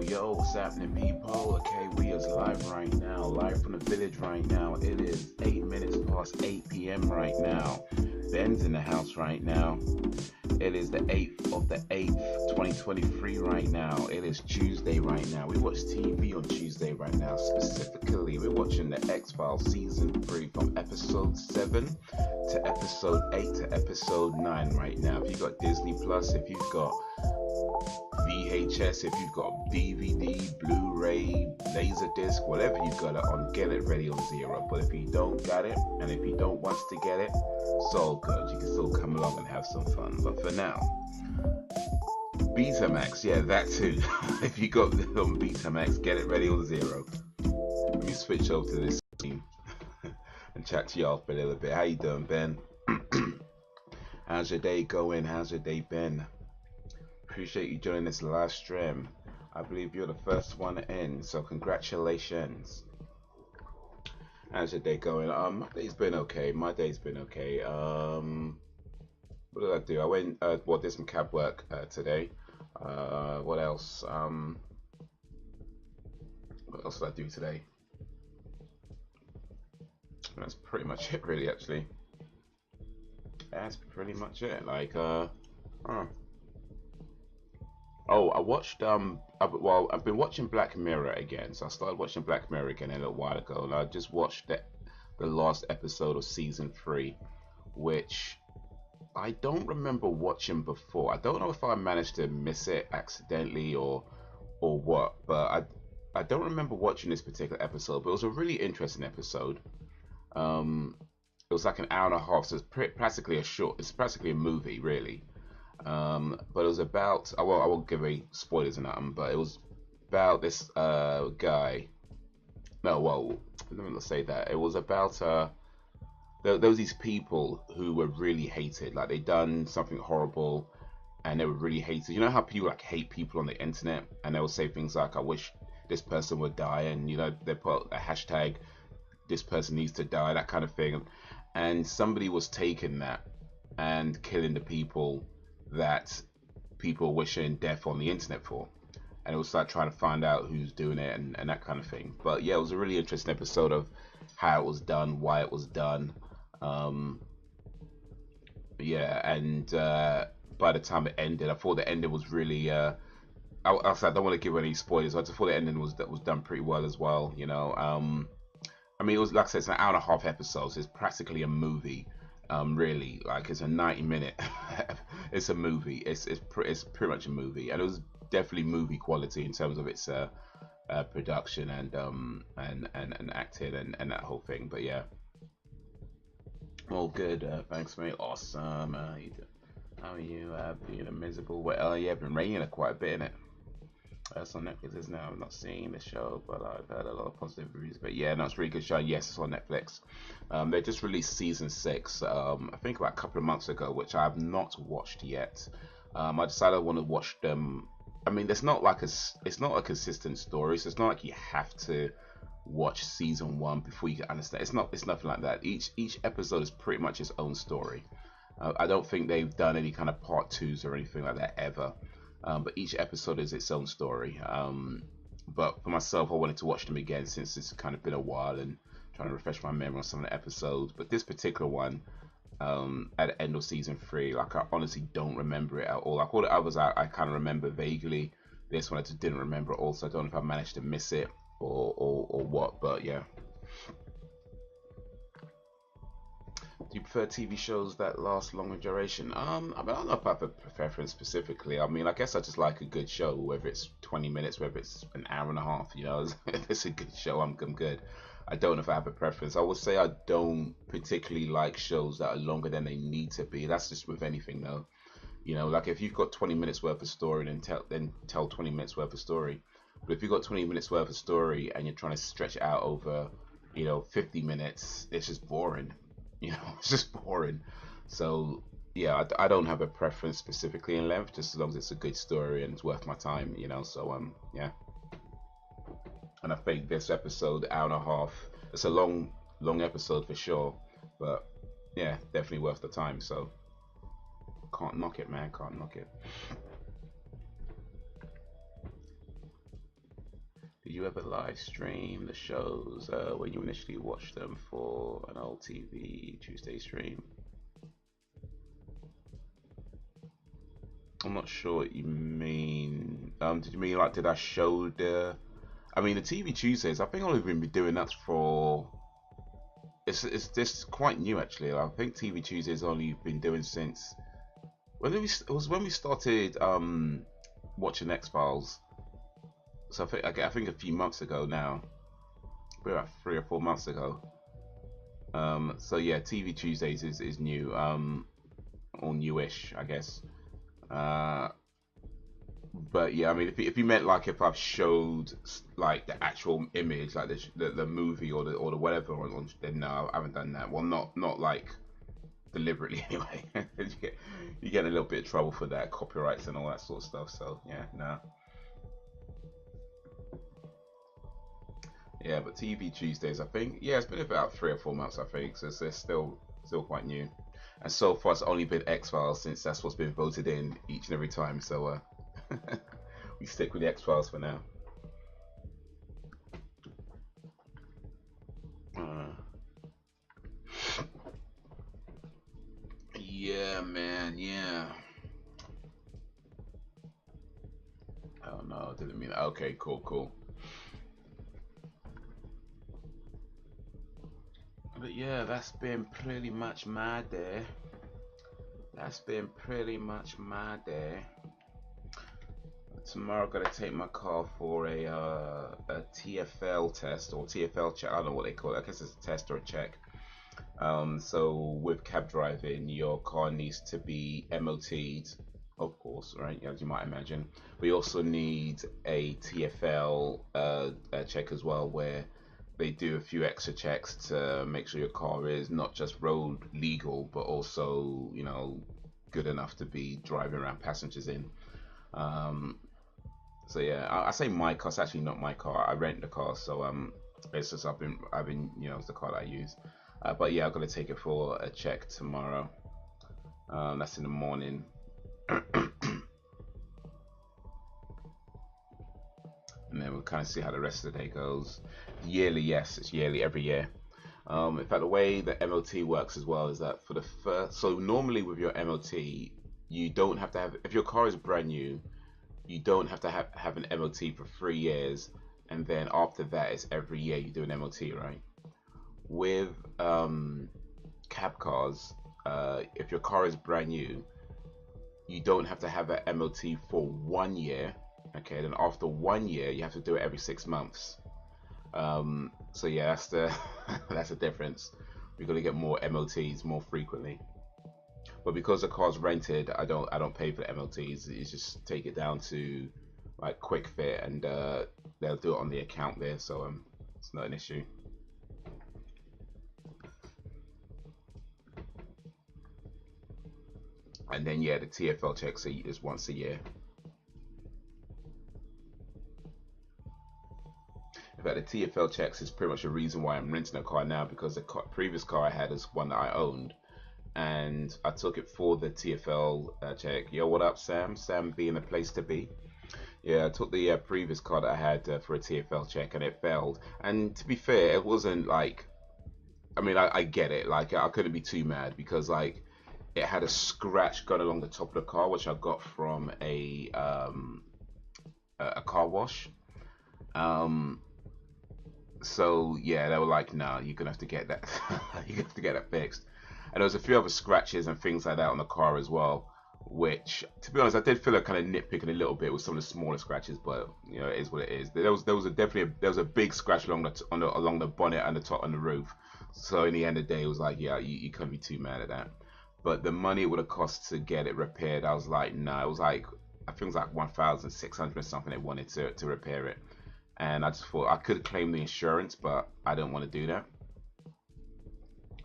Yo, what's happening, people? Okay, we is live right now, live from the village right now. It is 8 minutes past 8 p.m. right now. Ben's in the house right now. It is the 8th of the 8th, 2023 right now. It is Tuesday right now. We watch TV on Tuesday right now. Specifically, we're watching the X-Files Season 3 from Episode 7 to Episode 8 to Episode 9 right now. If you've got Disney Plus, if you've got VHS, if you've got DVD, Blu-ray, Laserdisc, whatever you got it on, get it ready on zero. But if you don't got it, and if you don't want to get it, it's all good. You can still come along and have some fun. But for now, Betamax, yeah, that too. If you got it on Betamax, get it ready on zero. Let me switch over to this screen and chat to y'all for a little bit. How you doing, Ben? How's your day going? How's your day been? Appreciate you joining this live stream. I believe you're the first one in, so congratulations. How's your day going? My day's been okay. What did I do? I went did some cab work today. What else? What else did I do today? That's pretty much it, really. Actually, that's pretty much it. Like, Oh, I watched I've been watching Black Mirror again. So I started watching Black Mirror again a little while ago, and I just watched the last episode of season 3, which I don't remember watching before. I don't know if I managed to miss it accidentally or what, but I don't remember watching this particular episode. But it was a really interesting episode. It was like an hour and a half, so it's practically a movie, really. But it was about, I won't give any spoilers or nothing, but it was about this guy. No, well, let me not say that. It was about there was these people who were really hated. Like, they'd done something horrible and they were really hated. You know how people like hate people on the internet, and they will say things like, I wish this person would die, and they put a hashtag, this person needs to die, that kind of thing. And somebody was taking that and killing the people that people wishing death on the internet for, and it was like trying to find out who's doing it and that kind of thing. But yeah, it was a really interesting episode of how it was done, why it was done. Yeah, and by the time it ended, I thought the ending was really I don't want to give any spoilers. I just thought the ending was done pretty well as well. I mean, it was, like I said, it's an hour and a half episode, so it's practically a movie. Really, like, it's a 90-minute it's a movie. It's pretty much a movie, and it was definitely movie quality in terms of its production and acting and that whole thing. But yeah, all good. Thanks, mate. Awesome. How are you being a miserable? Well, yeah, been raining quite a bit, innit? It's on Netflix, isn't it? I've not seen the show, but I've heard a lot of positive reviews. But yeah, no, it's a really good show. Yes, it's on Netflix. They just released season 6, I think about a couple of months ago, which I have not watched yet. I decided I want to watch them. I mean, it's not a consistent story, so it's not like you have to watch season 1 before you can understand. It's nothing like that. Each episode is pretty much its own story. I don't think they've done any kind of part 2s or anything like that ever. But each episode is its own story. But for myself, I wanted to watch them again since it's kind of been a while and trying to refresh my memory on some of the episodes. But this particular one, at the end of season 3, like, I honestly don't remember it at all. Like, all the others I kind of remember vaguely. This one I just didn't remember at all, so I don't know if I managed to miss it or what. But yeah. Do you prefer TV shows that last longer duration? I mean, I don't know if I have a preference specifically. I mean, I guess I just like a good show, whether it's 20 minutes, whether it's an hour and a half. If it's a good show, I'm good. I don't know if I have a preference. I would say I don't particularly like shows that are longer than they need to be. That's just with anything, though. Like, if you've got 20 minutes worth of story, then tell 20 minutes worth of story. But if you've got 20 minutes worth of story and you're trying to stretch it out over, 50 minutes, it's just boring. It's just boring. So yeah, I don't have a preference specifically in length, just as long as it's a good story and it's worth my time. So yeah. And I think this episode, hour and a half, it's a long episode for sure, but yeah, definitely worth the time. So can't knock it, man. Can't knock it. you ever live stream the shows when you initially watched them for an old TV Tuesday stream? I'm not sure what you mean. Did you mean like did I show the? I mean the TV Tuesdays. I think I've been doing that for. It's just quite new actually. I think TV Tuesdays only been doing since. It was when we started watching X-Files. So I think a few months ago now. About 3 or 4 months ago. So yeah, TV Tuesdays is new. Or newish, I guess. But yeah, I mean, if you meant like if I've showed like the actual image, like the movie or the whatever, then no, I haven't done that. Well, not like deliberately anyway. You get in a little bit of trouble for that, copyrights and all that sort of stuff. So yeah, no. Yeah, but TV Tuesdays, I think, yeah, it's been about 3 or 4 months, I think. So it's still quite new. And so far, it's only been X-Files since that's what's been voted in each and every time. So we stick with the X-Files for now. Yeah, man, yeah. Oh no, didn't mean that. Okay, cool. But yeah, that's been pretty much my day. Tomorrow, I'm gonna take my car for a TFL test or TFL check. I don't know what they call it. I guess it's a test or a check. So with cab driving, your car needs to be MOT'd, of course, right? As you might imagine. We also need a TFL check as well, where they do a few extra checks to make sure your car is not just road legal, but also, you know, good enough to be driving around passengers in. So yeah, I say my car. It's actually not my car. I rent the car, so it's just I've been you know, it's the car that I use. But yeah, I'm gonna take it for a check tomorrow. That's in the morning. And then we'll kind of see how the rest of the day goes. Yearly, yes, it's yearly every year. In fact, the way the MOT works as well is that for the first, so normally with your MOT, you don't have to have, if your car is brand new, you don't have to have an MOT for 3 years, and then after that, it's every year you do an MOT, right? With cab cars, if your car is brand new, you don't have to have an MOT for 1 year. Okay, then after 1 year, you have to do it every 6 months. So yeah, that's the that's the difference. We're gonna get more MOTs more frequently. But because the car's rented, I don't pay for the MOTs. It's just take it down to like Quick Fit, and they'll do it on the account there, so it's not an issue. And then yeah, the TFL checks is once a year. In fact, the TFL checks is pretty much the reason why I'm renting a car now, because the previous car I had is one that I owned, and I took it for the TFL check. Yo, what up, Sam? Sam being a place to be. Yeah, I took the previous car that I had for a TFL check, and it failed. And to be fair, it wasn't like, I mean, I get it. Like, I couldn't be too mad, because like it had a scratch going along the top of the car, which I got from a car wash. So yeah, they were like, "No, you're gonna have to get that. You have to get that fixed." And there was a few other scratches and things like that on the car as well, which, to be honest, I did feel like kind of nitpicking a little bit with some of the smaller scratches, but you know, it is what it is. There was a big scratch along along the bonnet and the top on the roof. So in the end of the day, it was like, yeah, you couldn't be too mad at that. But the money it would have cost to get it repaired, I was like, no, it was like, I think it was like 1,600 or something they wanted to repair it. And I just thought I could claim the insurance, but I don't want to do that.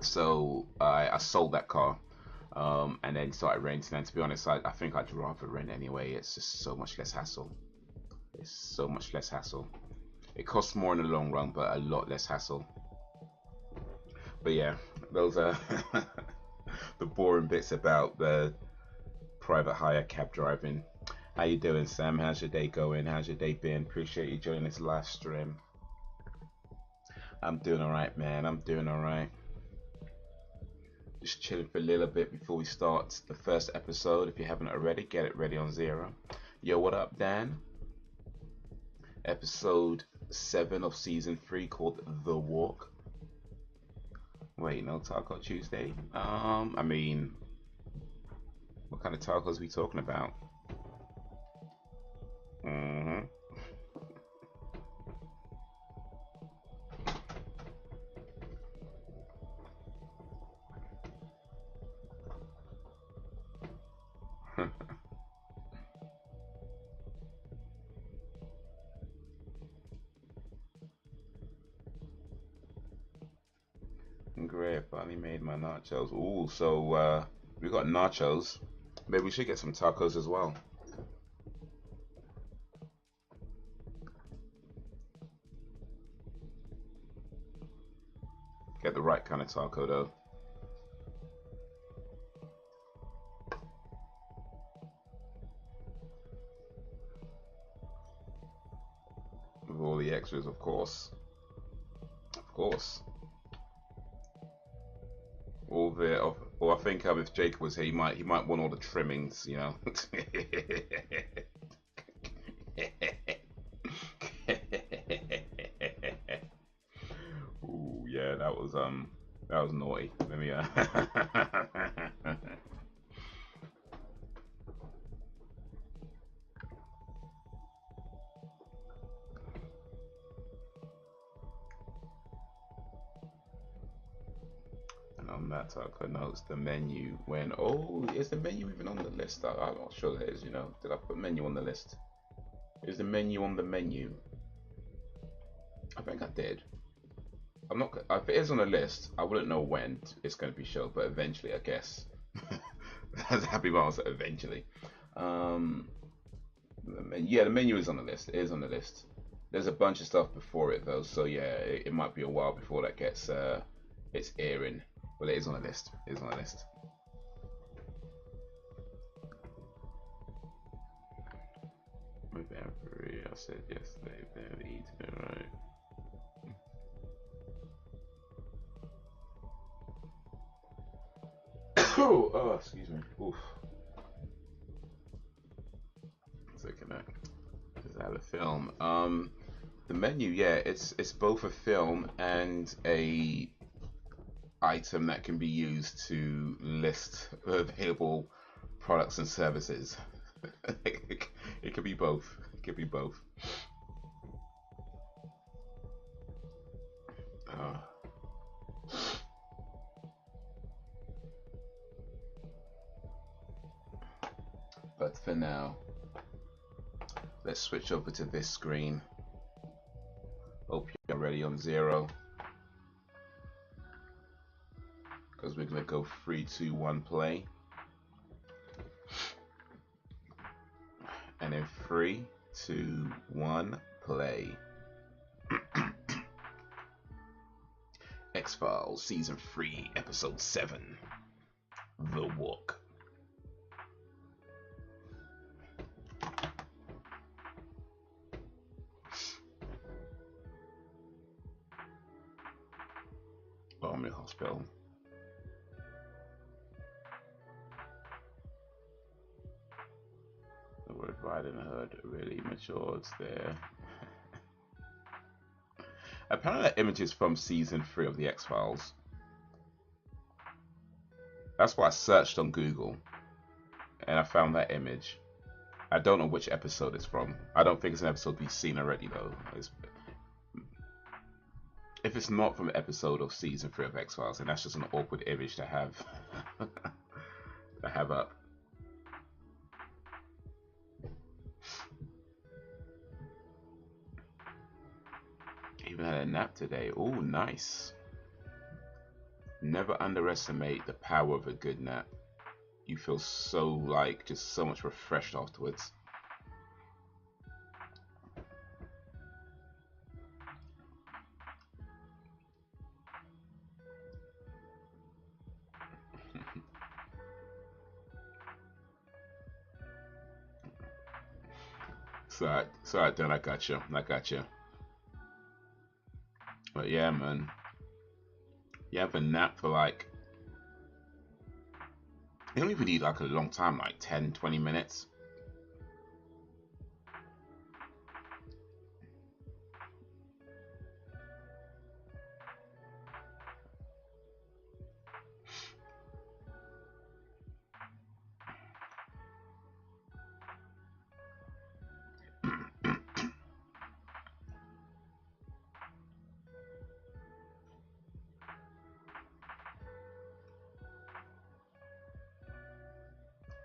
So I sold that car, and then started renting. And to be honest, I think I'd rather rent anyway. It's just so much less hassle. It's so much less hassle. It costs more in the long run, but a lot less hassle. But yeah, those are the boring bits about the private hire cab driving. How you doing, Sam? How's your day going? How's your day been? Appreciate you joining this live stream. I'm doing alright, man. I'm doing alright. Just chilling for a little bit before we start the first episode. If you haven't already, get it ready on 0. Yo, what up, Dan? Episode 7 of season 3 called The Walk. Wait, no Taco Tuesday? I mean, what kind of tacos are we talking about? Great, finally made my nachos. Ooh, so we got nachos. Maybe we should get some tacos as well. Get the right kind of taco though. With all the extras, of course. Of course. All the, well, I think if Jacob was here, he might want all the trimmings, you know. Ooh, yeah, that was naughty. Let me And on that taco notes, the menu when is the menu even on the list? I'm not sure that is, you know. Did I put menu on the list? Is the menu on the menu? I think I did. I'm not. If it is on the list, I wouldn't know when it's going to be shown, but eventually, I guess. That's happy miles. Eventually, yeah, the menu is on the list. It is on the list. There's a bunch of stuff before it though, so yeah, it might be a while before that gets it's airing. But it is on the list. It is on the list. With every, I said yesterday, they're eating it right. Oh, excuse me. Oof. Second that. Is that a film? The menu, yeah, it's both a film and a item that can be used to list available products and services. It could be both. It could be both. But for now, let's switch over to this screen. Hope you're ready on 0. Because we're going to go 3, 2, 1, play. And in 3, 2, 1, play. X-Files Season 3, Episode 7. The Walk. Army Hospital. The word Riding Hood really matured there. Apparently that image is from season 3 of the X-Files. That's what I searched on Google and I found that image. I don't know which episode it's from. I don't think it's an episode we've seen already though. If it's not from an episode of season 3 of X-Files, then that's just an awkward image to have to have up. Even had a nap today. Oh, nice. Never underestimate the power of a good nap. You feel so like just so much refreshed afterwards. So then I got you. I got you. But yeah, man, you have a nap for like, you don't even need like a long time, like 10, 20 minutes.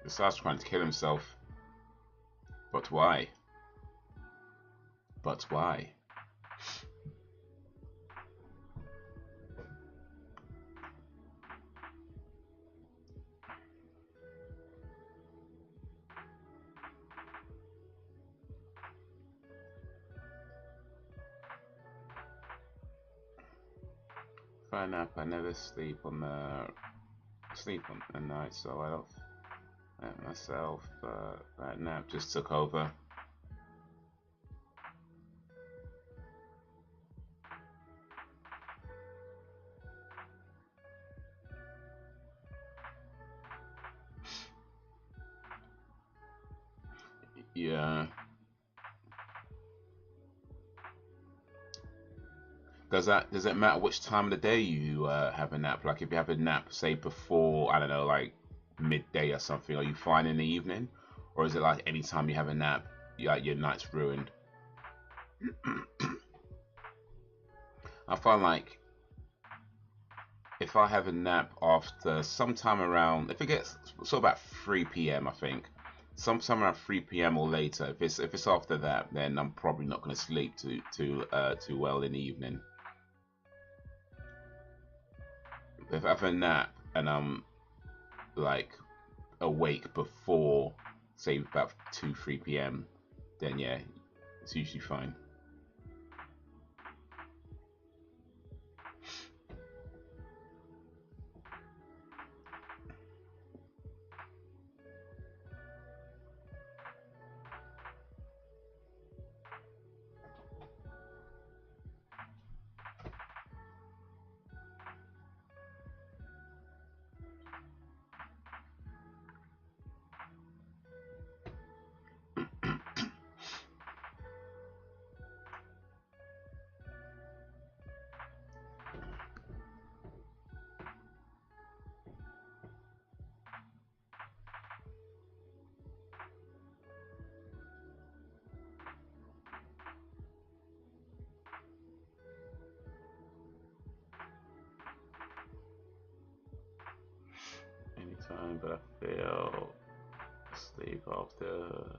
The star's trying to kill himself. But why? But why? If I nap, I never sleep on the night, so I don't let myself. That nap just took over. Yeah. Does it matter which time of the day you have a nap? Like if you have a nap, say before, I don't know, like midday or something, are you fine in the evening? Or is it like any time you have a nap, like your night's ruined? I find like if I have a nap after sometime around, if it gets so about 3 p.m. I think, sometime around 3 p.m. or later. If it's after that, then I'm probably not going to sleep too well in the evening. If I have a nap and I'm like awake before, say about 2, 3 p.m., then yeah, it's usually fine. Anytime, but I feel asleep after.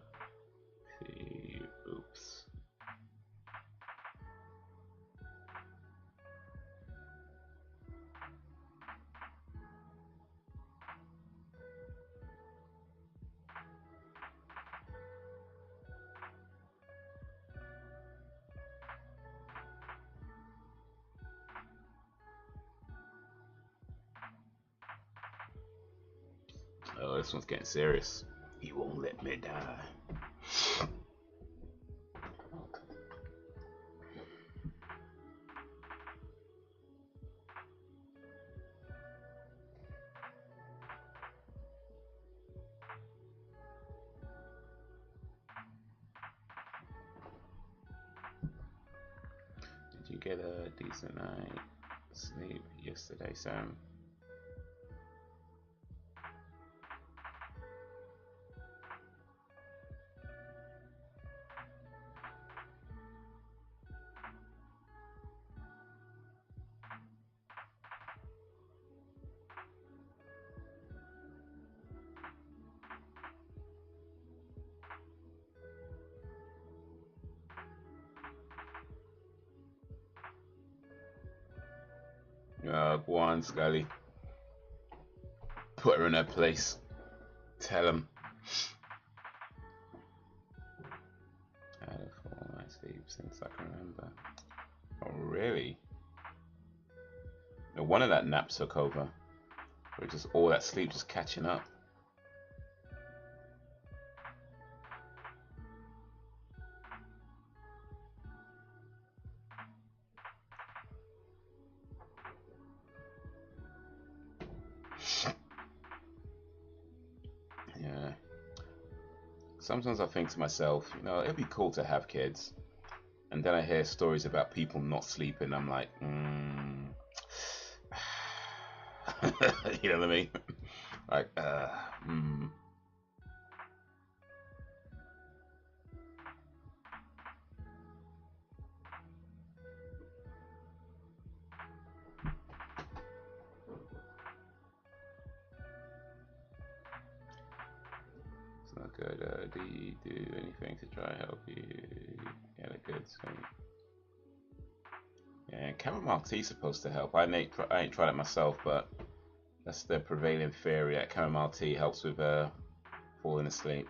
See, oops. Oh, this one's getting serious. He won't let me die. Did you get a decent night sleep yesterday, Sam? Go on, Scully. Put her in her place. Tell him. I had a full night's sleep since I can remember. Oh, really? No wonder that nap took over. Or just all that sleep just catching up. sometimes I think to myself, you know, it'd be cool to have kids, and then I hear stories about people not sleeping. I'm like, you know what I mean? Like, It's not good. Do you do anything to try to help you get a good sleep? Yeah, chamomile tea is supposed to help. I ain't tried it myself, but that's the prevailing theory that chamomile tea helps with falling asleep.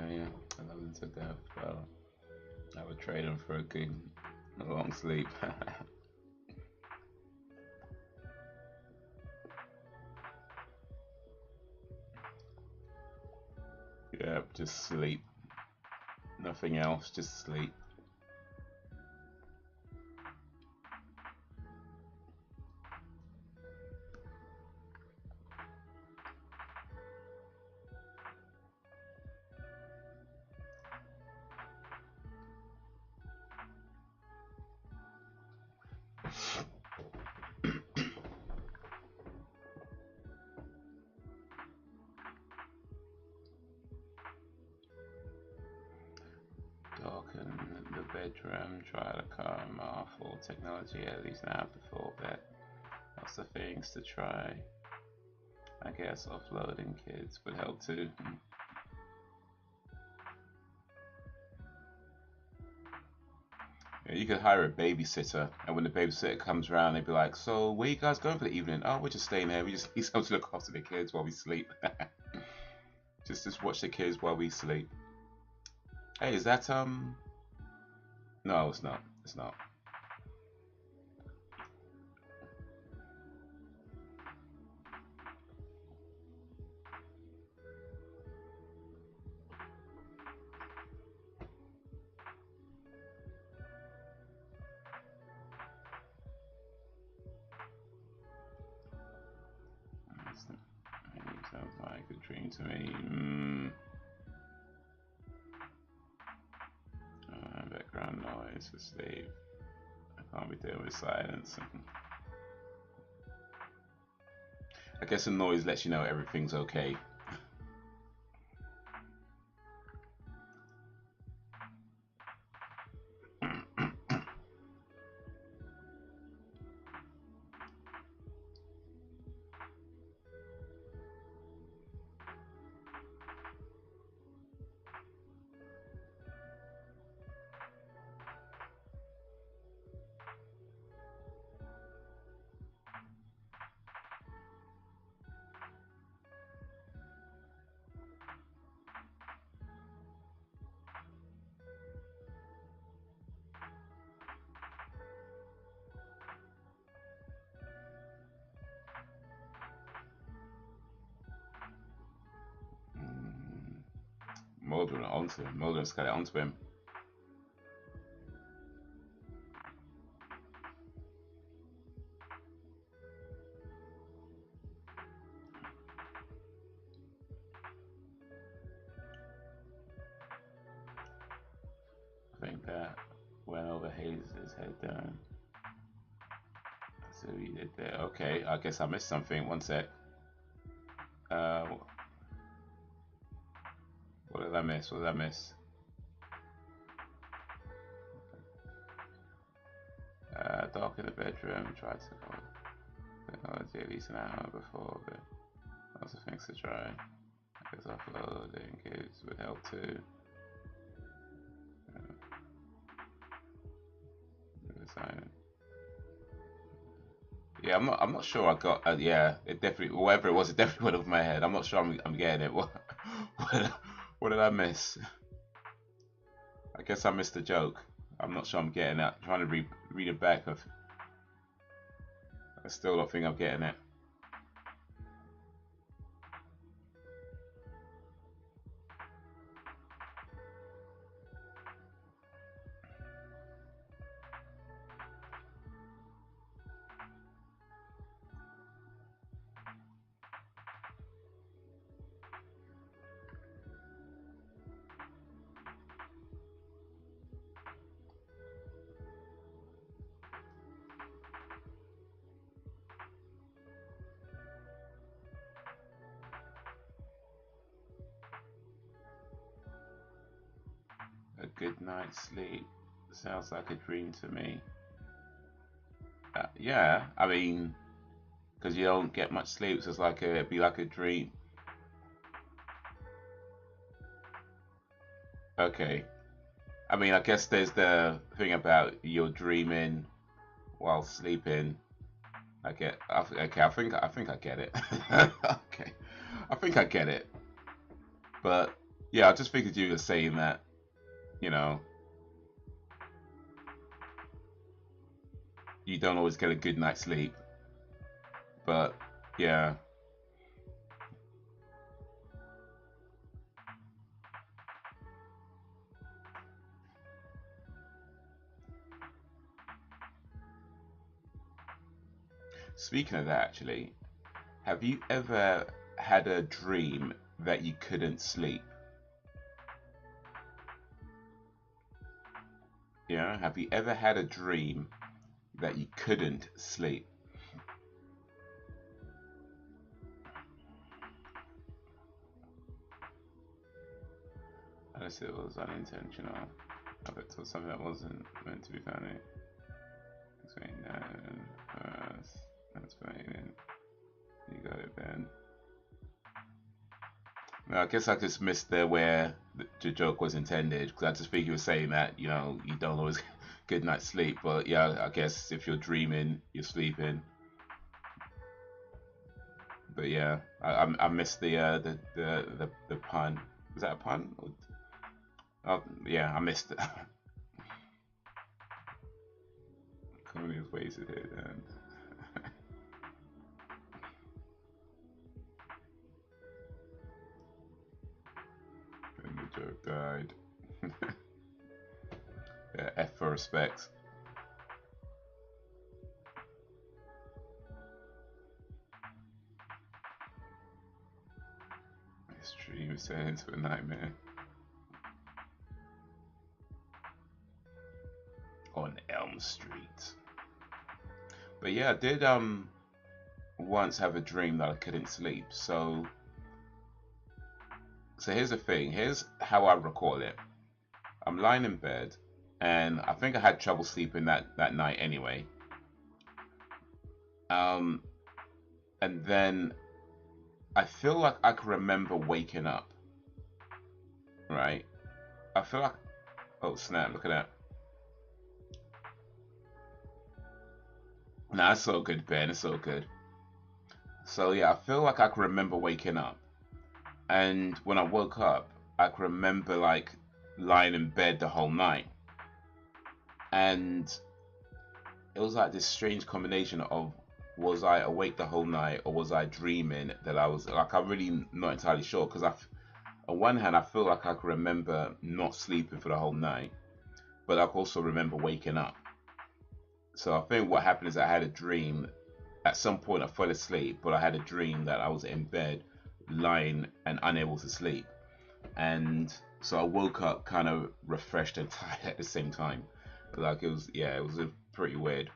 Yeah, I love them to death. Well, I would trade them for a good long sleep. Yeah, just sleep. Nothing else, just sleep. Darken the bedroom, try to calm off all technology at least an hour before bed. Lots of things to try. I guess offloading kids would help too. Yeah, you could hire a babysitter, and when the babysitter comes around, they'd be like, "So, where you guys going for the evening? Oh, we're just staying here. We just need someone to look after the kids while we sleep. just watch the kids while we sleep." Hey, is that No, it's not. It's not. It sounds like a dream to me. Background noise for sleep. I can't be dealing with silence. I guess the noise lets you know everything's okay. Mulder's got it onto him. I think that went over Haze's head down. So he did there. Okay, I guess I missed something. One sec. What did I miss? What did I miss? Darken the bedroom. Try to go technology at least an hour before, but lots of things to try. I guess offloading kids would help too. Yeah, I'm not sure I got. Yeah, it definitely, whatever it was, it definitely went over my head. I'm not sure I'm getting it. What, what did I miss? I guess I missed the joke. I'm not sure I'm getting it. Trying to read it back. I still don't think I'm getting it. A good night's sleep sounds like a dream to me. Yeah, I mean, because you don't get much sleep, so it's like it'd be like a dream. Okay. I mean, I guess there's the thing about you're dreaming while sleeping. Okay. I think I get it. Okay. I think I get it. But yeah, I just figured you were saying that, you know, you don't always get a good night's sleep. But yeah. Speaking of that, actually, have you ever had a dream that you couldn't sleep? Yeah, have you ever had a dream that you couldn't sleep? Unless it was unintentional. I bet it was something that wasn't meant to be funny. Explain that first. That's fine. You got it, Ben. No, I guess I just missed there where the joke was intended because I just think you were saying that you don't always good night's sleep, but yeah, I guess if you're dreaming, you're sleeping. But yeah, I missed the pun. Was that a pun? Oh yeah, I missed it. Comedy was wasted here then. And the joke died. Yeah, F for respect. This dream is turned into a nightmare. On Elm Street. But yeah, I did once have a dream that I couldn't sleep. So here's the thing. Here's how I recall it. I'm lying in bed, and I think I had trouble sleeping that night anyway. Um, and then I feel like I can remember waking up. Right? I feel like, oh snap! Look at that. Nah, it's so good, Ben. It's so good. So yeah, I feel like I can remember waking up, and when I woke up, I can remember like lying in bed the whole night, and it was like this strange combination of was I awake the whole night or was I dreaming that I was like I'm really not entirely sure because on one hand I feel like I can remember not sleeping for the whole night, but I can also remember waking up. So I think what happened is I had a dream. At some point I fell asleep, but I had a dream that I was in bed, lying and unable to sleep, and so I woke up kind of refreshed and tired at the same time. Like it was a pretty weird.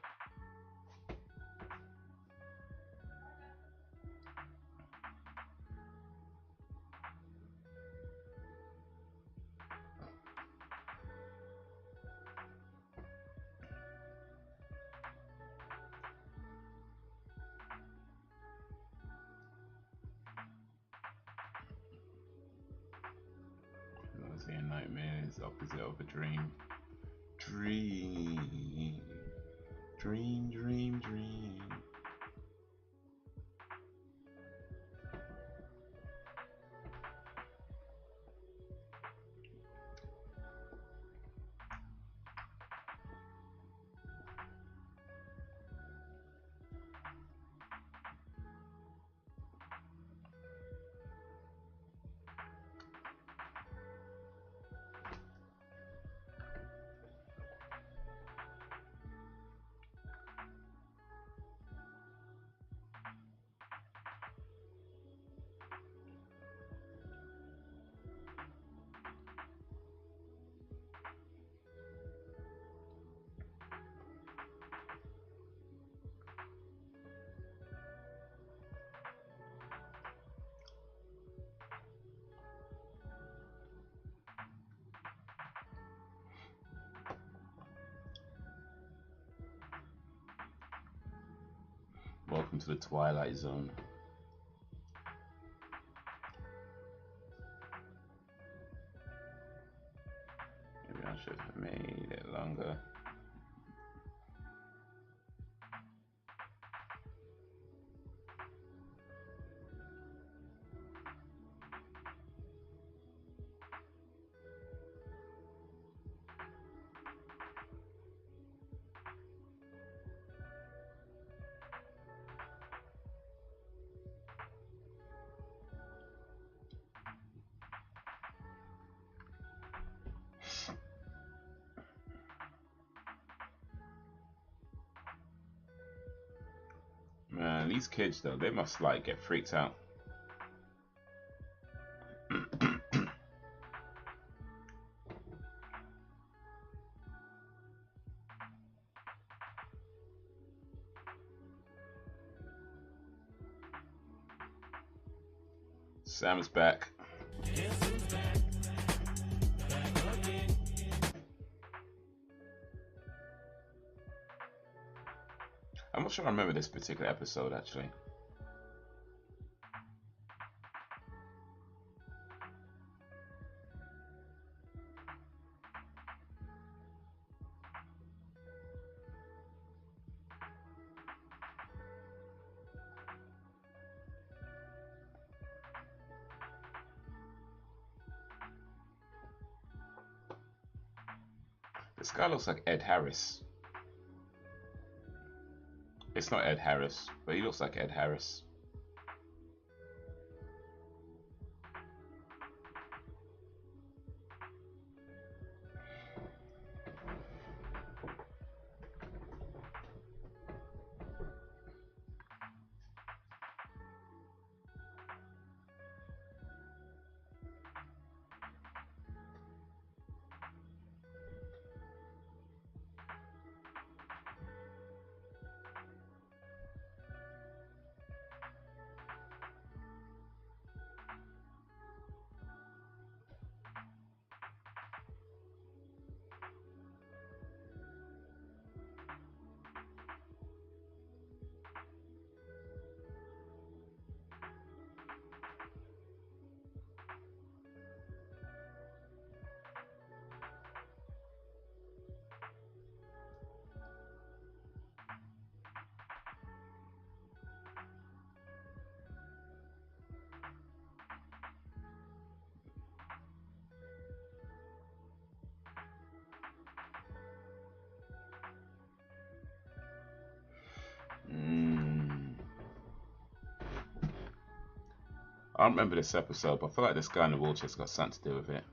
Honestly, a nightmare is opposite of a dream. Dream, dream, dream, dream. Welcome to the Twilight Zone. Maybe I should have made it longer. Man, these kids though, they must like get freaked out. Sam's back. I'm not sure I remember this particular episode actually. This guy looks like Ed Harris. It's not Ed Harris, but he looks like Ed Harris. I don't remember this episode, but I feel like this guy in the wheelchair's got something to do with it.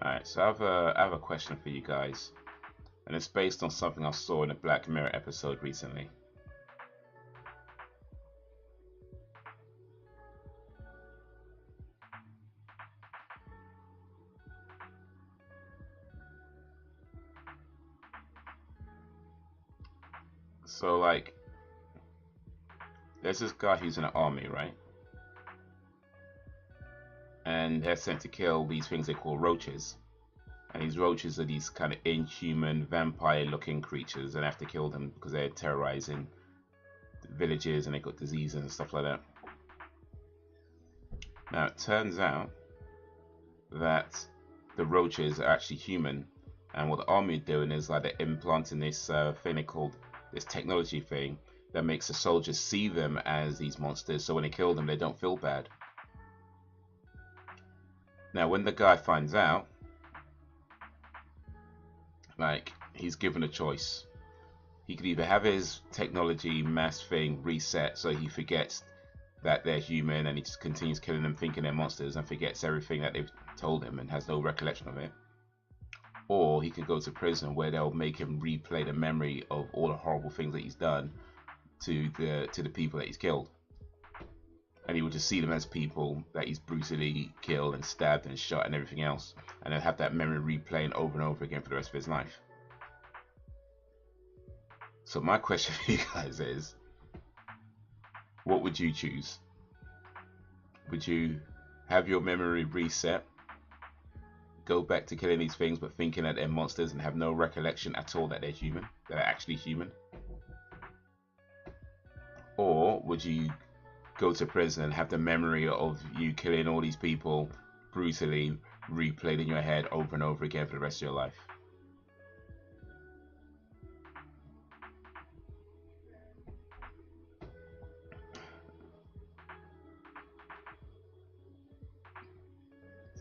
Alright, so I have a question for you guys, and it's based on something I saw in a Black Mirror episode recently. So like, there's this guy who's in the army, right? And they're sent to kill these things they call roaches. And these roaches are these kind of inhuman, vampire-looking creatures, and they have to kill them because they're terrorizing villages and they got diseases and stuff like that. Now it turns out that the roaches are actually human, and what the army are doing is like they're implanting this thing they called this technology thing that makes the soldiers see them as these monsters, so when they kill them they don't feel bad. Now when the guy finds out, like, he's given a choice. He could either have his technology mass thing reset so he forgets that they're human and he just continues killing them thinking they're monsters and forgets everything that they've told him and has no recollection of it. Or he could go to prison where they'll make him replay the memory of all the horrible things that he's done to the people that he's killed. And he will just see them as people that he's brutally killed and stabbed and shot and everything else. And he'll have that memory replaying over and over again for the rest of his life. So my question for you guys is, what would you choose? Would you have your memory reset go back to killing these things but thinking that they're monsters and have no recollection at all that they're human, that they're actually human? Or would you go to prison and have the memory of you killing all these people brutally replayed in your head over and over again for the rest of your life?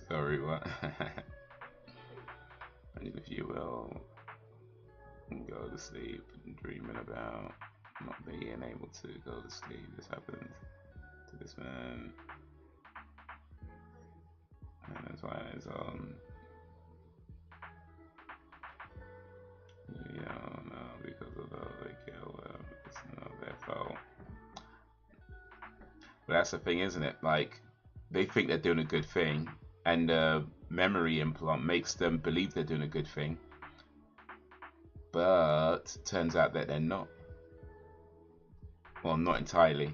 Sorry, what? And if you will go to sleep dreaming about not being able to go to sleep, this happened to this man, and that's why it's you know, because of those they kill them, it's not their fault. But that's the thing, isn't it? Like, they think they're doing a good thing, and the memory implant makes them believe they're doing a good thing, but turns out that they're not. Well, not entirely.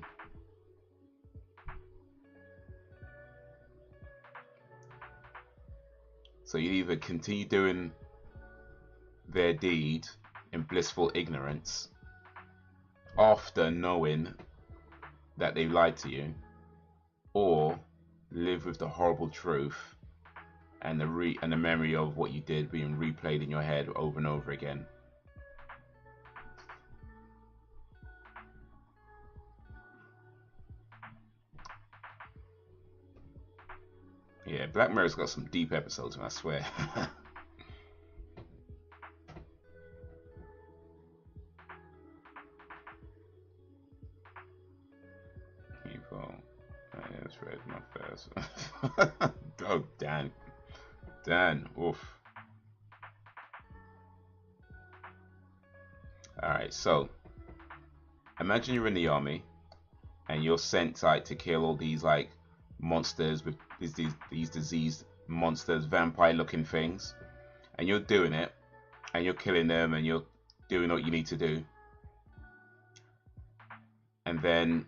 So you either continue doing their deed in blissful ignorance after knowing that they lied to you, or live with the horrible truth and the memory of what you did being replayed in your head over and over again. Yeah, Black Mirror's got some deep episodes, I swear. People, I just read my first. Oh, Dan, oof. Alright, so imagine you're in the army and you're sent like to kill all these like monsters with these diseased monsters, vampire looking things, and you're doing it and you're killing them and you're doing what you need to do, and then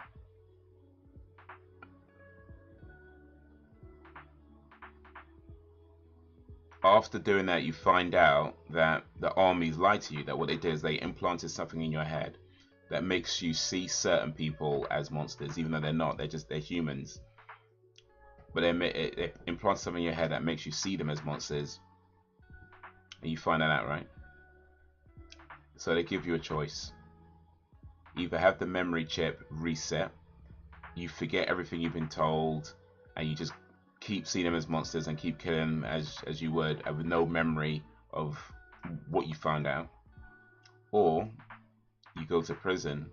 after doing that you find out that the armies lied to you, that what they did is they implanted something in your head that makes you see certain people as monsters even though they're not, they're humans, but it implants something in your head that makes you see them as monsters, and you find that out, right? So they give you a choice. Either have the memory chip reset, you forget everything you've been told, and you just keep seeing them as monsters and keep killing them as you would, with no memory of what you found out. Or you go to prison,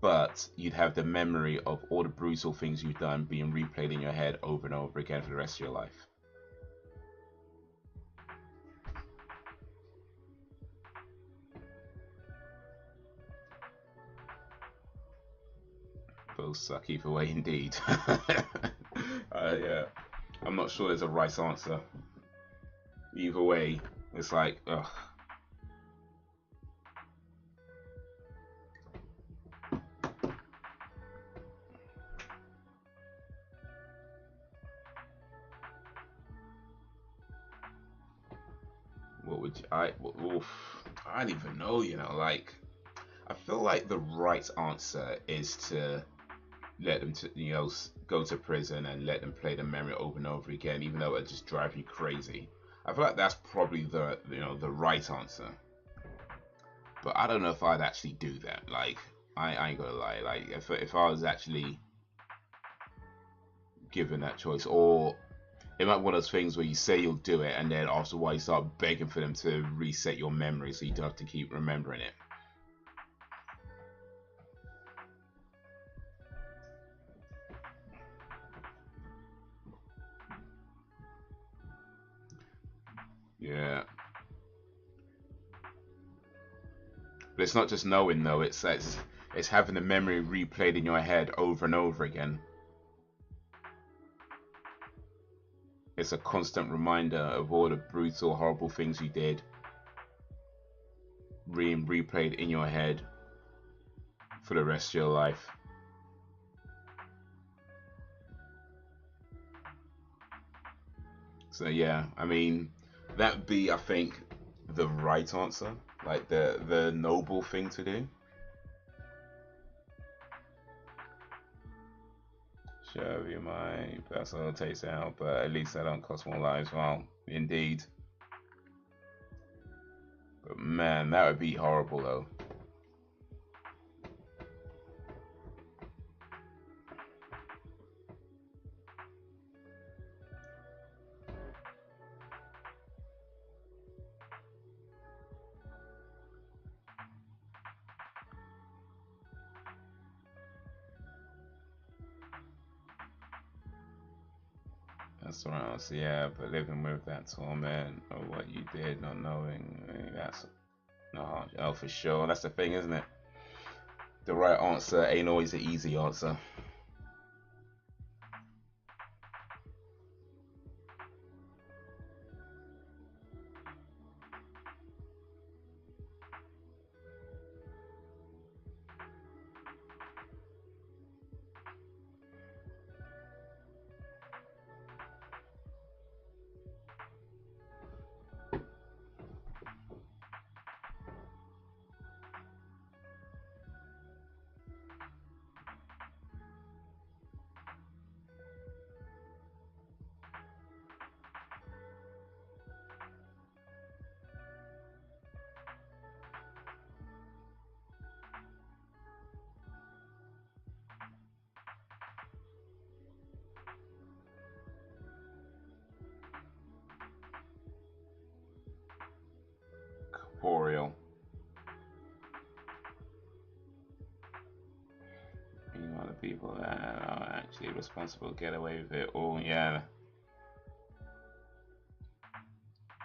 but you'd have the memory of all the brutal things you've done being replayed in your head over and over again for the rest of your life. Both suck either way, indeed. Yeah, I'm not sure there's a right answer. Either way, it's like, ugh. What would you, I don't even know, like, I feel like the right answer is to let them go to prison and let them play the memory over and over again, even though it just drive you crazy. I feel like that's probably the the right answer. But I don't know if I'd actually do that. Like, I ain't gonna lie. Like, if I was actually given that choice, or it might be one of those things where you say you'll do it, and then after a while you start begging for them to reset your memory, so you don't have to keep remembering it. Yeah. But it's not just knowing though, it's having the memory replayed in your head over and over again. It's a constant reminder of all the brutal, horrible things you did, replayed in your head for the rest of your life. So yeah, I mean, that'd be, I think, the right answer, like the noble thing to do. Sure, you my personal taste out, but at least I don't cost more lives. Well, indeed. But man, that would be horrible though. That's around, so yeah, but living with that torment of what you did, not knowing, that's no, oh, for sure. That's the thing, isn't it? The right answer ain't always the easy answer. Corporeal. Being one of the people that are actually responsible get away with it. Oh yeah.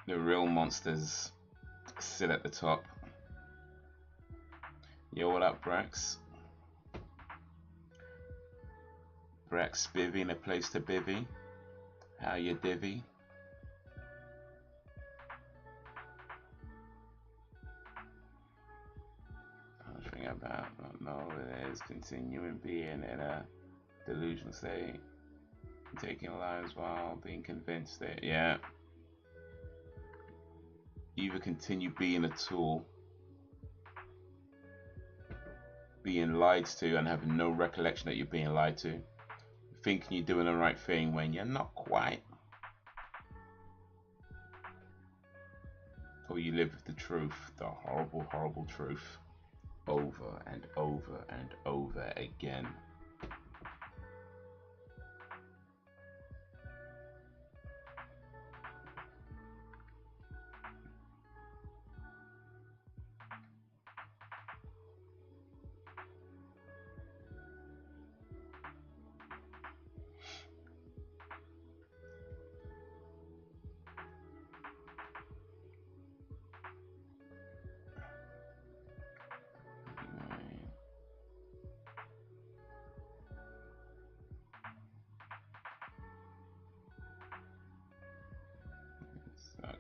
The real monsters sit at the top. Yo, what up, Brax? Brax Bivvy in a place to bivvy. How you divvy? I was thinking about, not know it is continuing being in a delusional state, taking lives while being convinced that, yeah, either continue being a tool, being lied to and having no recollection that you're being lied to, thinking you're doing the right thing when you're not quite, or you live with the truth, the horrible, horrible truth, over and over and over again.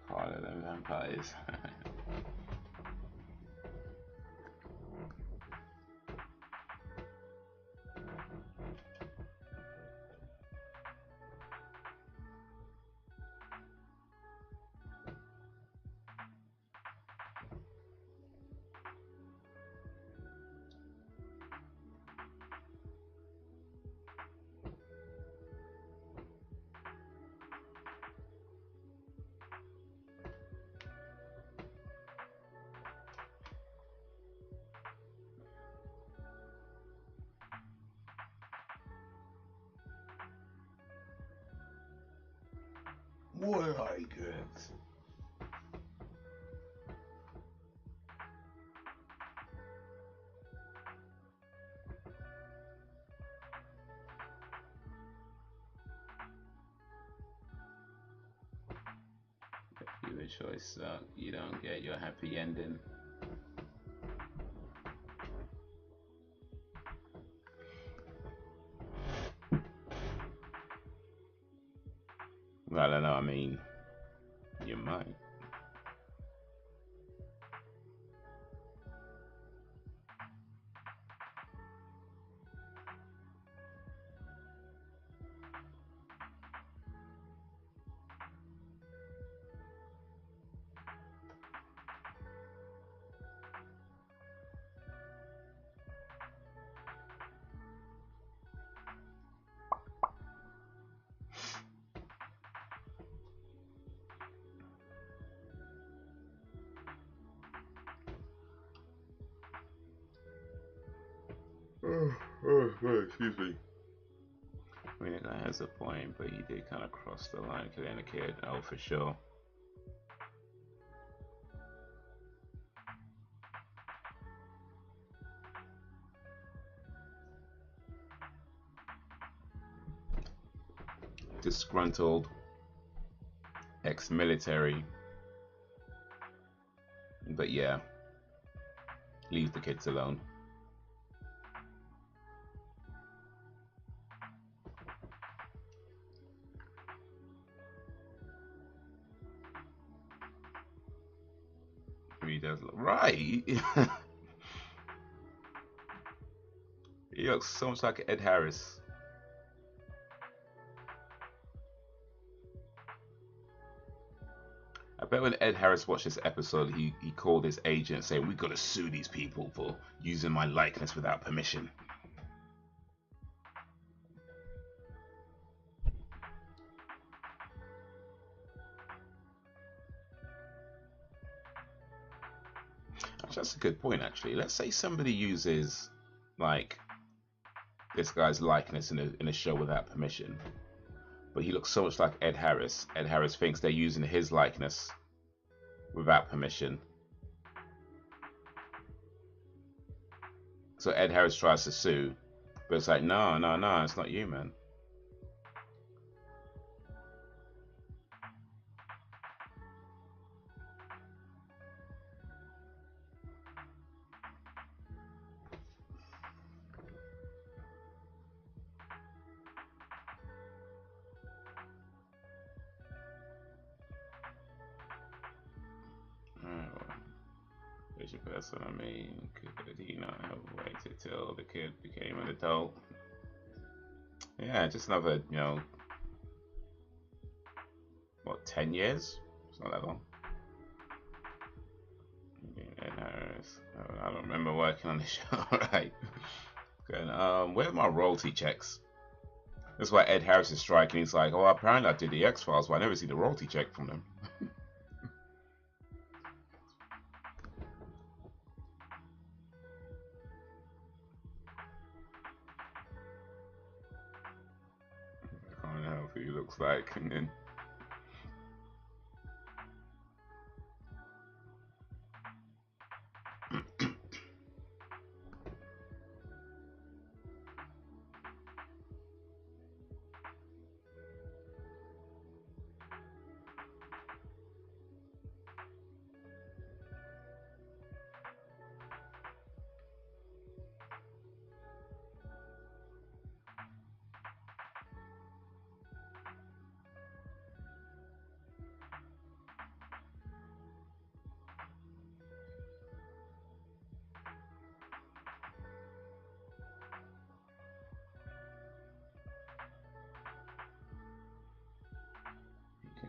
Harder than vampires. What I get? Give a choice, you don't get your happy ending. Well, I don't know, I mean, you might. Excuse me. I mean, the guy has a point, but he did kind of cross the line killing a kid. Oh, for sure. Disgruntled ex-military, but yeah, leave the kids alone. He does look right. He looks so much like Ed Harris. I bet when Ed Harris watched this episode, he called his agent saying, "We gotta sue these people for using my likeness without permission." That's a good point, actually. Let's say somebody uses, like, this guy's likeness in a show without permission, but he looks so much like Ed Harris. Ed Harris thinks they're using his likeness without permission. So Ed Harris tries to sue, but it's like, no, it's not you, man. Person, I mean, could he not have waited till the kid became an adult? Yeah, just another, what, 10 years? It's not that long. Ed Harris. I don't remember working on the show. Right. Good. Where are my royalty checks? That's why Ed Harris is striking. He's like, oh, apparently I did the X-Files, but I never see the royalty check from them. I can't help who he looks like. And then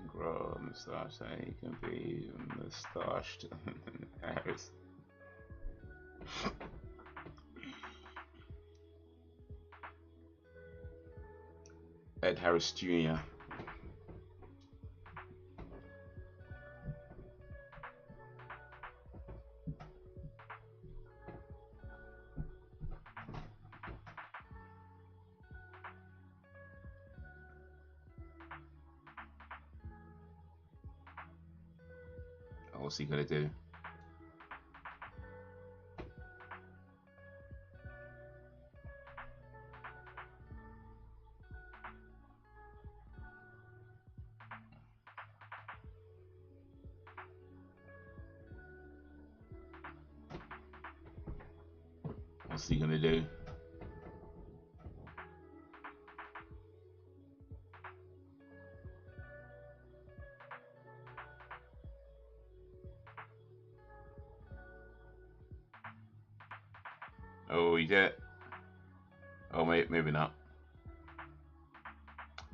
grow a moustache, and he can be moustached. Harris. Ed Harris Jr. What's he gonna do? What's he gonna do? Oh, he did. Oh, maybe not.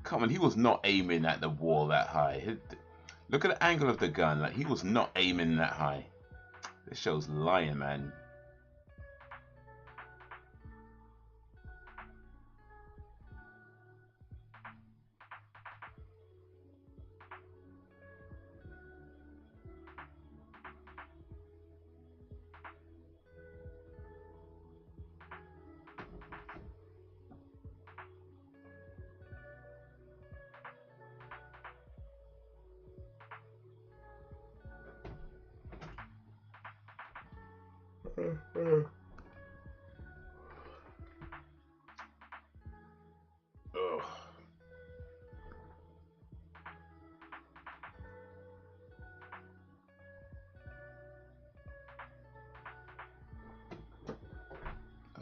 Come on, he was not aiming at the wall that high. Look at the angle of the gun. Like, he was not aiming that high. This show's lying, man. Oh.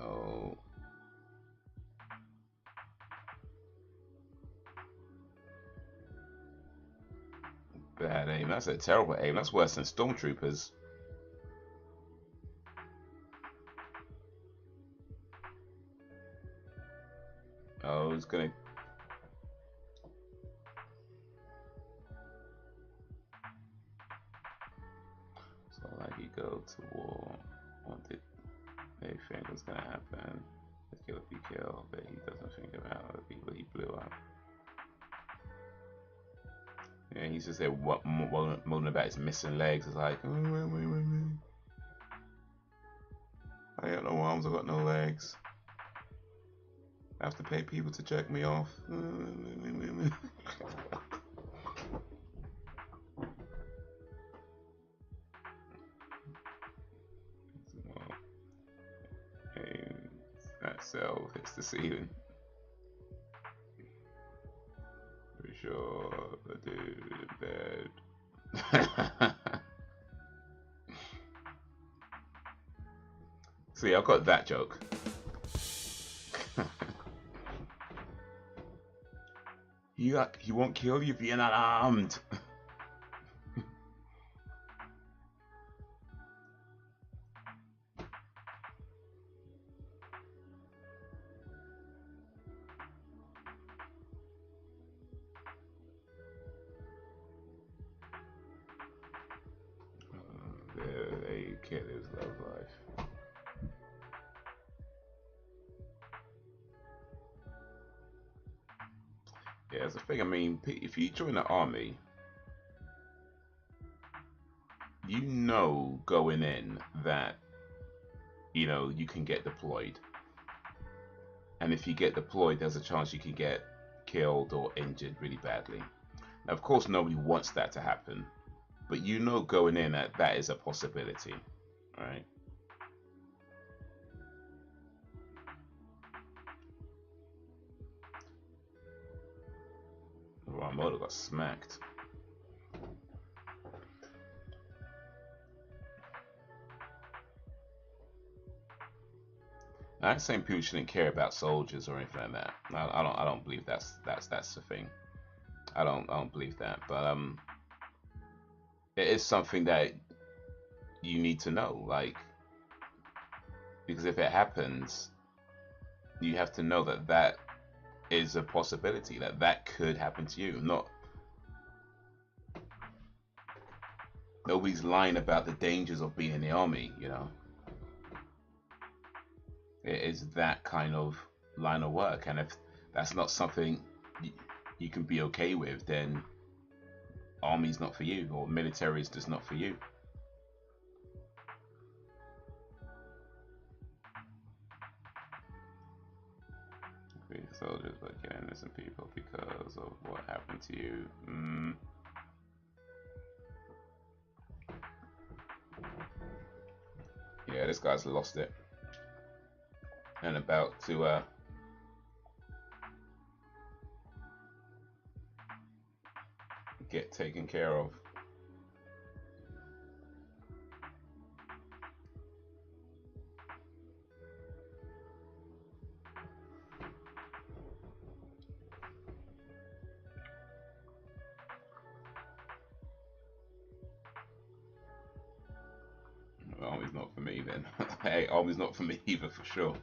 Oh. Bad aim. That's a terrible aim. That's worse than stormtroopers. Oh, it's gonna. So like you go to war. What did they think was gonna happen? Let's kill if he kill, but he doesn't think about the people he blew up. Yeah, he's just there moaning about his missing legs. It's like, oh, I got no arms, I got no legs. I have to pay people to check me off. And that cell hits the ceiling. Pretty sure the dude in bed. See, I got that joke. He won't kill you if you're not armed. They can't live love life. Yeah, that's the thing. I mean, if you join the army, you know going in that, you know, you can get deployed. And if you get deployed, there's a chance you can get killed or injured really badly. Now, of course, nobody wants that to happen. But you know going in that that is a possibility, right? Ramoto got smacked. I'm not saying people shouldn't care about soldiers or anything like that. I don't believe that's the thing. I don't believe that. But it is something that you need to know, like, because if it happens, you have to know that that is a possibility, that that could happen to you. Nobody's lying about the dangers of being in the army, you know. It is that kind of line of work, and if that's not something you can be okay with, then army's not for you, or military is just not for you. Soldiers but killing innocent people because of what happened to you. Yeah, this guy's lost it and about to get taken care of. Army's not for me then. Hey, army's not for me either, for sure.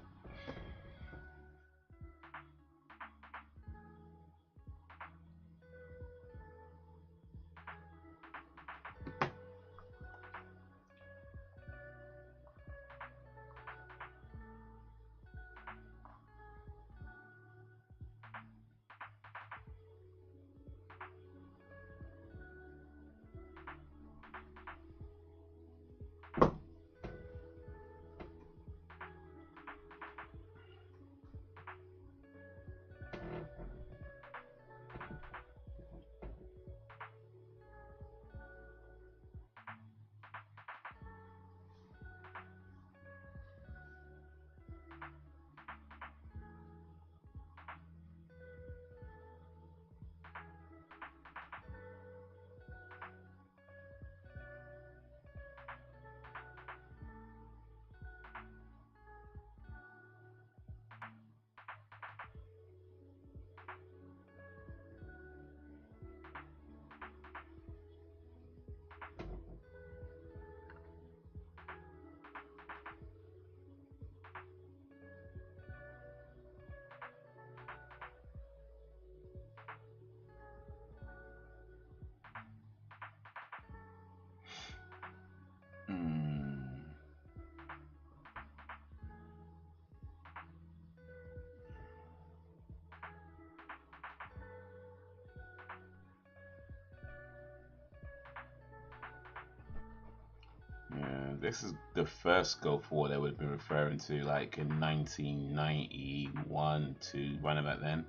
this is the first Gulf War they would have been referring to, like in 1991 to run about then.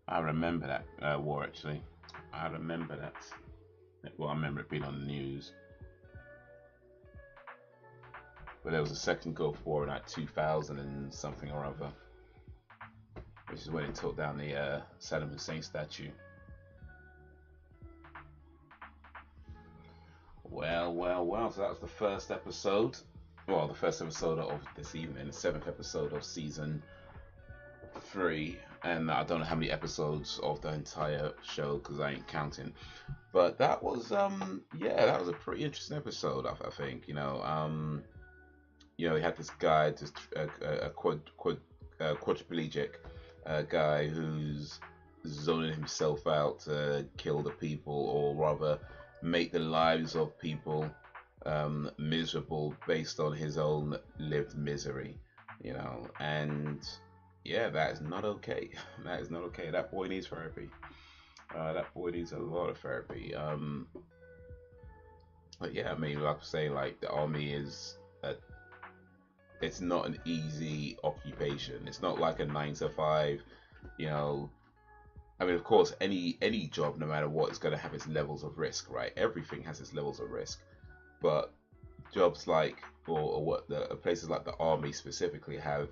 I remember that war actually. I remember that. Well, I remember it being on the news. But there was a second Gulf War in like 2000 and something or other, which is when it took down the Saddam Hussein statue. Well. So that was the first episode. Well, the first episode of this evening, the 7th episode of season 3. And I don't know how many episodes of the entire show because I ain't counting. But that was, yeah, that was a pretty interesting episode. I think, you know, we had this guy, just a quadriplegic guy who's zoning himself out to kill the people, or rather make the lives of people miserable based on his own lived misery, you know. And yeah, that is not okay. That is not okay. That boy needs therapy. That boy needs a lot of therapy. But yeah, I mean, like I say, like the army is it's not an easy occupation. It's not like a 9 to 5, you know. I mean, of course, any job, no matter what, is going to have its levels of risk, right? Everything has its levels of risk, but jobs like or what the places like the army specifically have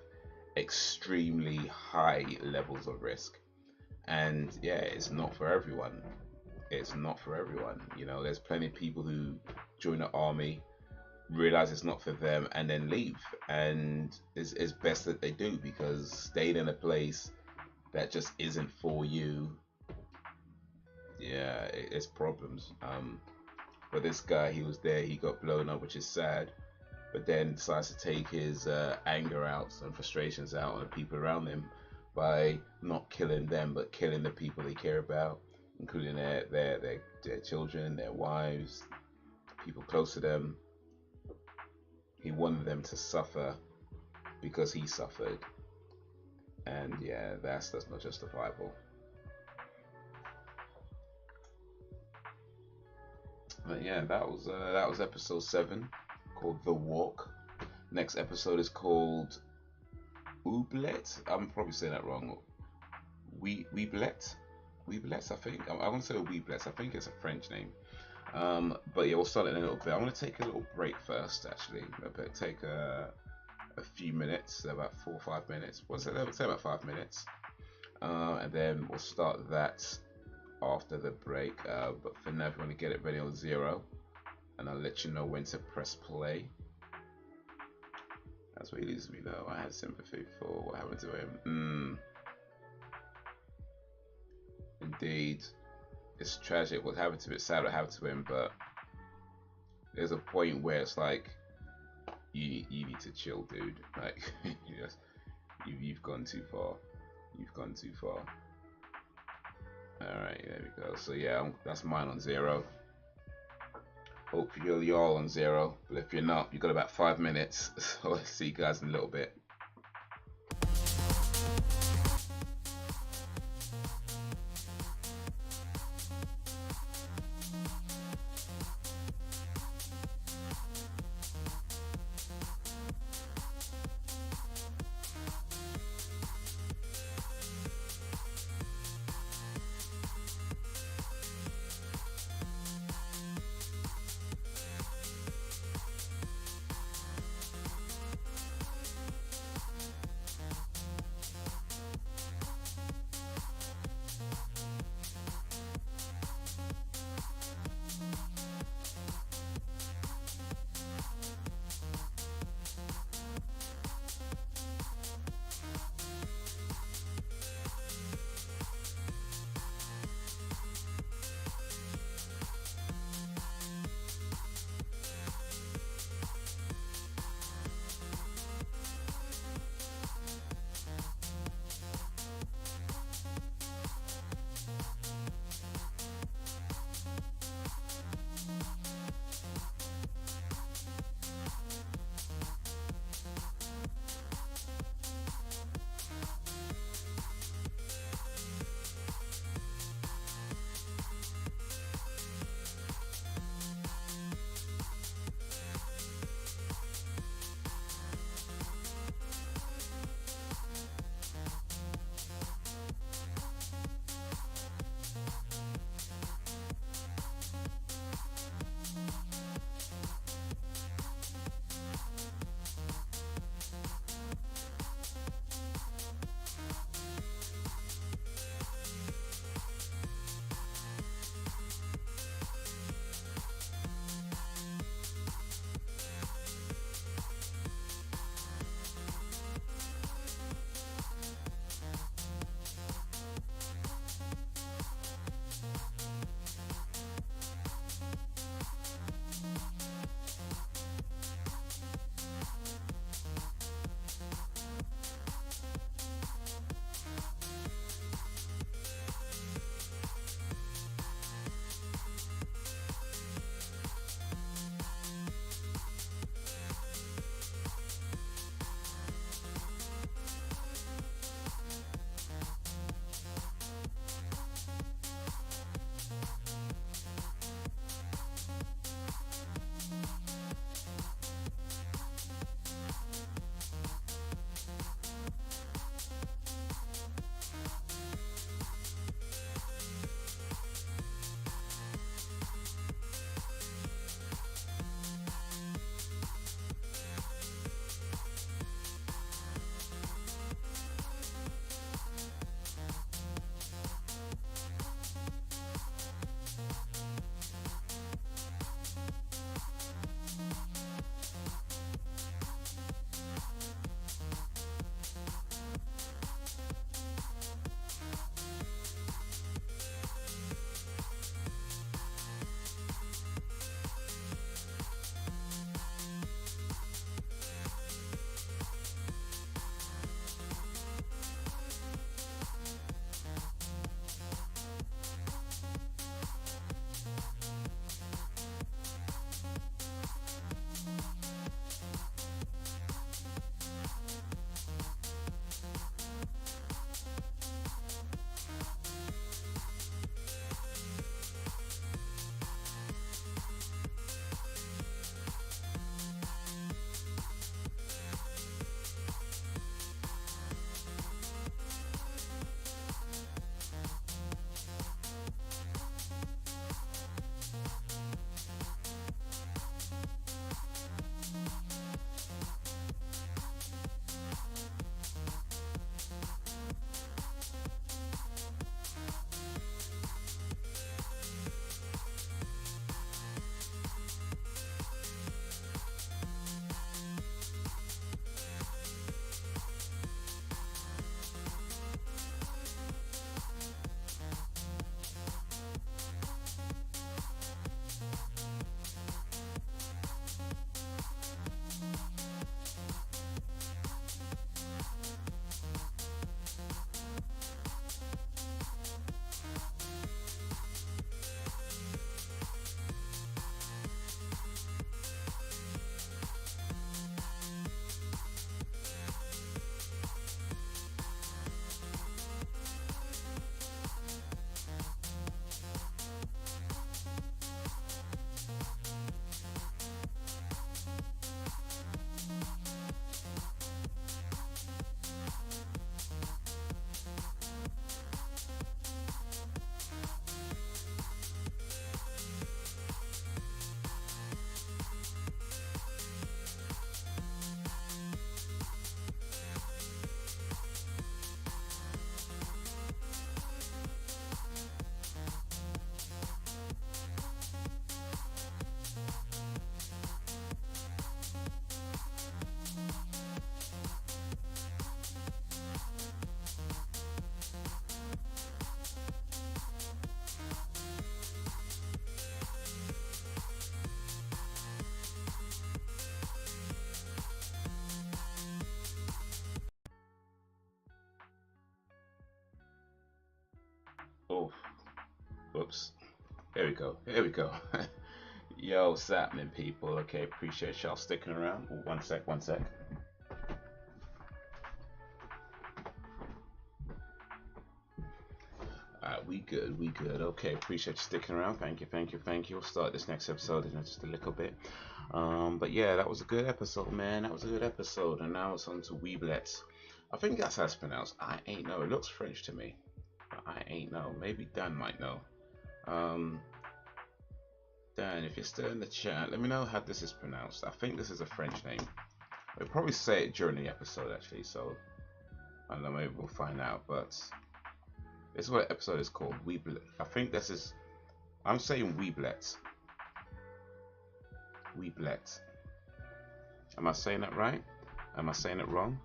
extremely high levels of risk. And yeah, it's not for everyone. It's not for everyone. You know, there's plenty of people who join the army, realize it's not for them, and then leave. And it's best that they do, because staying in a place that just isn't for you, yeah, it's problems. But this guy, he was there, he got blown up, which is sad, but then decides to take his anger out and frustrations out on the people around him by not killing them, but killing the people they care about, including their children, their wives, people close to them. He wanted them to suffer because he suffered, and yeah, that's not justifiable. But yeah, that was episode 7, called The Walk. Next episode is called Oubliette. I'm probably saying that wrong. Oubliette, I think. I'm gonna say Oubliette. I think it's a French name. But yeah, we'll start it in a little bit. I'm gonna take a little break first, actually. Take a few minutes, about 4 or 5 minutes. What's it? I would say about 5 minutes, and then we'll start that after the break. But for now, if you want to get it ready on 0, and I'll let you know when to press play. That's what he leaves me though. I had sympathy for what happened to him. Indeed, it's tragic what happened to him. It's sad what happened to him, but there's a point where it's like you need to chill, dude. Like you've gone too far. You've gone too far. All right, there we go. So yeah, that's mine on 0. Hope you're all on 0, but if you're not, you've got about 5 minutes. So I'll see you guys in a little bit. Here we go. Here we go. Yo, what's happening, people? Okay, appreciate y'all sticking around. Ooh, one sec, one sec. Alright, we good, we good. Okay, appreciate you sticking around. Thank you, thank you, thank you. We'll start this next episode in just a little bit. But yeah, that was a good episode, man. That was a good episode. And now it's on to Oubliette. I think that's how it's pronounced. I ain't know. It looks French to me. But I ain't know. Maybe Dan might know. Dan, if you're still in the chat, let me know how this is pronounced. I think this is a French name. We'll probably say it during the episode, actually, so I don't know, maybe we'll find out. But this is what the episode is called. Oubliette. I think this is. I'm saying Oubliette. Oubliette. Am I saying that right? Am I saying it wrong?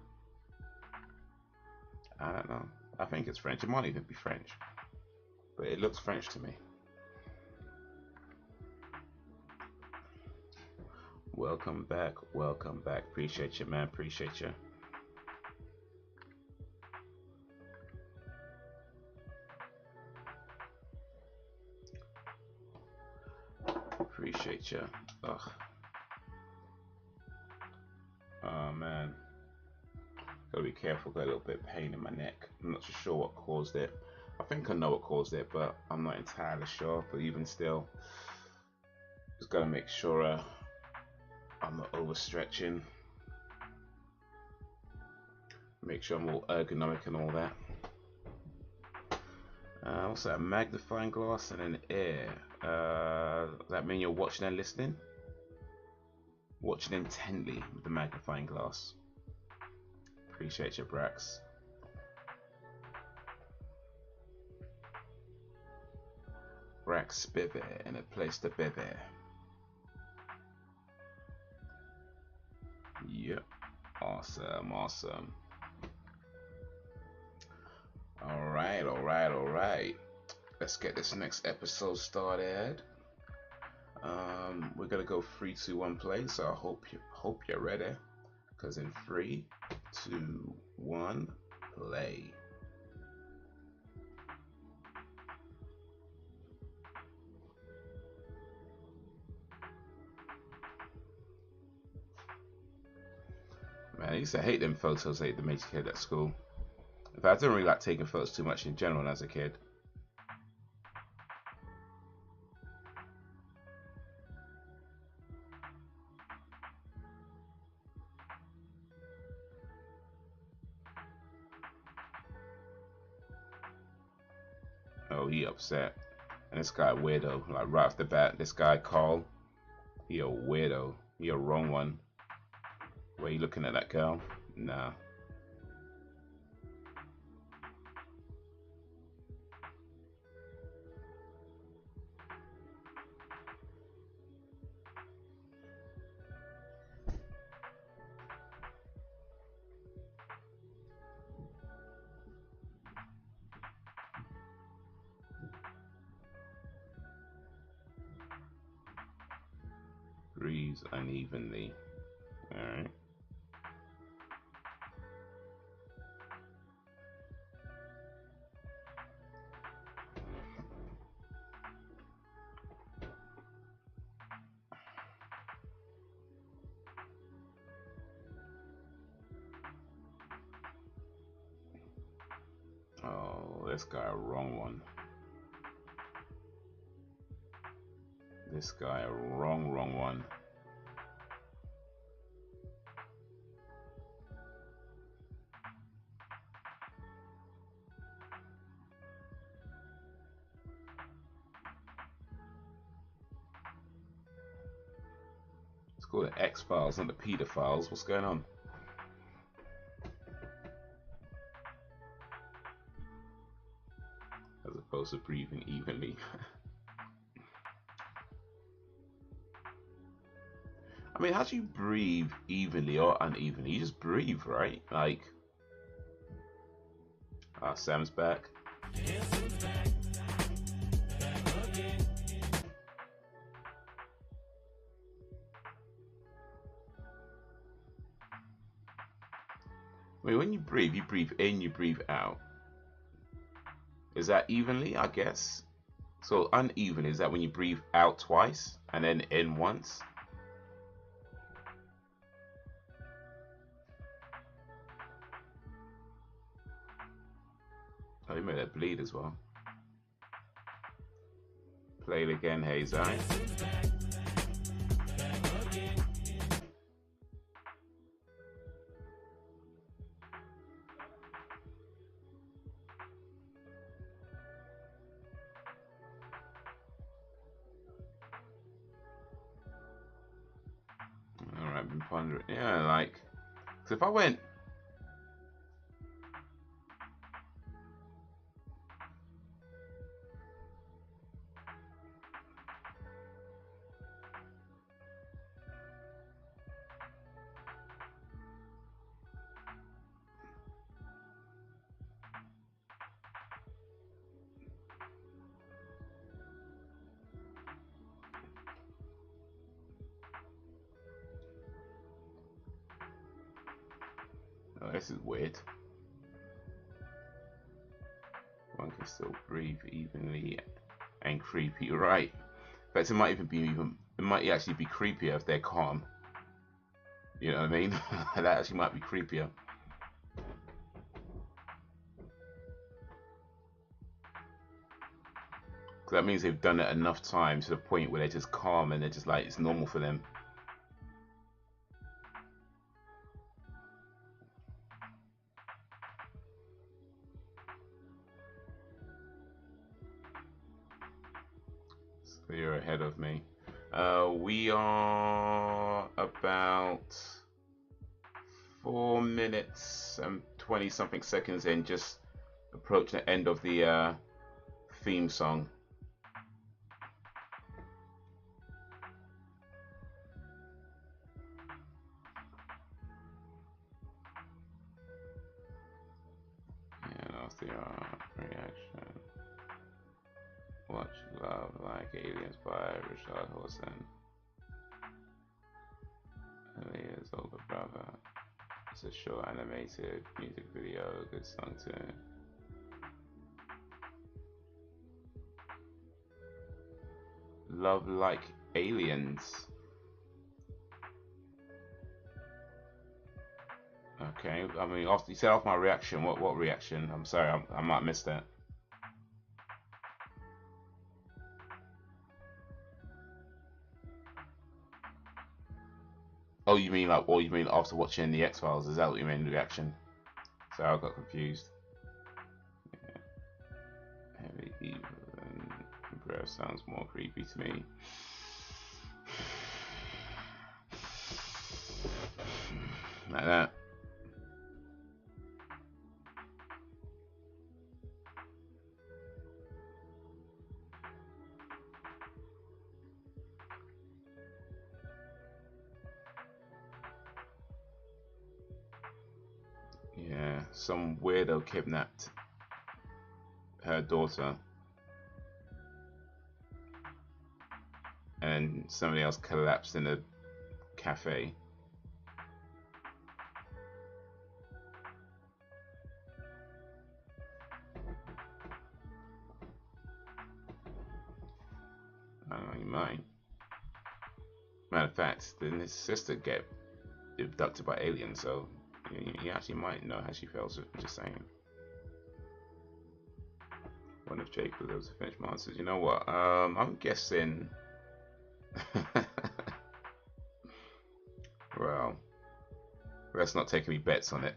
I don't know. I think it's French. It might even be French, but it looks French to me. Welcome back, welcome back. Appreciate you, man. Appreciate you. Appreciate you. Ugh. Oh man, gotta be careful. Got a little bit of pain in my neck. I'm not sure what caused it. I think I know what caused it, but I'm not entirely sure. But even still, just gotta make sure I'm not overstretching. Make sure I'm all ergonomic and all that. What's that? Magnifying glass and an air. Does that mean you're watching and listening? Watching intently with the magnifying glass. Appreciate your Brax. Brax Bibby and a place to Bibby. Yep. Awesome, awesome. Alright, alright, alright. Let's get this next episode started. We're gonna go 3, 2, 1 play, so I hope you're ready. Cause in 3, 2, 1 play. Man, I used to hate them photos they made kid at school. In fact, I didn't really like taking photos too much in general as a kid. Oh, he upset. And this guy weirdo, like right off the bat, this guy Carl, he a weirdo. He a wrong one. Where you looking at that girl? Nah. Breathes unevenly. Alright. Oh, this guy a wrong one. This guy a wrong one. It's called the X-Files, not the pedophiles. What's going on? As opposed to breathing evenly. I mean, how do you breathe evenly or unevenly? You just breathe, right? Like, Sam's back. I mean, when you breathe in, you breathe out. Is that evenly? I guess. So uneven, is that when you breathe out twice and then in once? Oh, you made that bleed as well. Play it again, Haze, alright? Alright, been pondering. Yeah, like, so if I went. Oh, this is weird. One can still breathe evenly and creepy, right? In fact, it might even be it might actually be creepier if they're calm. You know what I mean? That actually might be creepier. Because that means they've done it enough times to the point where they're just calm and they're just like, it's normal for them. So you're ahead of me. We are about 4 minutes and 20 something seconds in, just approaching the end of the theme song. And after your reaction, watch Love Like Aliens by Richard Hawson. Elia's older brother. It's a short animated music video, good song too. Love Like Aliens. Okay, I mean, after you said off my reaction, what reaction? I'm sorry, I might miss that. Oh, you mean like, or you mean after watching the X-Files? Is that what you mean, reaction? So I got confused. Yeah. Heavy evil and breath sounds more creepy to me. Like that. Yeah, some weirdo kidnapped her daughter, and somebody else collapsed in a cafe. I don't know, you might. Matter of fact, didn't his sister get abducted by aliens? So you actually might know how she feels. Just saying. One of Jake was able to finish monsters. You know what? I'm guessing. Well, let's not take any bets on it.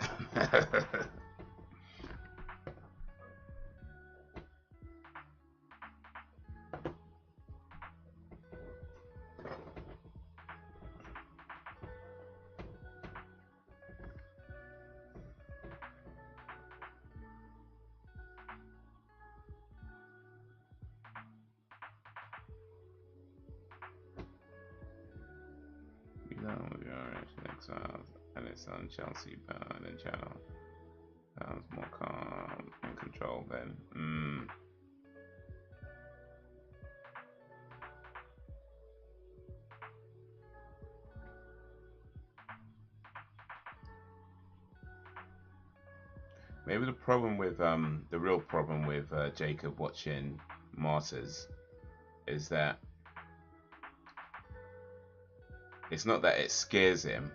And it's on Chelsea Burn and Channel. Sounds more calm and controlled then. Maybe the problem with the real problem with Jacob watching Martyrs is that it's not that it scares him,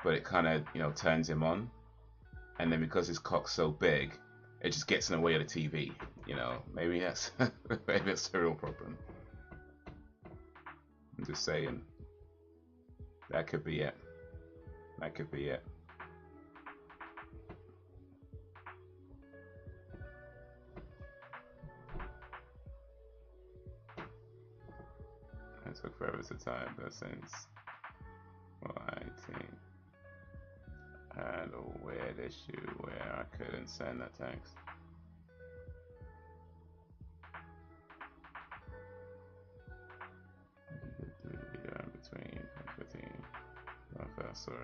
but it kind of, you know, turns him on. And then because his cock's so big, it just gets in the way of the TV. You know, maybe that's maybe that's the real problem. I'm just saying. That could be it. That could be it. It took forever to type, but since I think I had a weird issue where I couldn't send that text. Between 15 when I first saw it.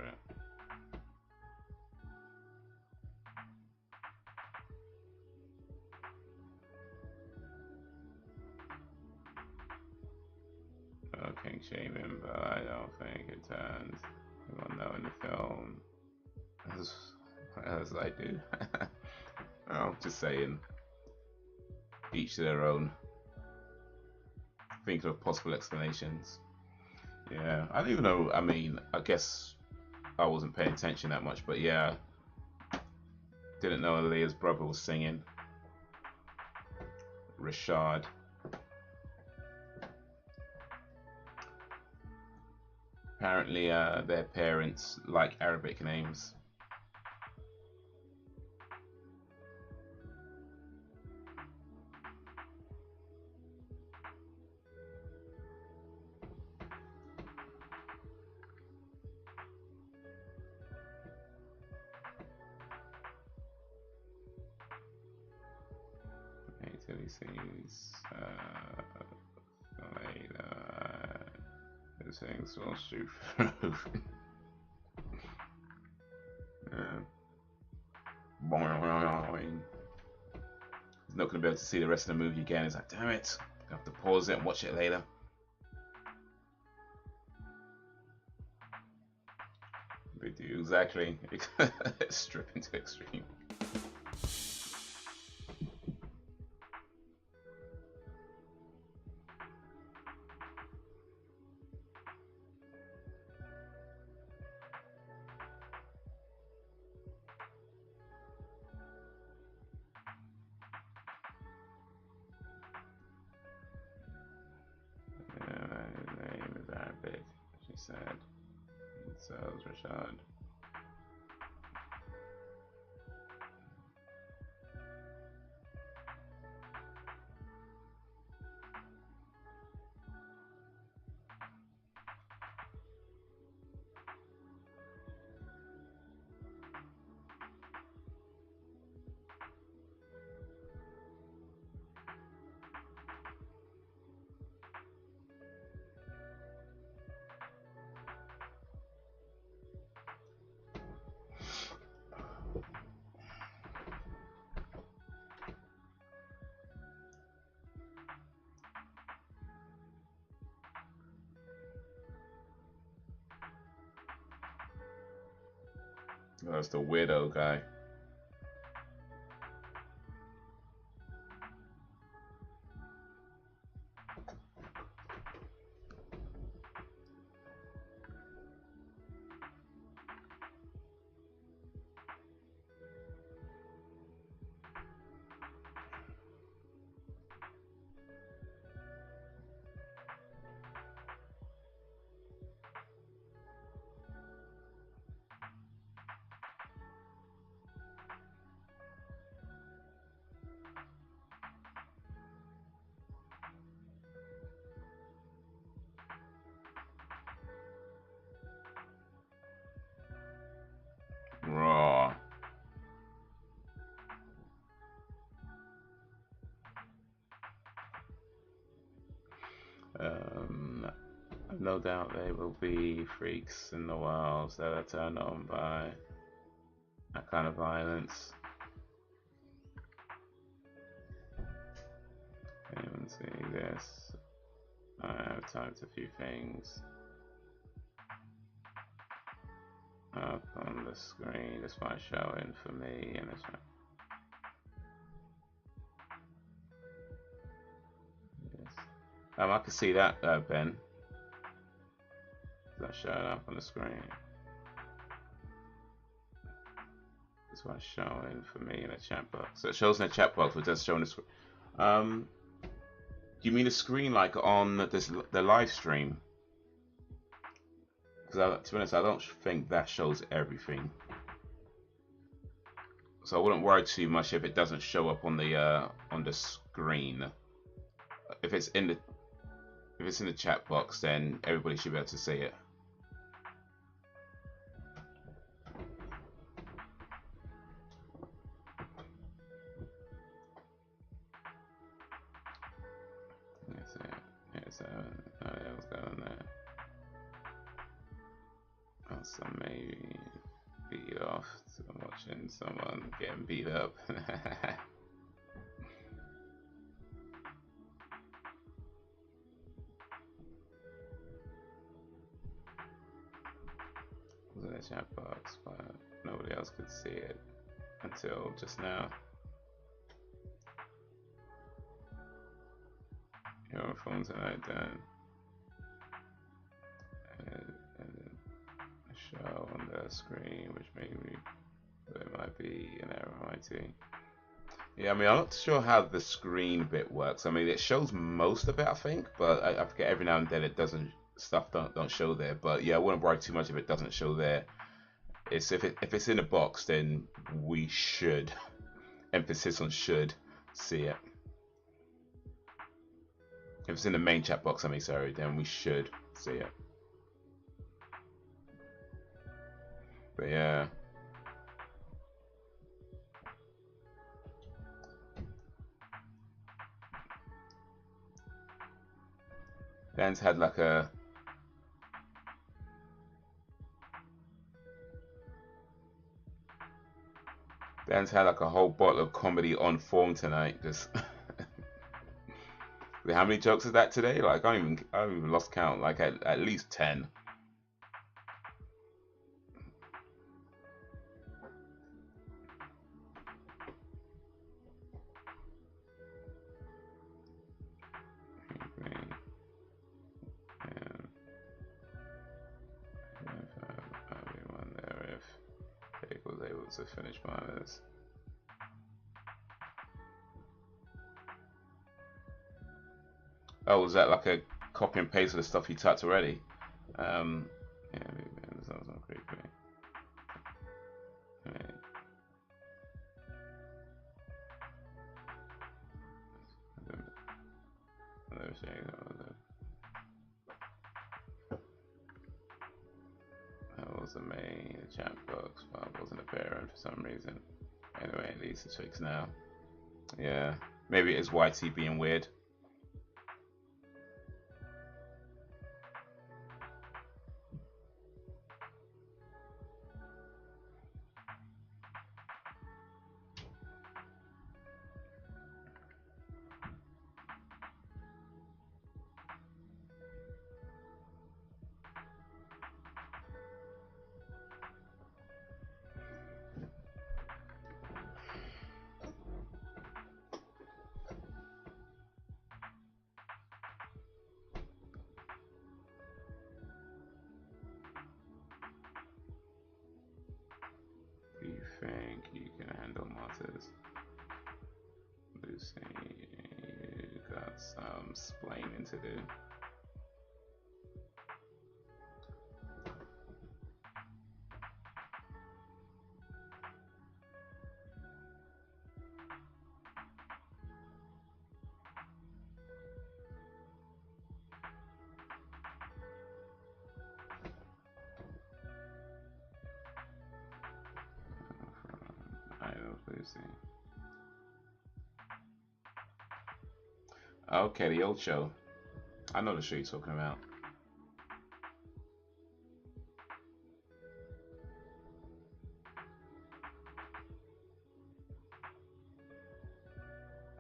Oh, king shaming, but I don't think it turns. You won't know in the film as I do. I'm just saying, each to their own. Think of possible explanations. Yeah, I don't even know. I mean, I guess I wasn't paying attention that much, but yeah, didn't know Leah's brother was singing. Rashad. Apparently, their parents like Arabic names. Until he sees later, his things will shoot through. He's not going to be able to see the rest of the movie again. He's like, damn it, I have to pause it and watch it later. They do, exactly. Stripping to extreme. Said. So Rashad. Oh, that's the widow guy. Raw. No doubt they will be freaks in the world that are turned on by that kind of violence. Anyone see this? I have typed a few things up on the screen. This might show in for me, and it's I can see that, Ben. Is that showing up on the screen? This one's showing for me in the chat box. So it shows in the chat box, but it doesn't show on the screen. Do you mean the screen like on the live stream? Because to be honest, I don't think that shows everything. So I wouldn't worry too much if it doesn't show up on the screen. If it's in the chat box, then everybody should be able to see it. What's going on there? So maybe beat off. So I'm watching someone getting beat up. Was in the chat box, but nobody else could see it until just now. Your phone tonight, then. And show on the screen, which maybe it might be an error, might. Yeah, I mean, I'm not sure how the screen bit works. I mean, it shows most of it, I think, but I forget every now and then it doesn't. Stuff don't show there. But yeah, I wouldn't worry too much if it doesn't show there. It's if it's in a box, then we should, emphasis on should, see it. If it's in the main chat box, I mean, sorry, then we should see it. But yeah. Dan's had like a... Dan's had like a whole bottle of comedy on form tonight. Just how many jokes is that today? Like I haven't even lost count. Like at least 10. To finish minus. Oh, was that like a copy and paste of the stuff you typed already? Yeah, maybe that sounds not creepy. Right. That was the main chat box, but I wasn't appearing for some reason. Anyway, it leads to fix now. Yeah, maybe it is YT being weird. Think you can handle monsters? Lucy, you got some splaining to do. Okay, the old show. I know the show you're talking about.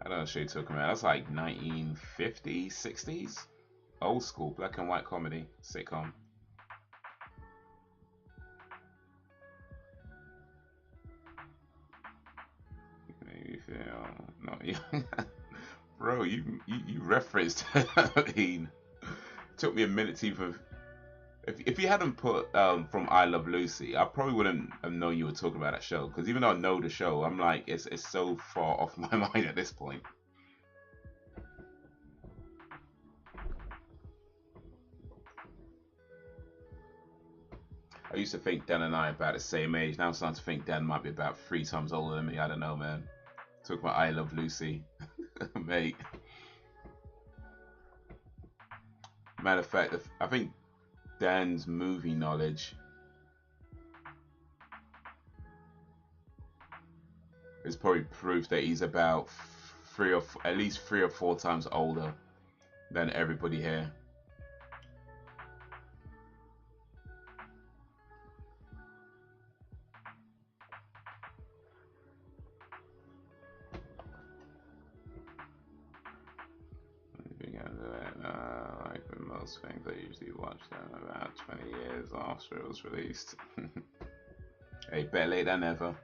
I know the show you're talking about. That's like 1950s, 60s. Old school, black and white comedy, sitcom. Maybe you feel... No, yeah. bro, you referenced. I mean, it took me a minute to even. If you hadn't put from I Love Lucy, I probably wouldn't have known you were talking about that show. Because even though I know the show, I'm like, it's so far off my mind at this point. I used to think Dan and I are about the same age. Now I'm starting to think Dan might be about 3 times older than me. I don't know, man. Talk about I Love Lucy, mate. Matter of fact, I think Dan's movie knowledge is probably proof that he's about at least 3 or 4 times older than everybody here. Like with most things, I usually watch them about 20 years after it was released. Hey, better late than never.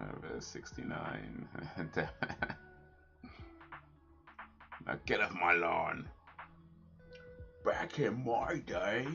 Over 69. Now get off my lawn. Back in my day.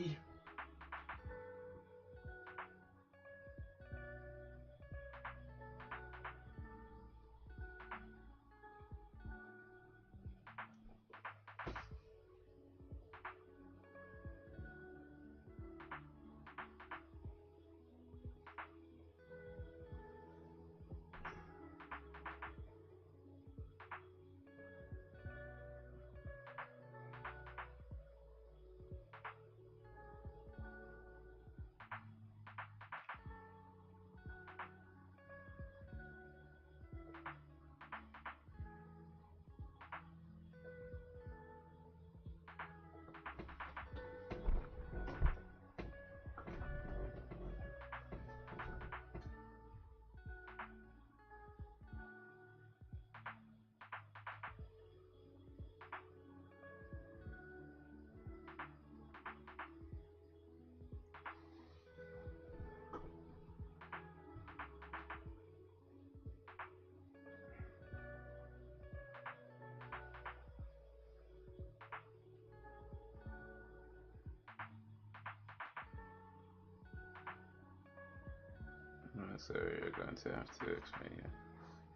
So you're going to have to explain it.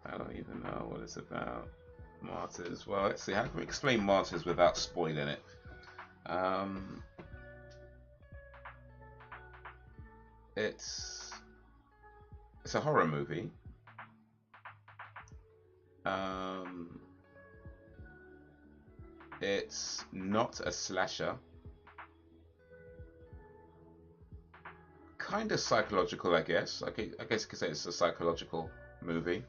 I don't even know what it's about. Martyrs. Well, let's see. How can we explain Martyrs without spoiling it? It's a horror movie. It's not a slasher. Kind of psychological, I guess. I guess you could say it's a psychological movie,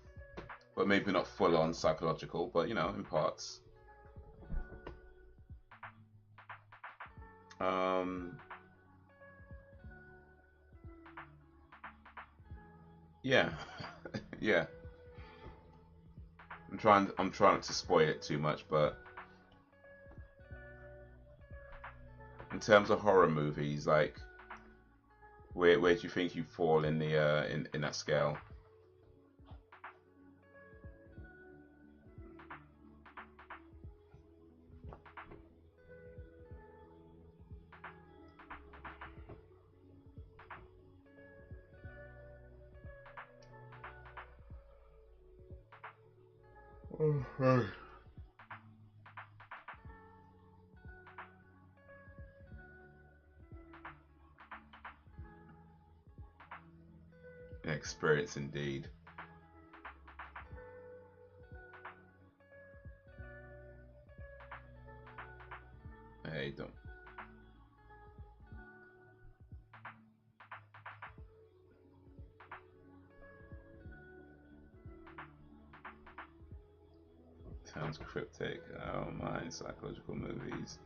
but maybe not full on psychological, but you know, in parts. Yeah, yeah. I'm trying not to spoil it too much, but in terms of horror movies, like, where do you think you fall in the in that scale? Oh, experience indeed. Hey, don't. Sounds cryptic. Oh my, psychological movies.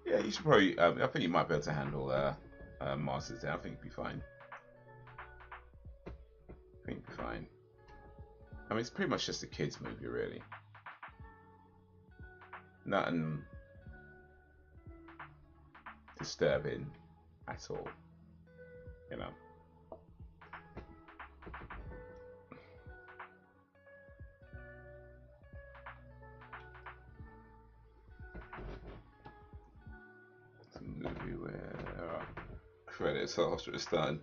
Yeah, you should probably. I think you might be able to handle Masters there. I think you'd be fine. I think you'd be fine. I mean, it's pretty much just a kids' movie, really. Nothing disturbing at all, you know. credits after it's done.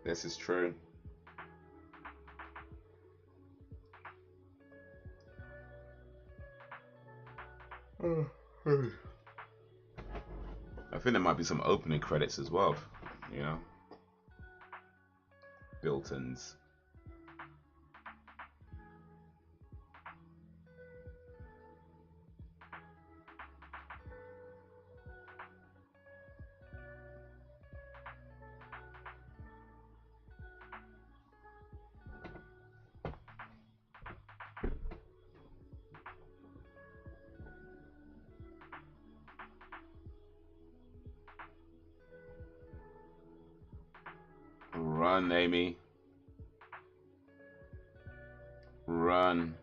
This is true. I think there might be some opening credits as well, you know, built-ins. Run, Amy. Run.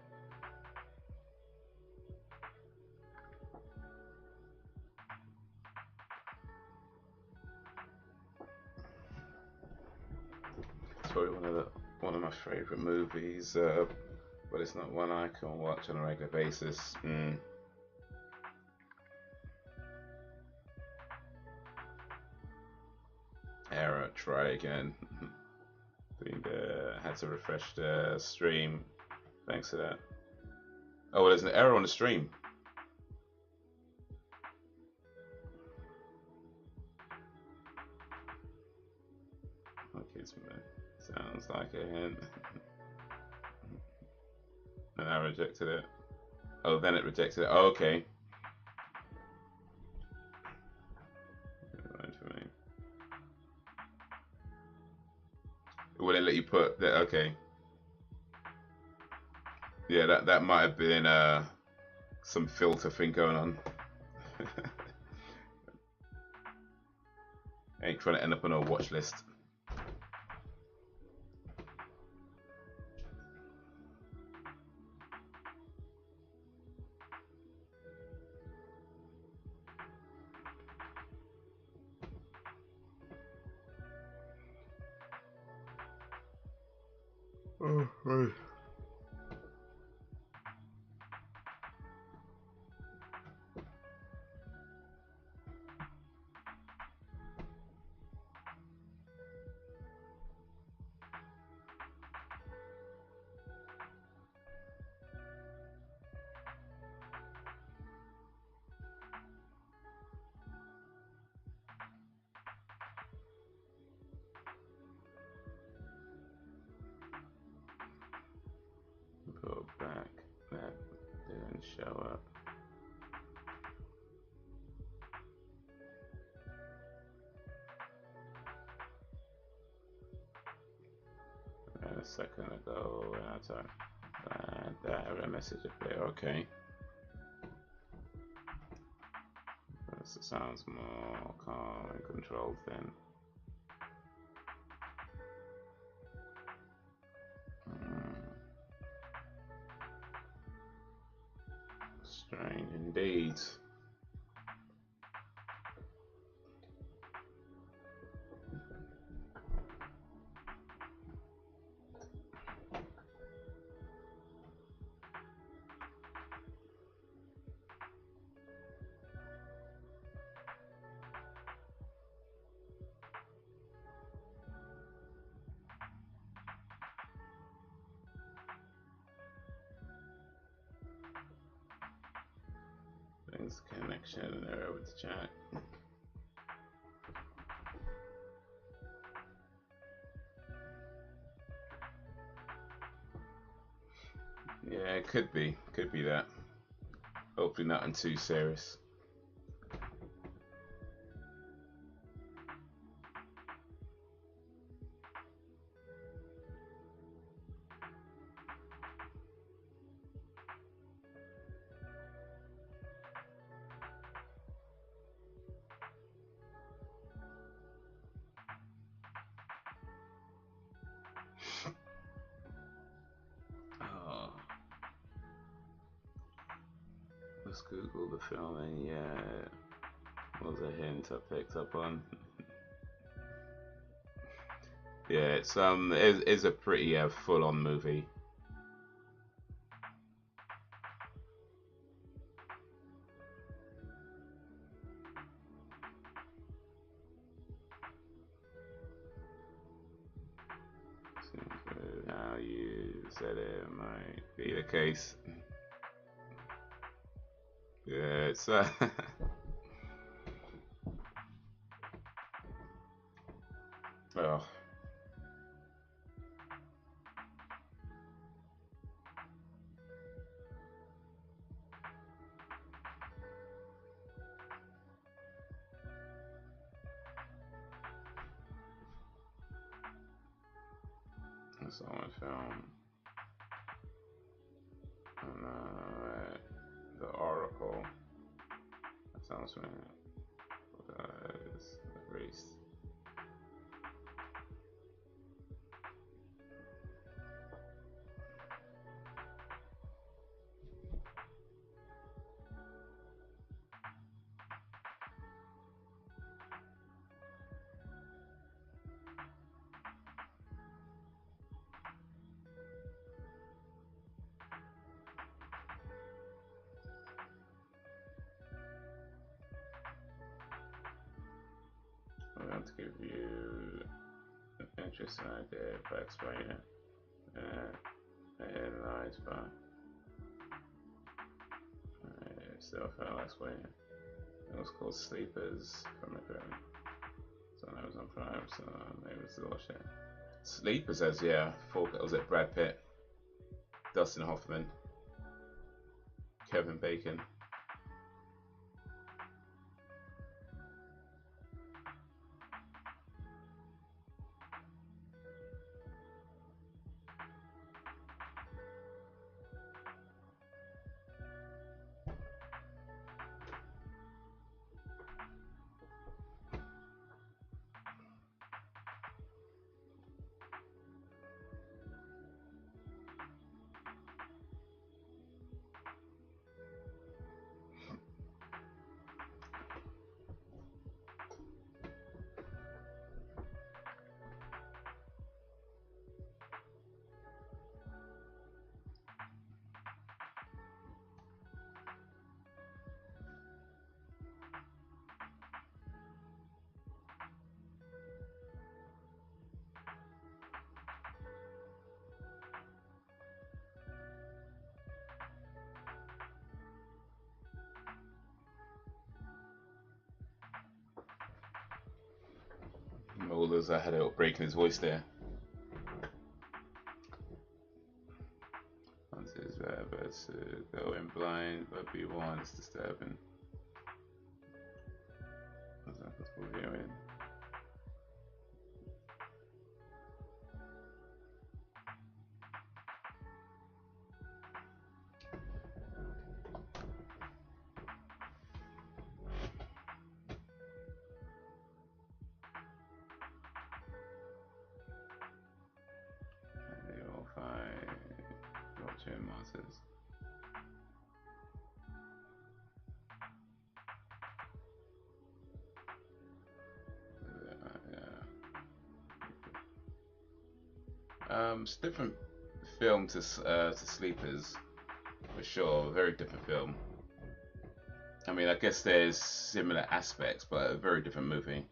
It's probably one of my favorite movies, but it's not one I can watch on a regular basis. Error. Try again. Had to refresh the stream. Thanks for that. Oh, well, there's an error on the stream. Okay, sounds like a hint. And I rejected it. Oh, then it rejected it. Oh, okay. It wouldn't let you put that. Okay. Yeah, that might have been some filter thing going on. Ain't trying to end up on a watch list. Oh, right. Go back. That didn't show up. And a second ago, when I talked, that error message appeared. Okay. This sounds more calm and controlled then. Strange indeed. Thanks, connection error with the chat. Yeah, it could be that. Hopefully nothing too serious. Let's Google the filming. Yeah, was a hint I picked up on. Yeah, it's is a pretty full-on movie. said it might be the case. Yeah, it's oh. That's all I found. And the article. That sounds right. It's erased. I want to give you an interesting idea if I explain it. The headlines, but still I'll explain it. It was called Sleepers from the film. So that was on Prime, so maybe it's to watch it. Sleepers as was it Brad Pitt, Dustin Hoffman, Kevin Bacon. Molars, I had a break in his voice there. Once it's but going blind, but be warned, it's disturbing. That's not possible viewing. And they all find watching monsters. It's a different film to Sleepers, for sure. Very different film. I mean, I guess there's similar aspects, but a very different movie.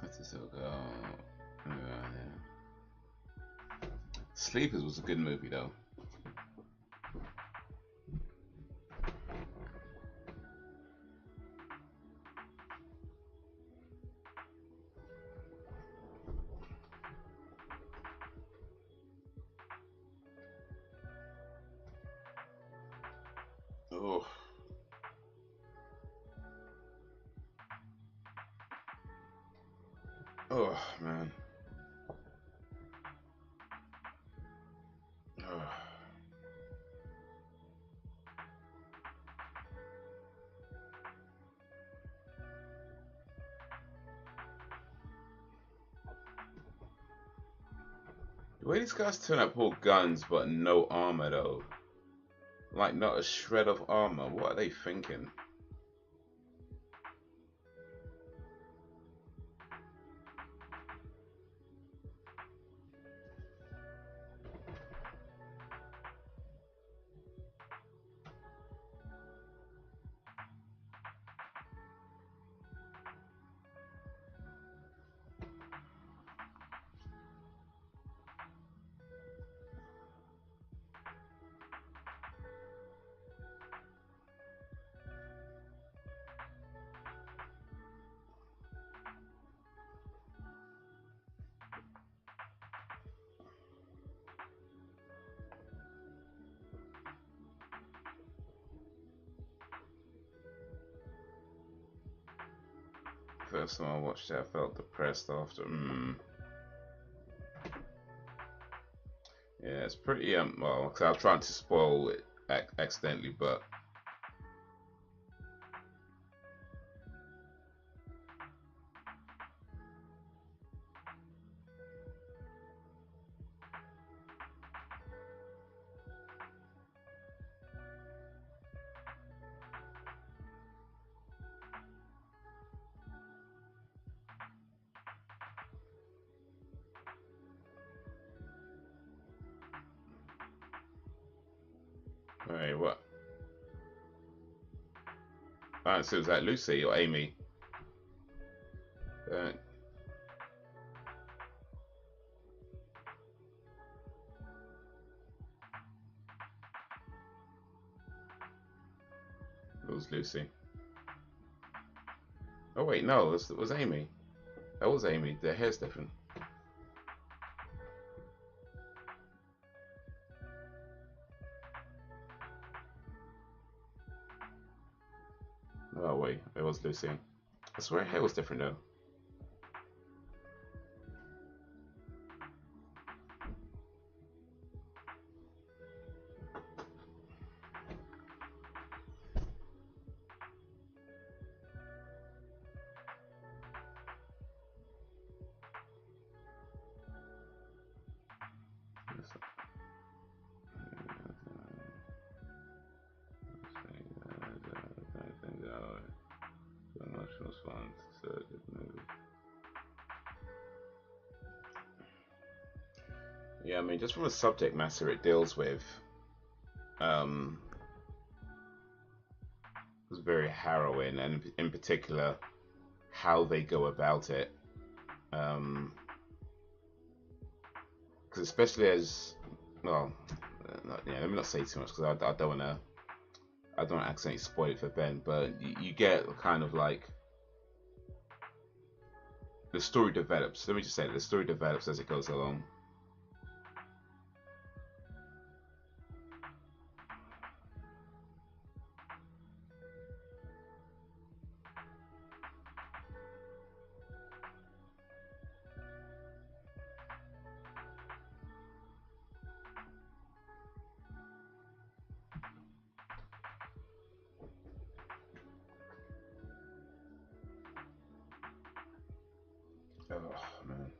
Let's just go. Sleepers was a good movie, though. Oh. Oh, man. Oh. The way these guys turn up all guns but no armor, though. Like, not a shred of armor. What are they thinking? First time I watched it, I felt depressed after. Yeah, it's pretty well, cause I was trying to spoil it accidentally, but wait, what? Alright, so was that Lucy or Amy? It was Lucy. Oh wait, no, it was Amy. That was Amy. Their hair's different. Oh wait, it was Lucy. I swear her hair was different though. Yeah, I mean, just from the subject matter it deals with, was very harrowing, and in particular, how they go about it. Because especially as well, yeah, let me not say too much because I don't wanna accidentally spoil it for Ben, but you get kind of like the story develops. Let me just say that the story develops as it goes along. Oh man.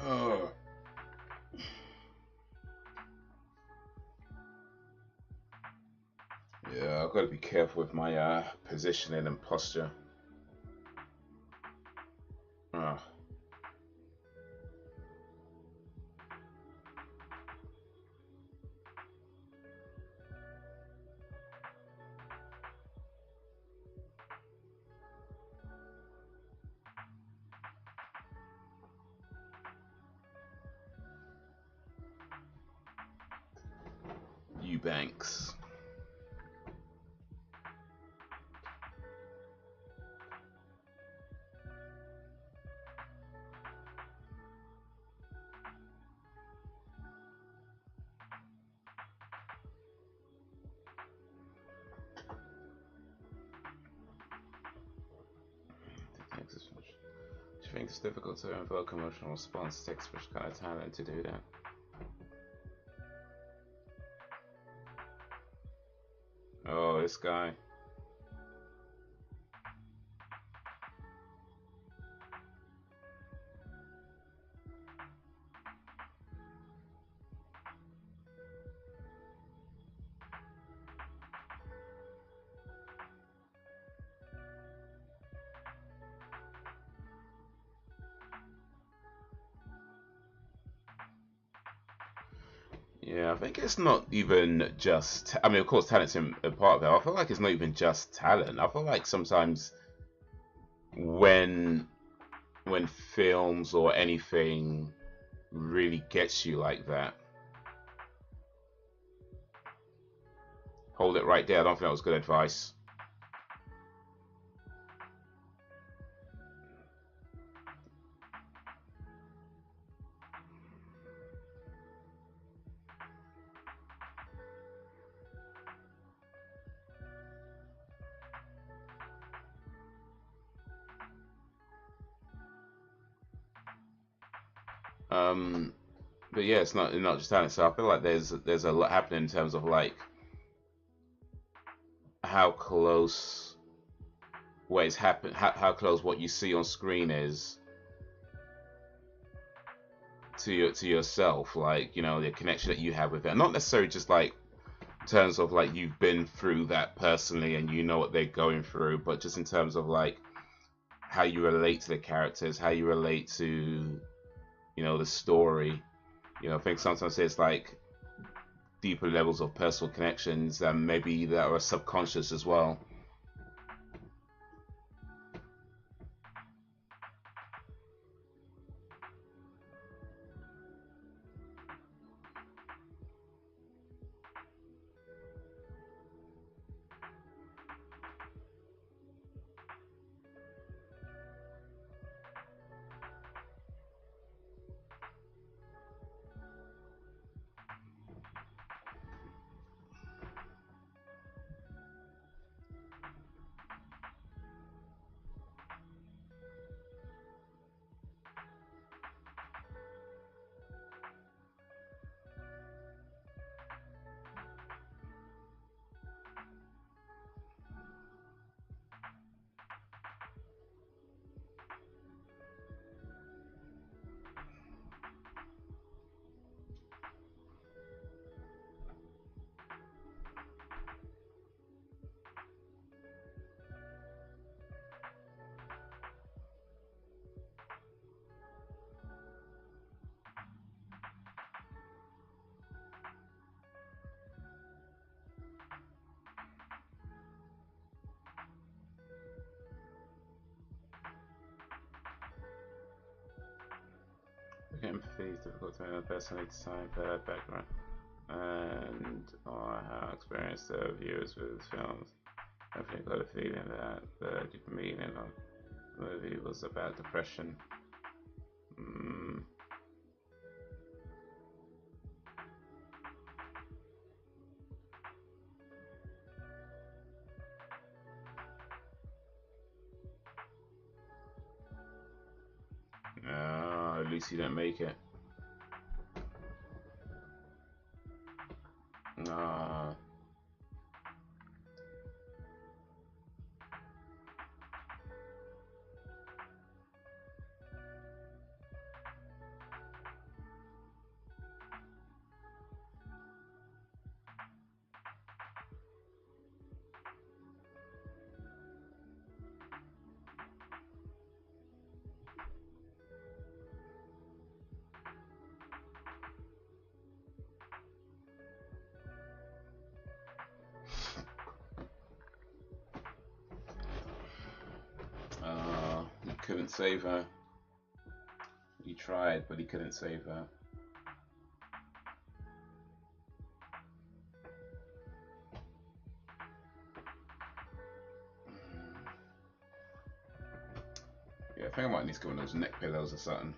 Oh. Yeah, I've got to be careful with my positioning and posture. Oh. Eubanks. Do you think it's difficult to invoke emotional response? It takes which kind of talent to do that? Oh, this guy. Yeah, I think it's not even just. I mean, of course, talent's a part of it. I feel like it's not even just talent. I feel like sometimes when when films or anything really gets you like that. Hold it right there. I don't think that was good advice. But yeah, it's not just talent. So I feel like there's a lot happening in terms of like how close what is happen how close what you see on screen is to yourself, like, you know, the connection that you have with it, and not necessarily just like in terms of like you've been through that personally and you know what they're going through, but just in terms of like how you relate to the characters, how you relate to, you know, the story. You know, I think sometimes it's like deeper levels of personal connections and maybe that are subconscious as well. Empathy is difficult to know personally to time for that background and or how experienced the viewers with films. I think I got a feeling that the deep meaning of the movie was about depression. At least you didn't make it. He couldn't save her. He tried, but he couldn't save her. Yeah, I think I might need to go on those neck pillows or something.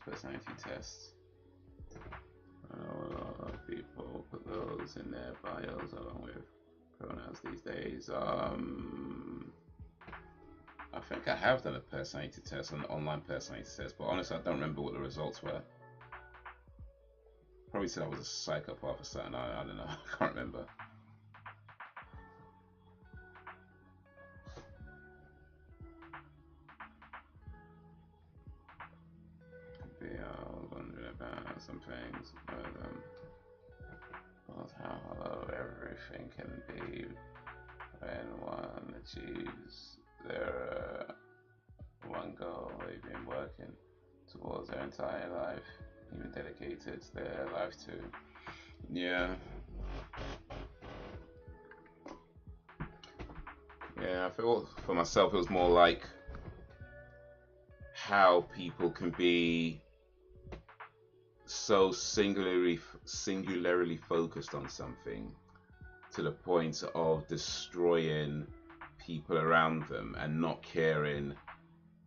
personality tests. I know a lot of people put those in their bios along with pronouns these days. I think I have done a personality test, an online personality test, but honestly, I don't remember what the results were. Probably said I was a psychopath or something. I don't know. I can't remember. Wondering about some things. About how hollow everything can be when one achieves their one goal they've been working towards their entire life, even dedicated their life to. Yeah. Yeah, I feel for myself it was more like how people can be so singularly focused on something to the point of destroying people around them and not caring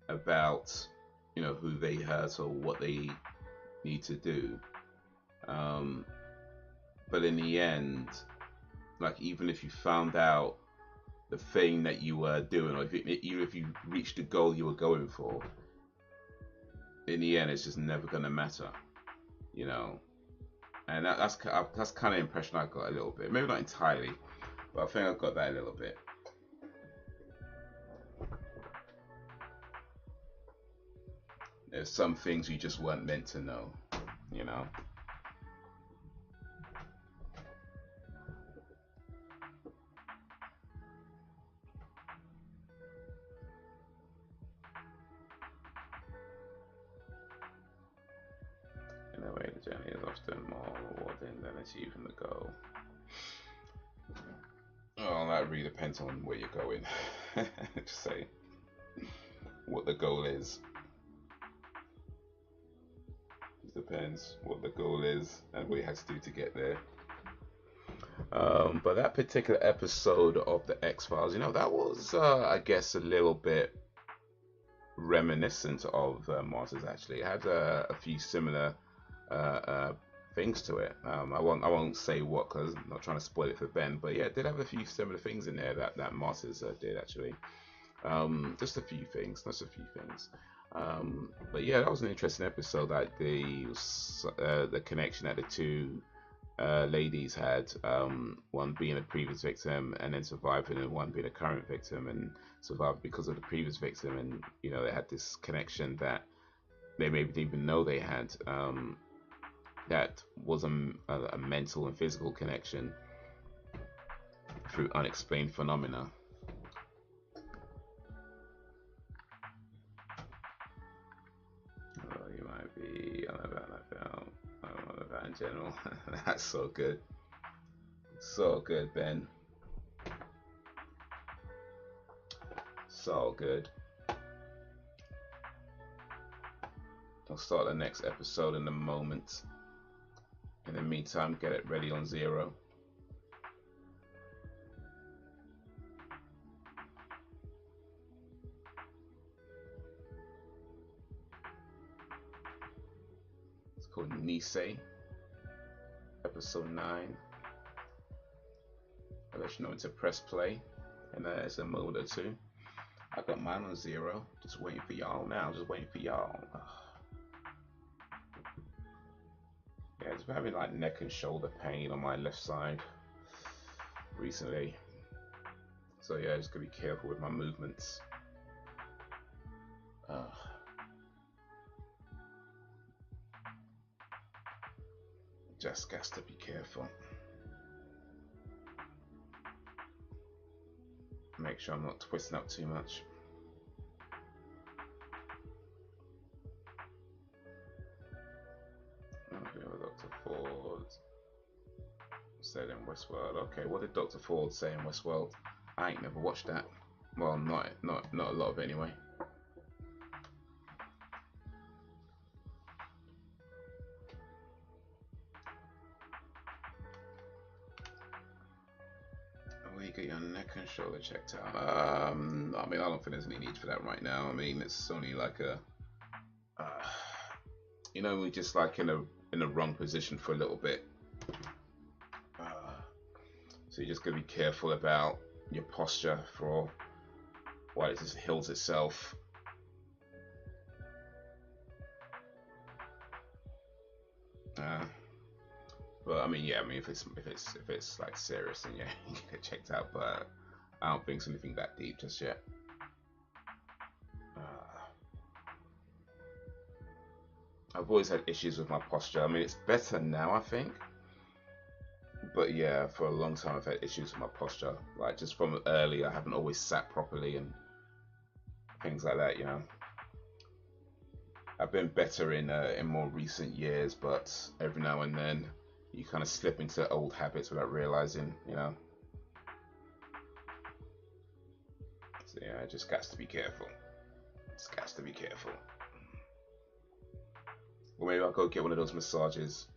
about, you know, who they hurt or what they need to do. But in the end, like, even if you found out the thing that you were doing, or even if you reached the goal you were going for, in the end it's just never gonna matter, you know. And that's kind of the impression I got a little bit. Maybe not entirely, but I think I got that a little bit. There's some things you just weren't meant to know, you know. In a way, the journey is often more rewarding than achieving the goal. Oh, that really depends on where you're going. Just say what the goal is. It depends what the goal is and what you have to do to get there. But that particular episode of the X-Files, you know, that was, I guess, a little bit reminiscent of Martyrs. Actually, it had a few similar things to it. I won't say what, because I'm not trying to spoil it for Ben, but yeah, it did have a few similar things in there that Martyrs did actually. Just a few things. But yeah, that was an interesting episode. That the connection that the two ladies had, one being a previous victim and then surviving, and one being a current victim and survived because of the previous victim, and you know, they had this connection that they maybe didn't even know they had. That was a mental and physical connection through unexplained phenomena. Oh, you might be on about in general. That's so good. So good, Ben. So good. I'll start the next episode in a moment. In the meantime, get it ready on Zero. It's called Nisei, episode 9. I'll let you know when to press play, and it's a moment or two. I got mine on Zero, just waiting for y'all now, just waiting for y'all. Yeah, it's been having like neck and shoulder pain on my left side recently. So yeah, just gotta be careful with my movements. Just got to be careful. Make sure I'm not twisting up too much. Okay, with Dr. Ford said in Westworld. Okay, what did Dr. Ford say in Westworld? I ain't never watched that. Well, not a lot of it anyway. Where you get your neck and shoulder checked out? I mean, I don't think there's any need for that right now. I mean, it's only like a you know, we're just like in a wrong position for a little bit. So you just gotta be careful about your posture for while it just heals itself. But I mean, yeah, I mean, if it's like serious, then yeah, you can get checked out. But I don't think it's anything that deep just yet. I've always had issues with my posture. I mean, it's better now, I think. But yeah, for a long time I've had issues with my posture. Like just from early, I haven't always sat properly and things like that. You know, I've been better in more recent years, but every now and then you kind of slip into old habits without realizing. You know. So yeah, just got to be careful. Just got to be careful. Or maybe I'll go get one of those massages.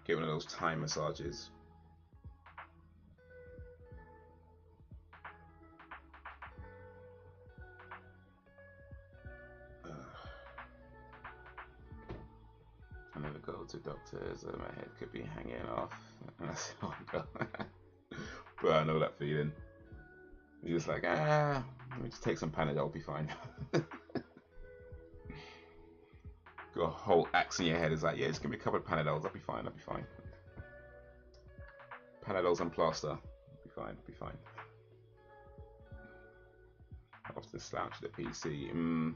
Get one of those Thai massages. I never go to doctors, my head could be hanging off. That's how I go. But I know that feeling. You're just like, let me just take some Panadol, I'll be fine. Got a whole axe in your head. It's like, yeah, just give me a couple of Panadols, I'll be fine, I'll be fine. Panadols and plaster, I'll be fine, I'll be fine. Off the slouch of the PC.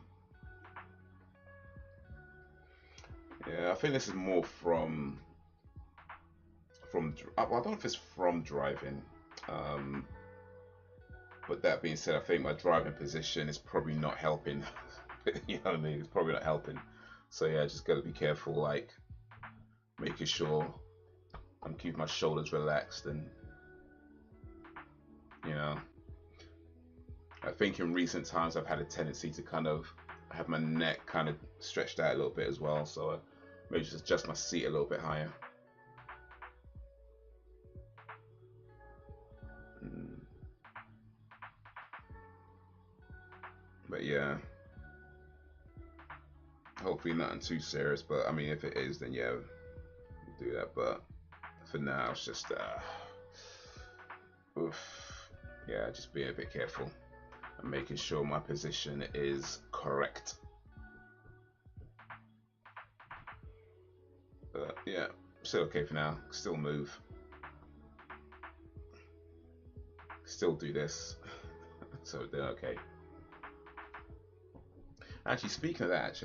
Yeah, I think this is more from I don't know if it's from driving. But that being said, I think my driving position is probably not helping. You know what I mean? It's probably not helping. So yeah, just gotta be careful, like making sure I'm keeping my shoulders relaxed, and you know, I think in recent times I've had a tendency to kind of have my neck kind of stretched out a little bit as well. So maybe just adjust my seat a little bit higher. But yeah, hopefully nothing too serious. But I mean, if it is, then yeah, we'll do that. But for now, it's just yeah, just being a bit careful and making sure my position is correct. But yeah, still okay for now. Still move. Still do this. So they're okay. Actually, speaking of that,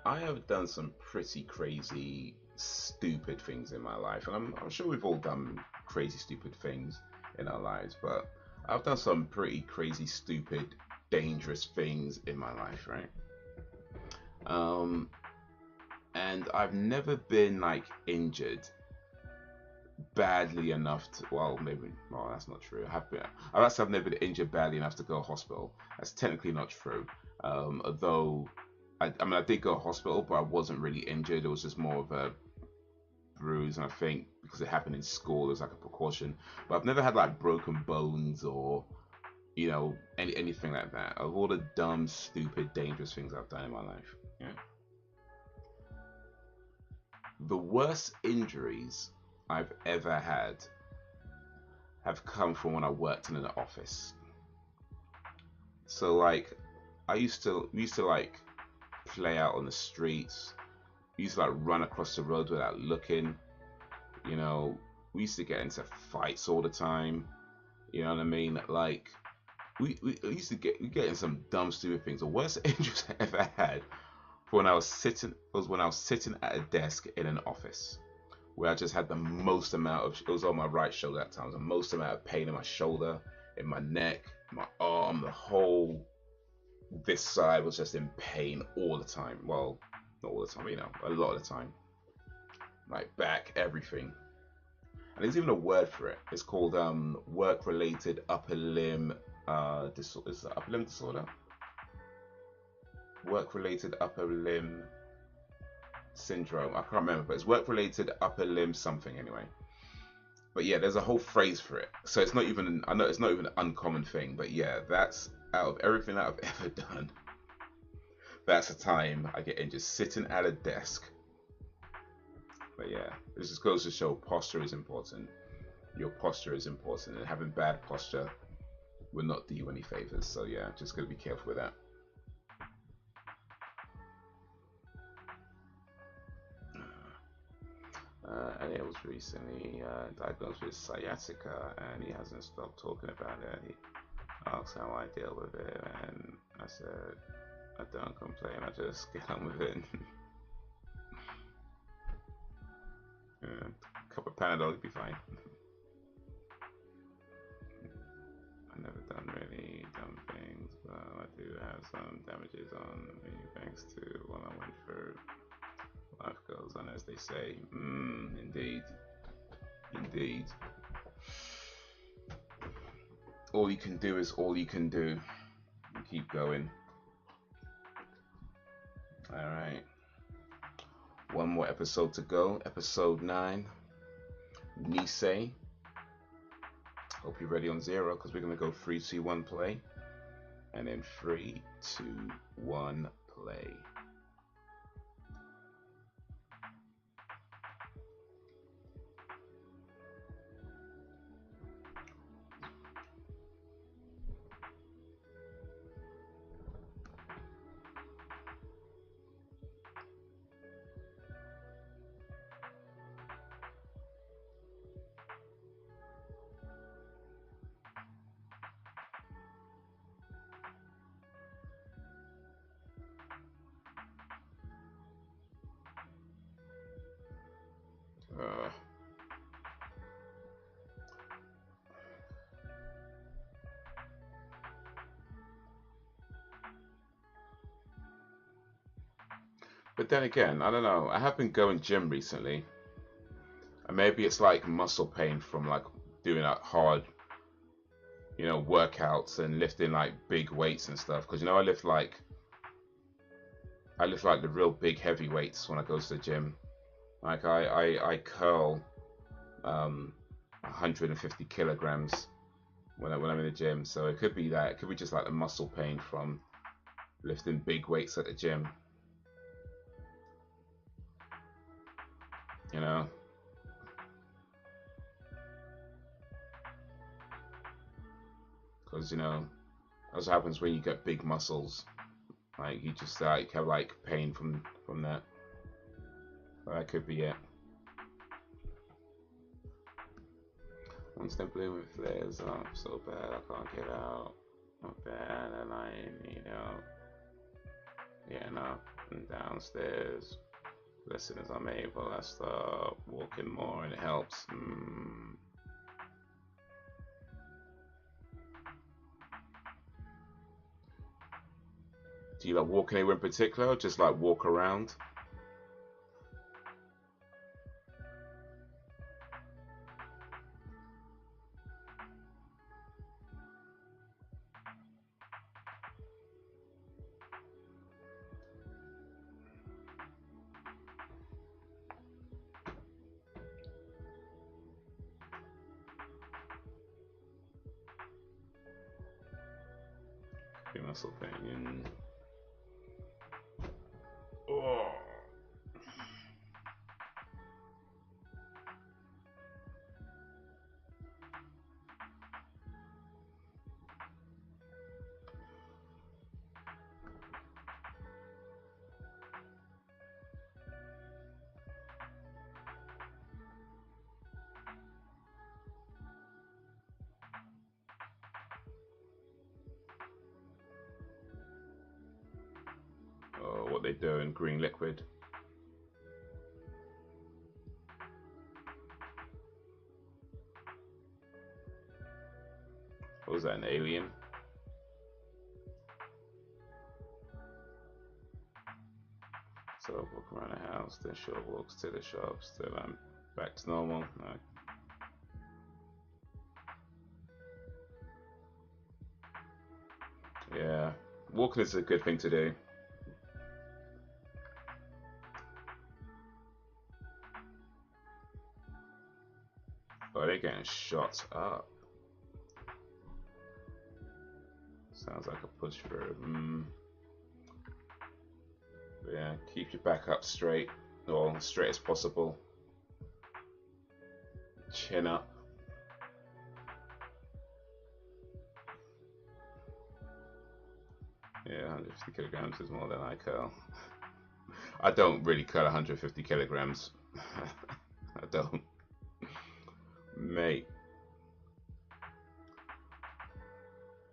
I have done some pretty crazy, stupid things in my life, and I'm sure we've all done crazy, stupid things in our lives, but I've done some pretty crazy, stupid, dangerous things in my life, right? And I've never been like injured badly enough to, well, maybe, well, that's not true. I've never been injured badly enough to go to hospital. That's technically not true. Although I mean, I did go to hospital, but I wasn't really injured. It was just more of a bruise, and I think because it happened in school, it was like a precaution. But I've never had like broken bones or, you know, anything like that. Of all the dumb, stupid, dangerous things I've done in my life, yeah. The worst injuries I've ever had have come from when I worked in an office. So like, we used to like play out on the streets. We used to like run across the road without looking. You know, we used to get into fights all the time. You know what I mean? Like, we used to get in some dumb, stupid things. The worst injuries I ever had when I was sitting at a desk in an office, where I just had the most amount of, it was on my right shoulder at times, the most amount of pain in my shoulder, in my neck, my arm, the whole, this side was just in pain all the time. Well, not all the time, you know, a lot of the time. Like back, everything. And there's even a word for it. It's called work-related upper limb disorder. Is that upper limb disorder? Work-related upper limb syndrome. I can't remember, but it's work-related upper limb something anyway. But yeah, there's a whole phrase for it. So it's not even, I know it's not even an uncommon thing, but yeah, that's out of everything that I've ever done. That's a time I get in just sitting at a desk. But yeah, this just goes to show posture is important. Your posture is important, and having bad posture will not do you any favors. So yeah, just gotta be careful with that. And it was recently diagnosed with sciatica, and he hasn't stopped talking about it. He asked how I deal with it, and I said, I don't complain, I just get on with it. Yeah, a couple of Panadol would be fine. I've never done really dumb things, but I do have some damages on me thanks to what I went through. Life goes on, as they say. Indeed. Indeed. All you can do is all you can do. And keep going. Alright. One more episode to go. Episode 9. Nisei. Hope you're ready on 0, because we're going to go 3, 2, 1, play. And then 3, 2, 1, play. But then again, I don't know. I have been going gym recently, and maybe it's like muscle pain from like doing like hard, workouts and lifting like big weights and stuff. Because I lift like the real big heavy weights when I go to the gym. Like I curl 150 kilograms when I'm in the gym. So it could be that. It could be just like the muscle pain from lifting big weights at the gym. Because that's what happens when you get big muscles. Like you just like have like pain from that. But that could be it. Once the bloom it flares up so bad I can't get out. Not bad, and I need out. Getting up and downstairs. Listen, as I'm able, I start walking more and it helps. Do you like walk anywhere in particular, or just like walk around? Muscle pain. Oh. What they do in green liquid. What was that, an alien? So I walk around the house, then she walks to the shops, till I'm back to normal. Yeah, walking is a good thing to do. Oh, they're getting shot up. Sounds like a push through. Yeah, keep your back up straight, or straight as possible. Chin up. Yeah, 150 kilograms is more than I curl. I don't really curl 150 kilograms. I don't. Mate.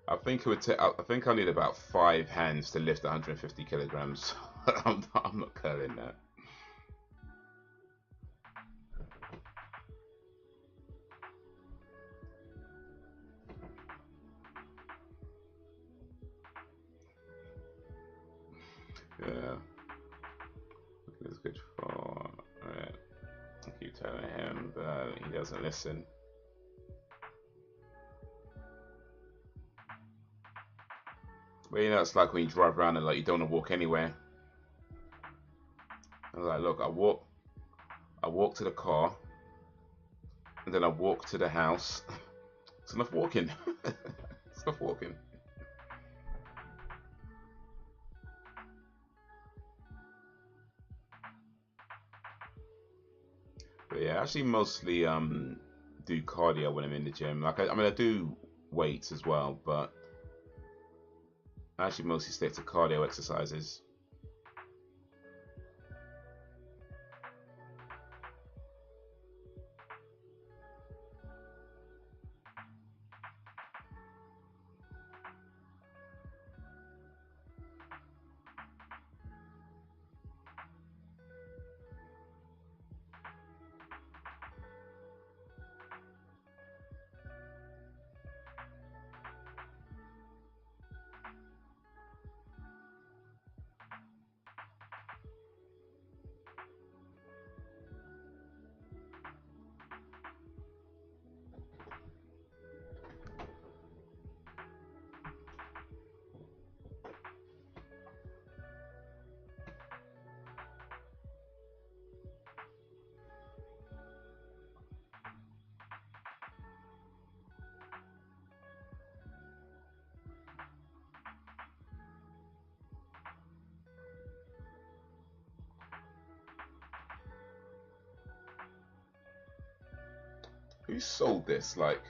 I think it would take. I think I need about 5 hands to lift 150 kilograms. I'm not curling that. Yeah. It's good for. Alright. I keep telling him, but he doesn't listen. But you know, it's like when you drive around and like you don't want to walk anywhere. I was like, look, I walk to the car, and then I walk to the house. It's enough walking. It's enough walking. But yeah, I actually mostly do cardio when I'm in the gym. Like I mean, I do weights as well, but I actually mostly stick to cardio exercises. Who sold this? Like,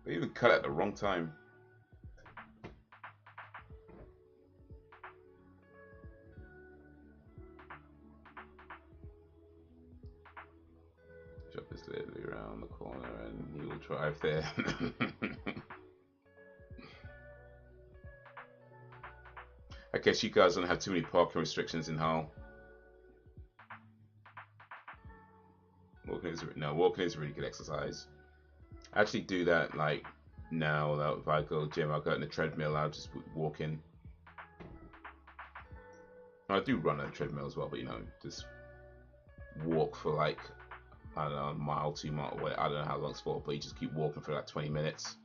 they even cut it at the wrong time. Shop is literally around the corner, and he will drive there. I guess you guys don't have too many parking restrictions in Hull. Walking is a really good exercise. I actually do that like now. If I go to the gym, I'll go on the treadmill. I'll just walk in. I do run on a treadmill as well, but you know, just walk for like I don't know, a mile, 2 miles away. I don't know how long it's for, but you just keep walking for like 20 minutes.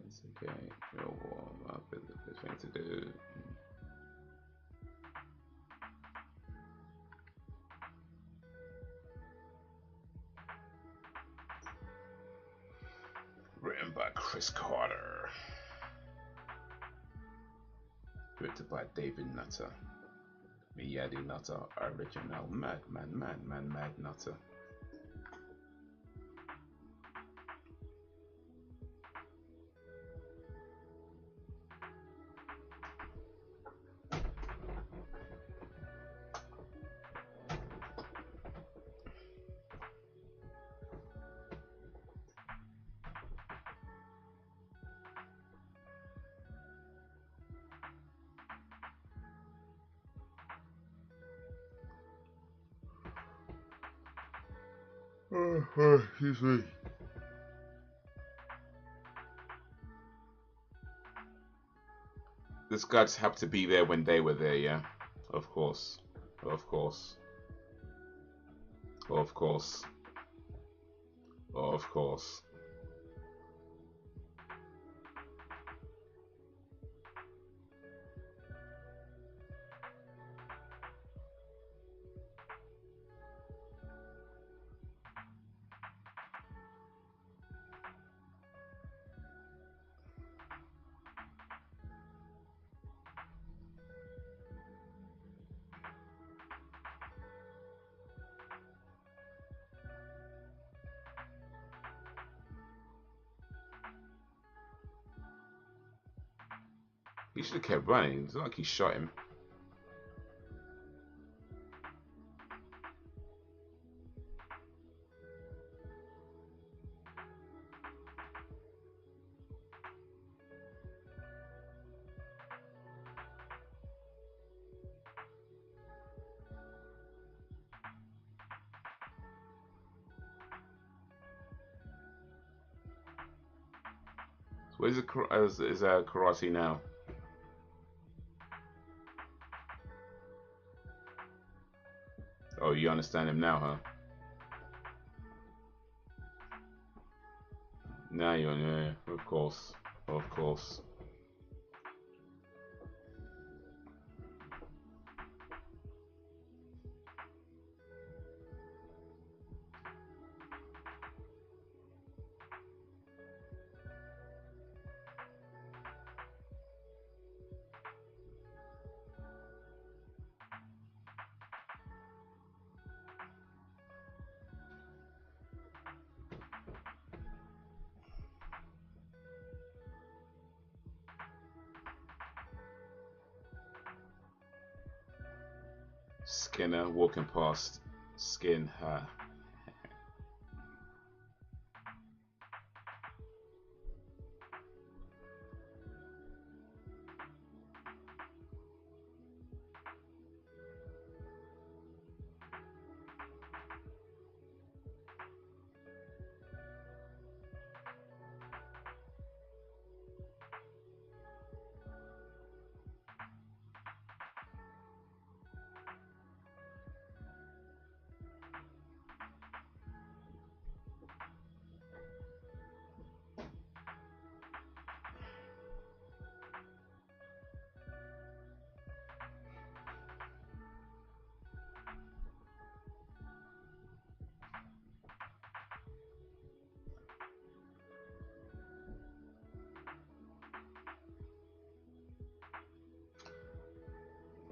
It's okay. You'll warm up. It's a good thing to do. Written by Chris Carter. Directed by David Nutter. Miyadi Nutter, original Mad Nutter. Excuse me. This guy just happened to be there when they were there, yeah? Of course. Of course. Of course. Of course. He should have kept running. It's not like he shot him. So where's Karate now? Oh, you understand him now, huh? Now you're, yeah, of course. Of course. Skinner walking past Skin her.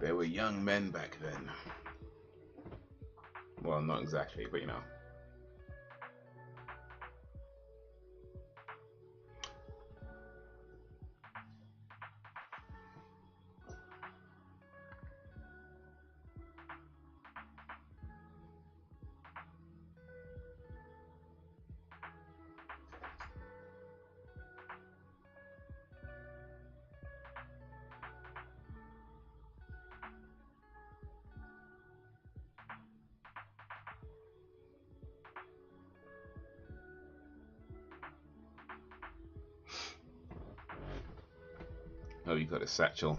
They were young men back then. Well, not exactly, but you know. Oh, you got a satchel.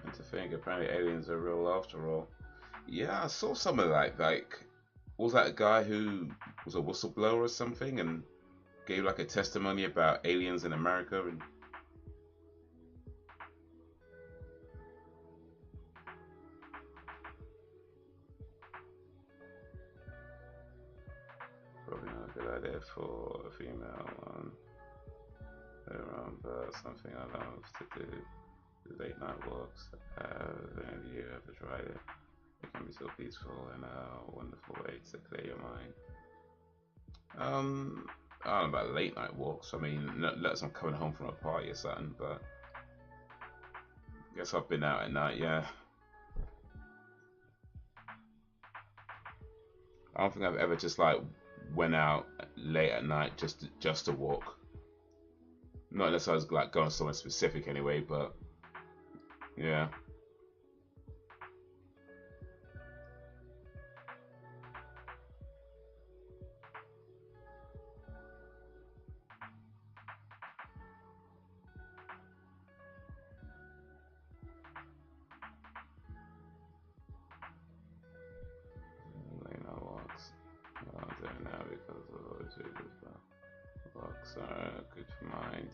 And to think, apparently aliens are real after all. Yeah, I saw some of that. Like, was that a guy who was a whistleblower or something and gave like a testimony about aliens in America and probably not a good idea for a female one. But something I love to do. Late night walks. Have any of you ever tried it? It can be so peaceful and a wonderful way to clear your mind. I don't know about late night walks. I mean, unless I'm coming home from a party or something, but I guess I've been out at night, yeah. I don't think I've ever just like went out late at night just to walk. Not unless I was like going somewhere specific anyway, but yeah. Late night walks. I'm doing now because of all these videos, but walks are good for mind.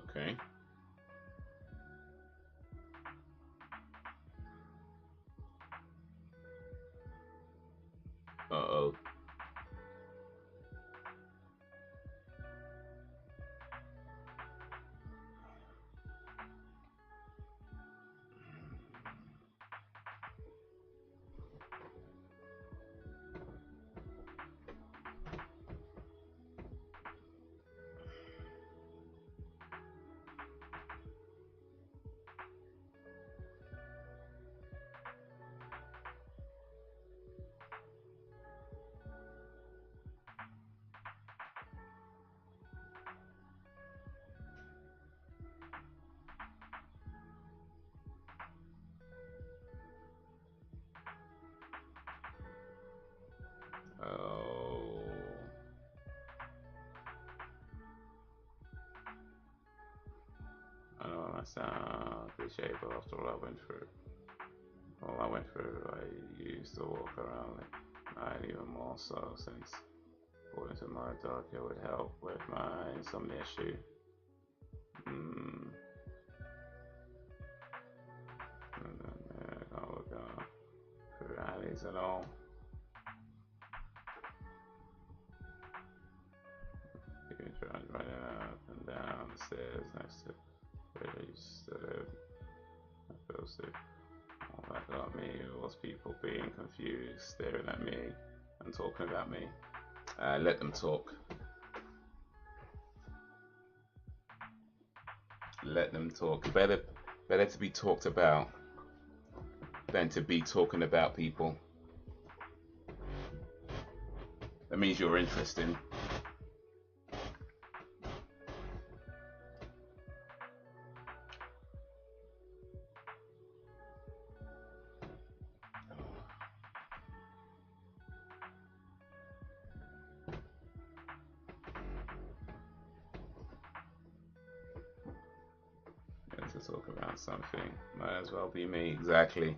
Okay. Uh-oh. Oh. I know I sound cliche, but after all I went through, I used to walk around at night even more so since going to my doctor would help with my insomnia issue. And then I would go through alleys and all. You can try running up and down the stairs next to where I used to live. I feel sick. All that got me was people being confused, staring at me and talking about me. Let them talk. Let them talk. Better to be talked about than to be talking about people. That means you're interesting. To talk about something. Might as well be me, exactly.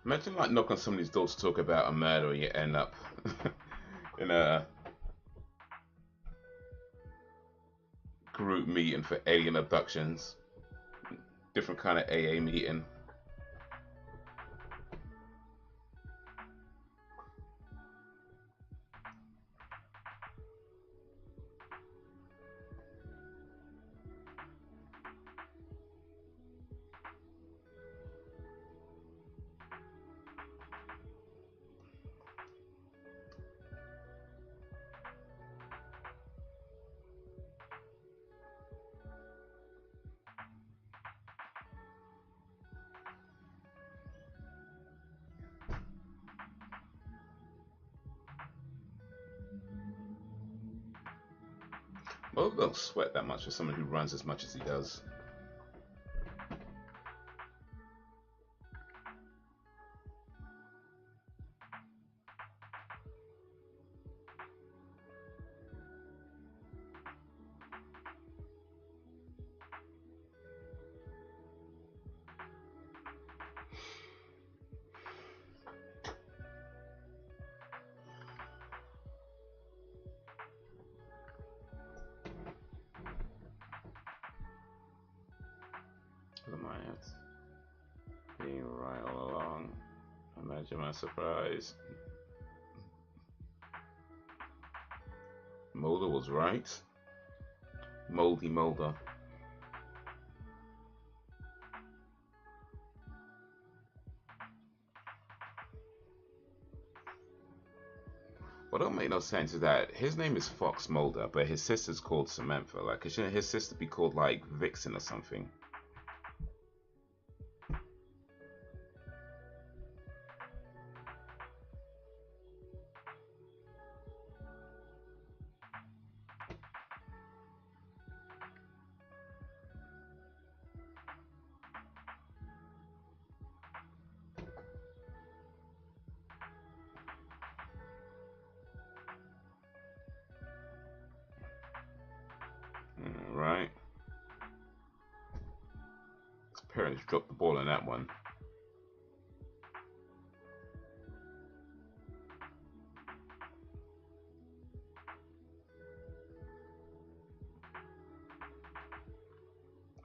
Imagine like knock on somebody's door to talk about a murder and you end up in a group meeting for alien abductions. Different kind of AA meeting. Well, don't sweat that much for someone who runs as much as he does. Look at my ass. Being right all along. Imagine my surprise. Mulder was right. Moldy Mulder. What don't make no sense is that his name is Fox Mulder, but his sister's called Samantha. Like, shouldn't his sister be called like Vixen or something? Right. His parents dropped the ball on that one.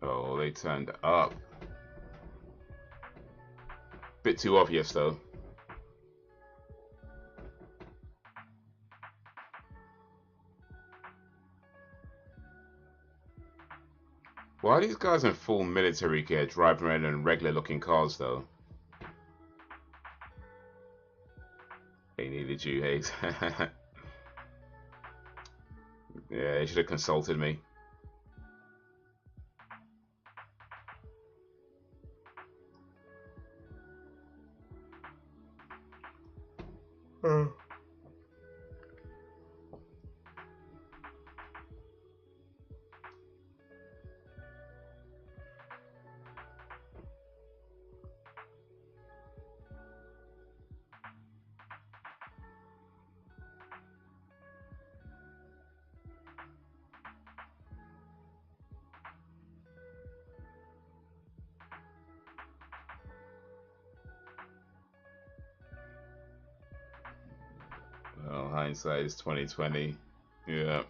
Oh, they turned up. Bit too obvious though. Why are these guys in full military gear driving around in regular looking cars though? They needed you, Haze. Yeah, they should have consulted me. Well, hindsight is 2020. Yeah.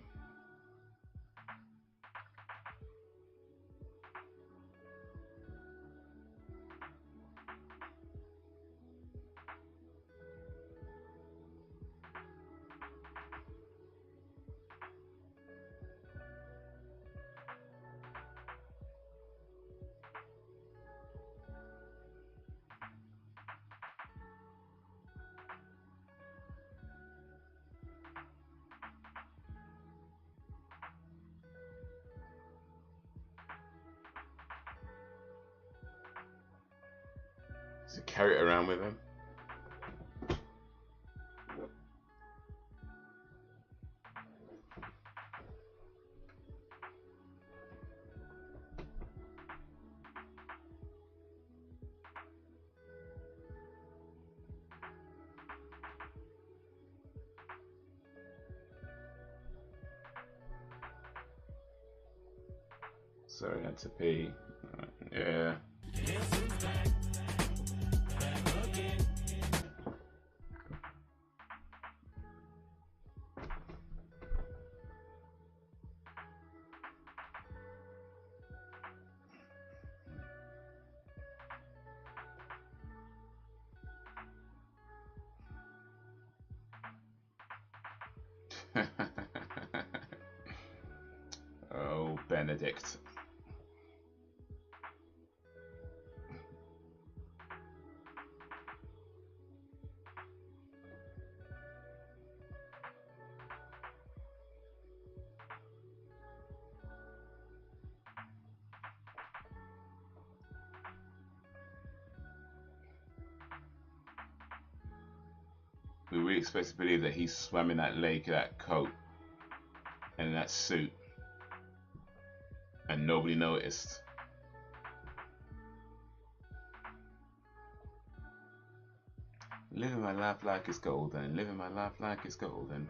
Does he carry it around with him? Sorry, that's a P. Yeah. Benedict. We really expect to believe that he swam in that lake, that coat, and that suit, and nobody noticed. Living my life like it's golden, living my life like it's golden.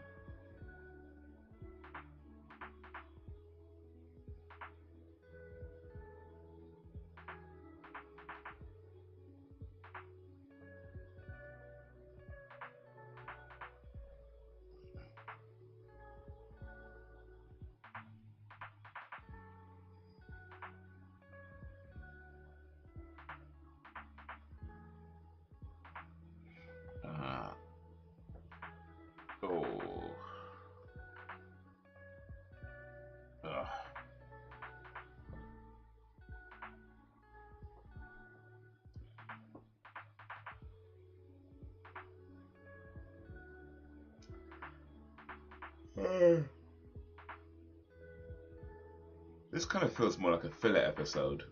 This kind of feels more like a filler episode,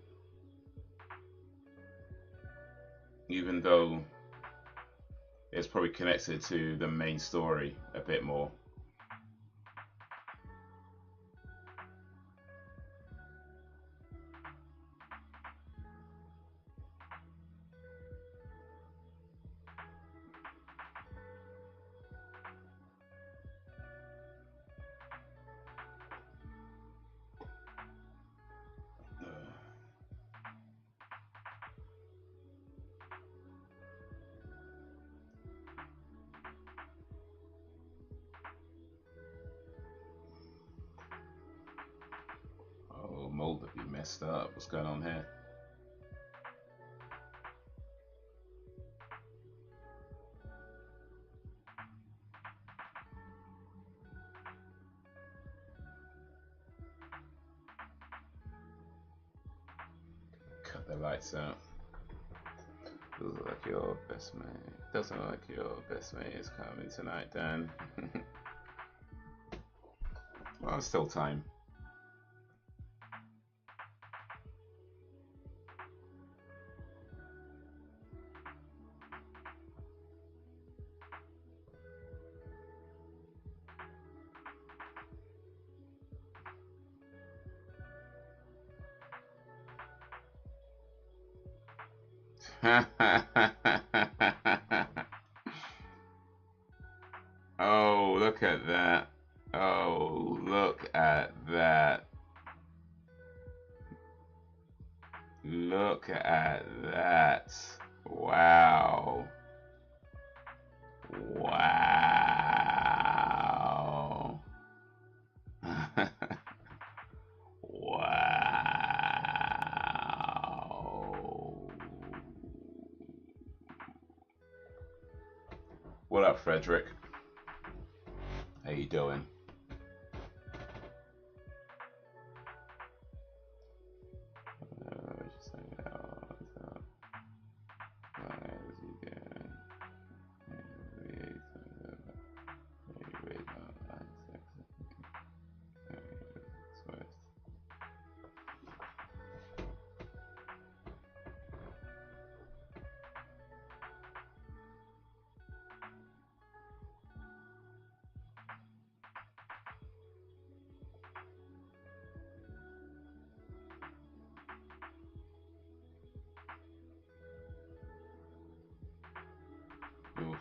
even though it's probably connected to the main story a bit more. Mold would be messed up. What's going on here? Cut the lights out. Doesn't look like your best mate. Doesn't look like your best mate is coming tonight, Dan. Well, there's still time. Oh, look at that. Oh, look at that. Look at that. Wow. Wow. Wow. What up, Frederick? How you doing? Oof.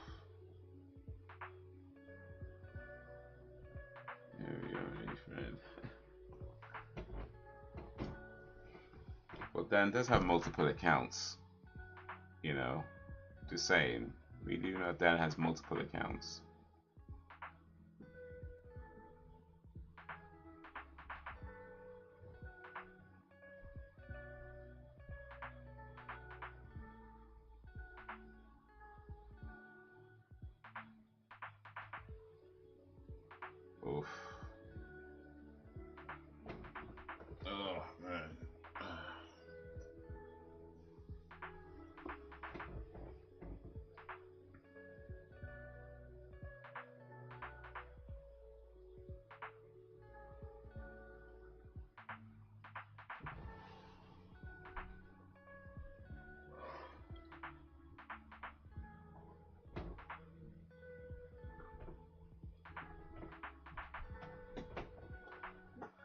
Well, Dan does have multiple accounts, you know. Just saying, we do know Dan has multiple accounts. Oof.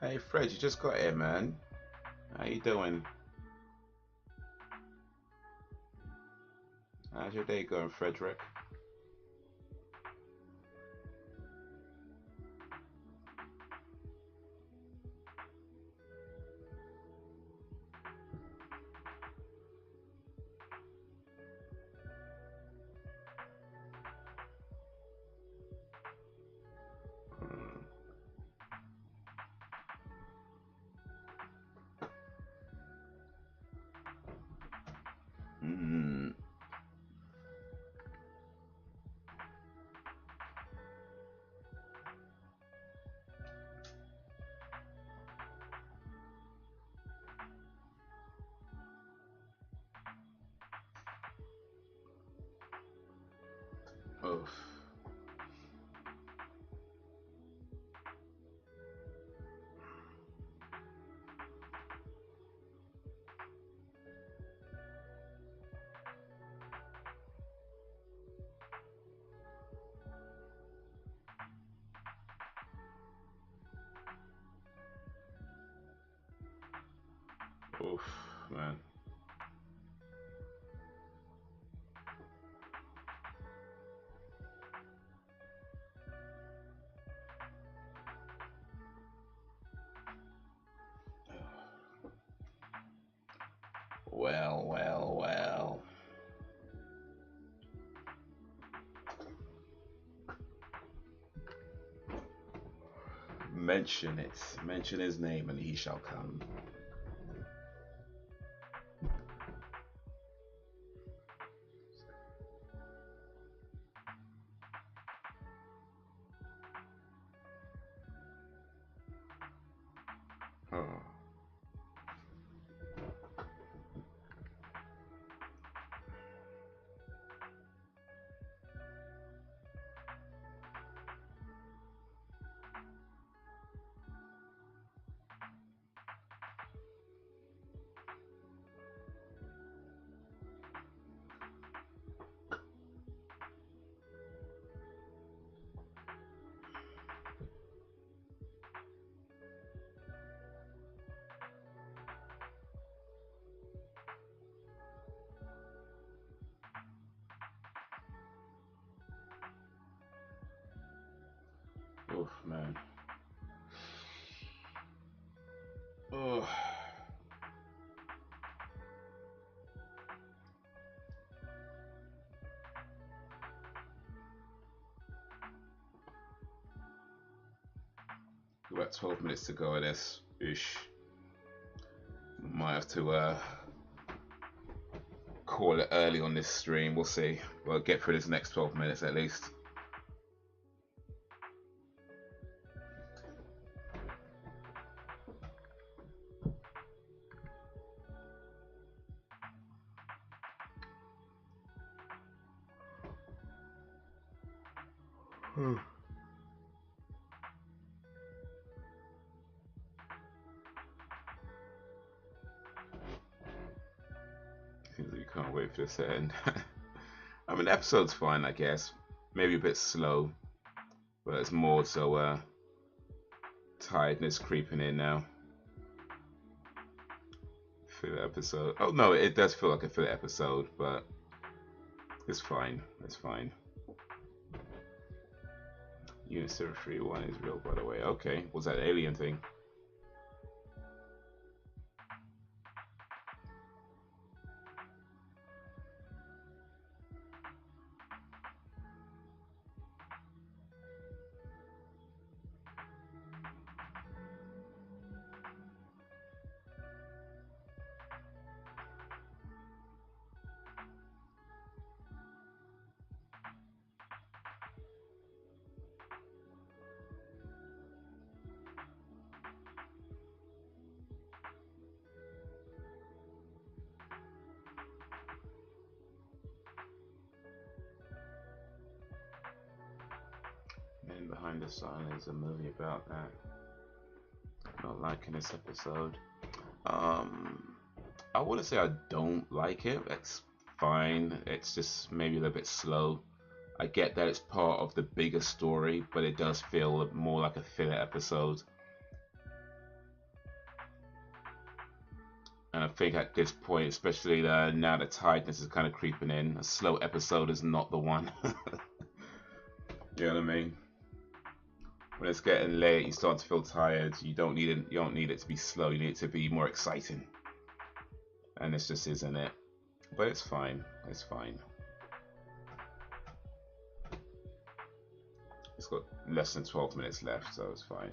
Hey Fred, you just got here, man. How you doing? How's your day going, Frederick? Hmm. Oof. Oof, man. Well, well, well. Mention it. Mention his name and he shall come. Oh. Oof, man. Oh. About 12 minutes to go of this. Ish. Might have to call it early on this stream. We'll see. We'll get through this next 12 minutes at least. Seems like you can't wait for this to end. I mean, the episode's fine, I guess. Maybe a bit slow, but it's more so tiredness creeping in now. Filler episode. Oh no, it does feel like a filler episode, but it's fine. It's fine. Unit 031 is real, by the way. Okay, what's that alien thing? Man Behind the Sun is a movie about that. Not liking this episode. I wouldn't say I don't like it. It's fine. It's just maybe a little bit slow. I get that it's part of the bigger story, but it does feel more like a filler episode. think at this point, especially now the tiredness is kind of creeping in, a slow episode is not the one. You know what I mean? When it's getting late, you start to feel tired. You don't need it. You don't need it to be slow. You need it to be more exciting. And this just isn't it. But it's fine. It's fine. It's got less than 12 minutes left, so it's fine.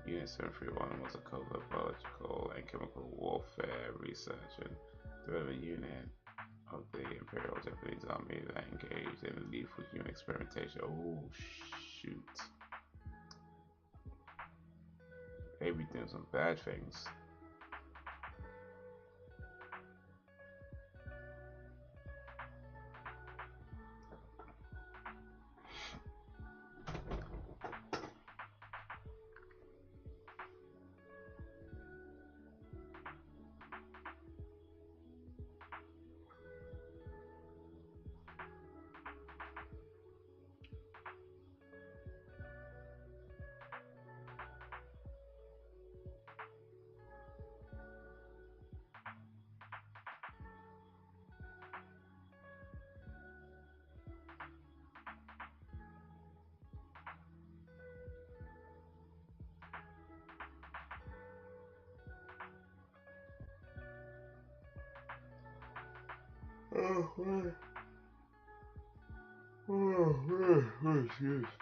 Unit 731 was a covert of biological and chemical warfare research and development unit of the Imperial Japanese Army that engaged in lethal human experimentation. Oh, shoot. They be doing some bad things.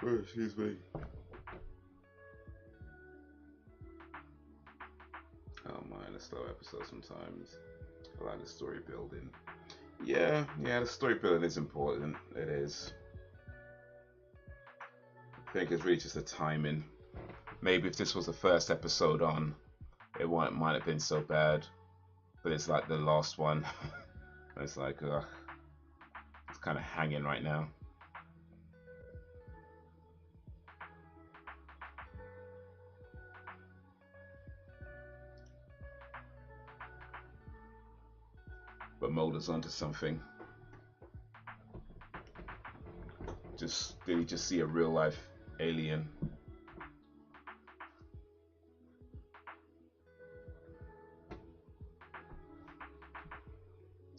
Excuse me. Oh man, a slow episode sometimes. I like the story building. Yeah, the story building is important. It is. I think it's really just the timing. Maybe if this was the first episode on, it might have been so bad. But it's like the last one. It's like, it's kind of hanging right now. But Mulder's onto something. Did he just see a real life alien?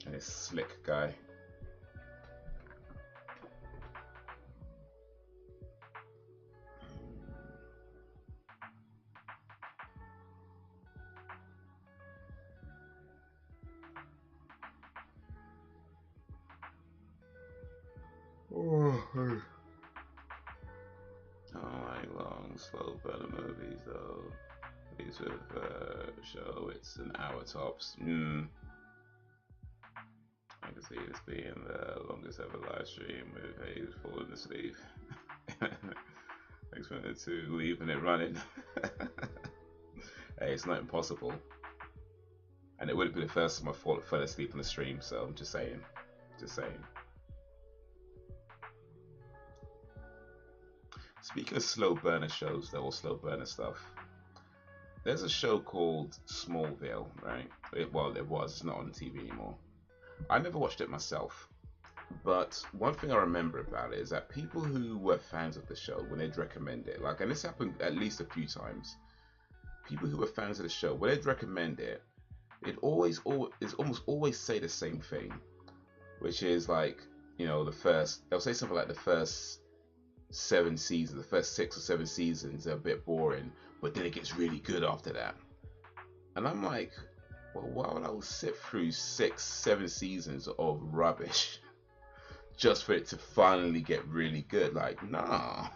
And this slick guy. Long, slow burner movies though. These with show it's an hour tops. I can see this being the longest ever live stream with Haze falling asleep. Thanks for to leaving it running. Hey, it's not impossible. And it wouldn't be the first time I fell asleep on the stream, so I'm just saying. Just saying. Speaking of slow burner shows though, or slow burner stuff, there's a show called Smallville, right? It was, it's not on TV anymore. I never watched it myself, but one thing I remember about it is that people who were fans of the show, when they'd recommend it, like, and this happened at least a few times, people who were fans of the show, when they'd recommend it, it's almost always say the same thing, which is like, you know, they'll say something like the first 7 seasons, the first 6 or 7 seasons are a bit boring, but then it gets really good after that. And I'm like, well, why would I sit through 6, 7 seasons of rubbish just for it to finally get really good? Like, nah.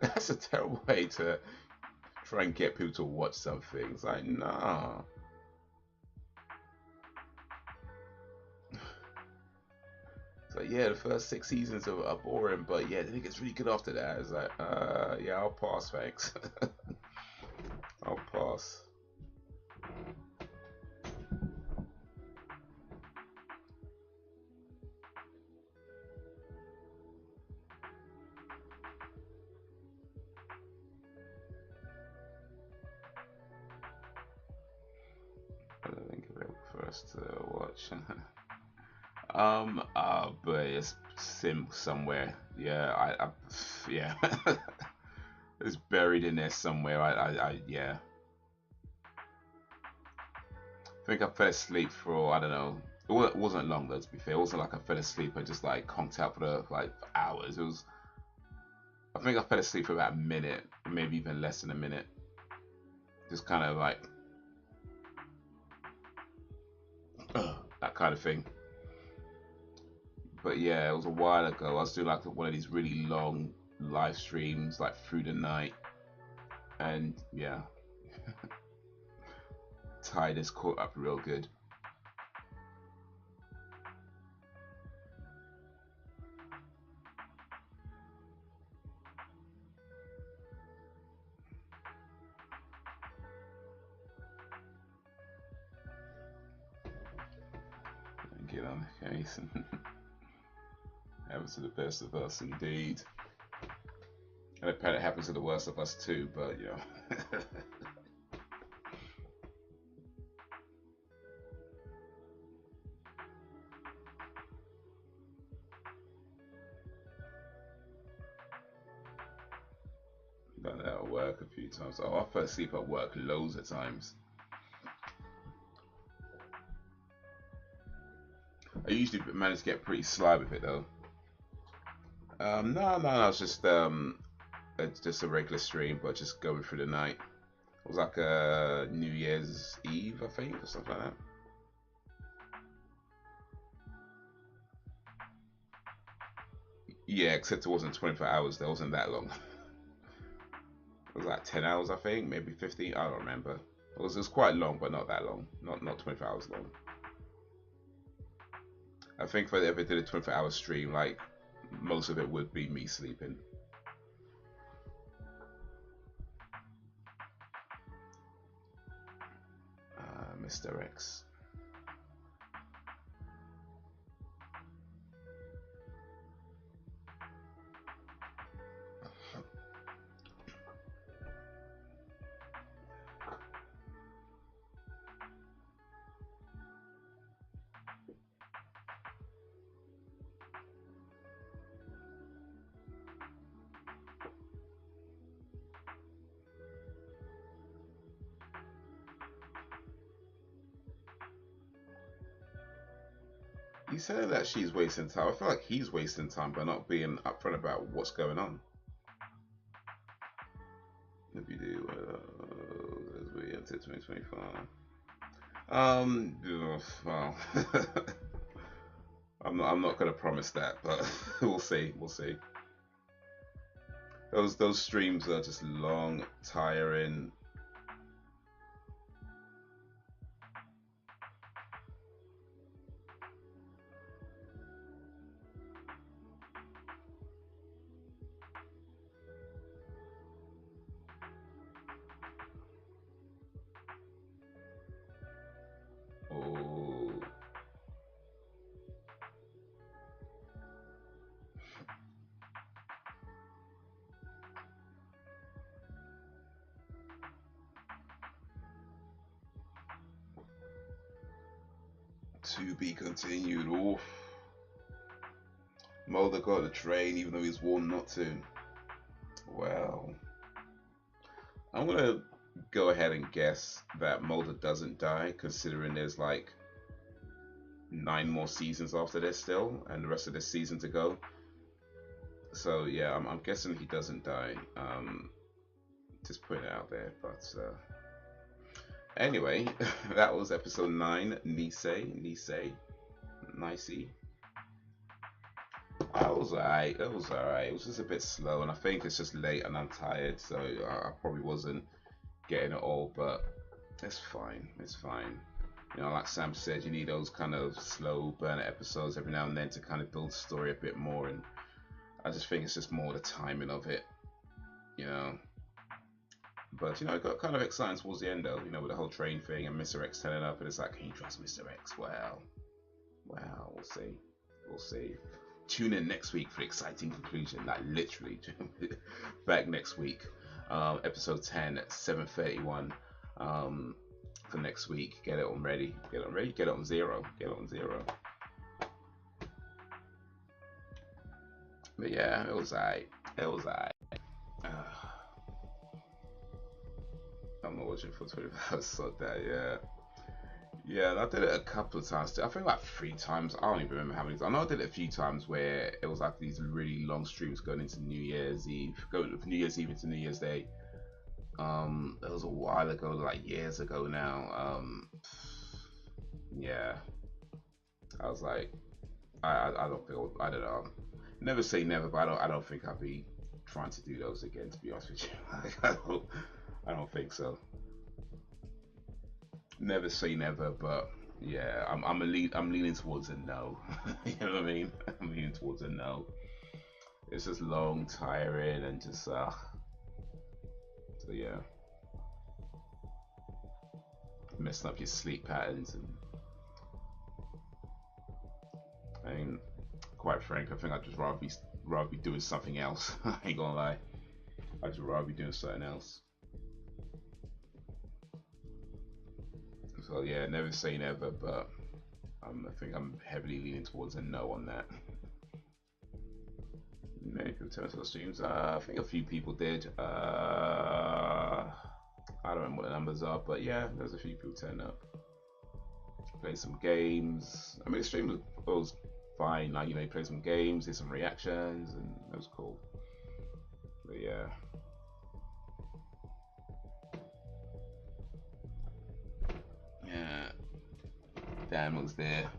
That's a terrible way to try and get people to watch something. It's like, nah. It's like, yeah, the first 6 seasons are boring, but yeah, then it gets really good after that. It's like, yeah, I'll pass, thanks. I'll pass. I don't think available for us to watch. But it's sim somewhere. Yeah, yeah, it's buried in there somewhere. Yeah. I think I fell asleep for, I don't know. It wasn't long though, to be fair. It wasn't like I fell asleep and just like conked out for hours. It was. I think I fell asleep for about a minute, maybe even less than a minute. Just kind of like that kind of thing. But yeah, it was a while ago. I was doing like one of these really long live streams, like through the night, and yeah, tiredness caught up real good. Get on the case. Happens to the best of us, indeed. And apparently it happens to the worst of us too, but you know. Done that at work a few times. Oh, I fell asleep at work loads of times. I usually manage to get pretty sly with it though. No, it's just a regular stream, but just going through the night. It was like a New Year's Eve, I think, or something like that. Yeah, except it wasn't 24 hours. That wasn't that long. It was like 10 hours, I think, maybe 15. I don't remember. It was quite long, but not that long. Not 24 hours long. I think if I ever did a 24-hour stream, like most of it would be me sleeping. Mr. X. You said that she's wasting time. I feel like he's wasting time by not being upfront about what's going on. If you do, as we enter 2025. Well, I'm not gonna promise that, but we'll see. We'll see. Those streams are just long, tiring. Oh. To be continued. Oof. Mulder got the train even though he's warned not to. Well, I'm gonna go ahead and guess that Mulder doesn't die, considering there's like 9 more seasons after this still, and the rest of this season to go. So yeah, I'm guessing he doesn't die. Just putting it out there, but anyway, that was episode 9. Nisei. It was alright. It was alright. It was just a bit slow, and I think it's just late and I'm tired, so I probably wasn't getting it all, but it's fine. It's fine. You know, like Sam said, you need those kind of slow burner episodes every now and then to kind of build the story a bit more. And I just think it's just more the timing of it, you know. But you know, it got kind of exciting towards the end though, you know, with the whole train thing and Mr. X turning up, and it's like, can you trust Mr. X? Well, we'll see, we'll see. Tune in next week for the exciting conclusion. Like literally, back next week, episode 10 at 7:31. For next week, get it on ready, get it on ready, get it on zero, get it on zero. But yeah, it was alright. It was alright. I'm not watching for 24 hours, so that, yeah. Yeah, I did it a couple of times. I think like 3 times. I don't even remember how many times. I know I did it a few times where it was like these really long streams going into New Year's Eve, going from New Year's Eve into New Year's Day. It was a while ago, like years ago now. Yeah, I was like, I don't feel, I don't know. Never say never, but I don't think I'll be trying to do those again. To be honest with you, I don't think so. Never say never, but yeah, I'm leaning towards a no. You know what I mean? I'm leaning towards a no. It's just long, tiring, and just so yeah, messing up your sleep patterns. And I mean, quite frank, I think I'd just rather be doing something else. I ain't gonna lie, I'd just rather be doing something else. So yeah, never say never, but I think I'm heavily leaning towards a no on that. Many people turn to the streams. I think a few people did. I don't remember what the numbers are, but yeah, there's a few people turn up. Play some games. I mean, the stream was fine. Like, you know, you play some games, did some reactions, and it was cool. But yeah. Yeah. Dan was there.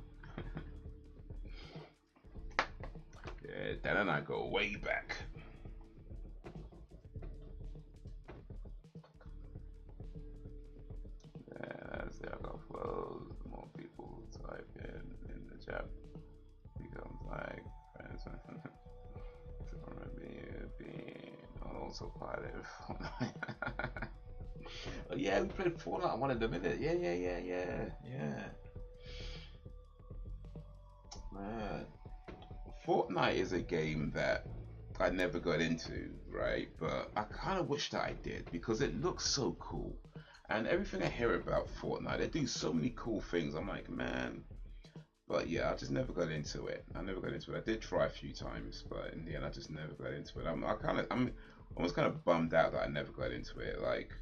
Yeah, Dan and I go way back. Yeah, as the alcohol flows, the more people type in the chat becomes like friends. To remember you being on autopilot. Oh, yeah, we played Fortnite one of them, innit? Yeah. Man, Fortnite is a game that I never got into, right? But I kind of wish that I did because it looks so cool. And everything I hear about Fortnite, they do so many cool things. I'm like, man. But yeah, I just never got into it. I did try a few times, but in the end, I just never got into it. I'm almost kind of bummed out that I never got into it. Like,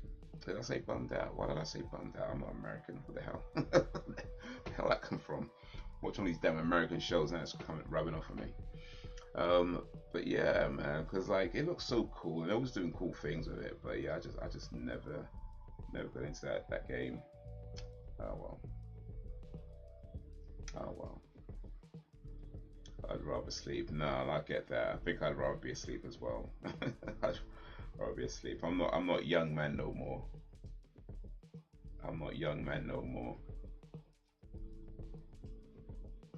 did I say bummed out? Why did I say bummed out? I'm not American. What the hell? Where the hell that come from? Watching all these damn American shows and it's coming rubbing off on me. But yeah, man, because like it looks so cool and they're always doing cool things with it. But yeah, I just never got into that game. Oh well. Oh well. I'd rather sleep. No, I get that. I think I'd rather be asleep as well. I'd rather be asleep. I'm not young man no more. I'm not young man no more.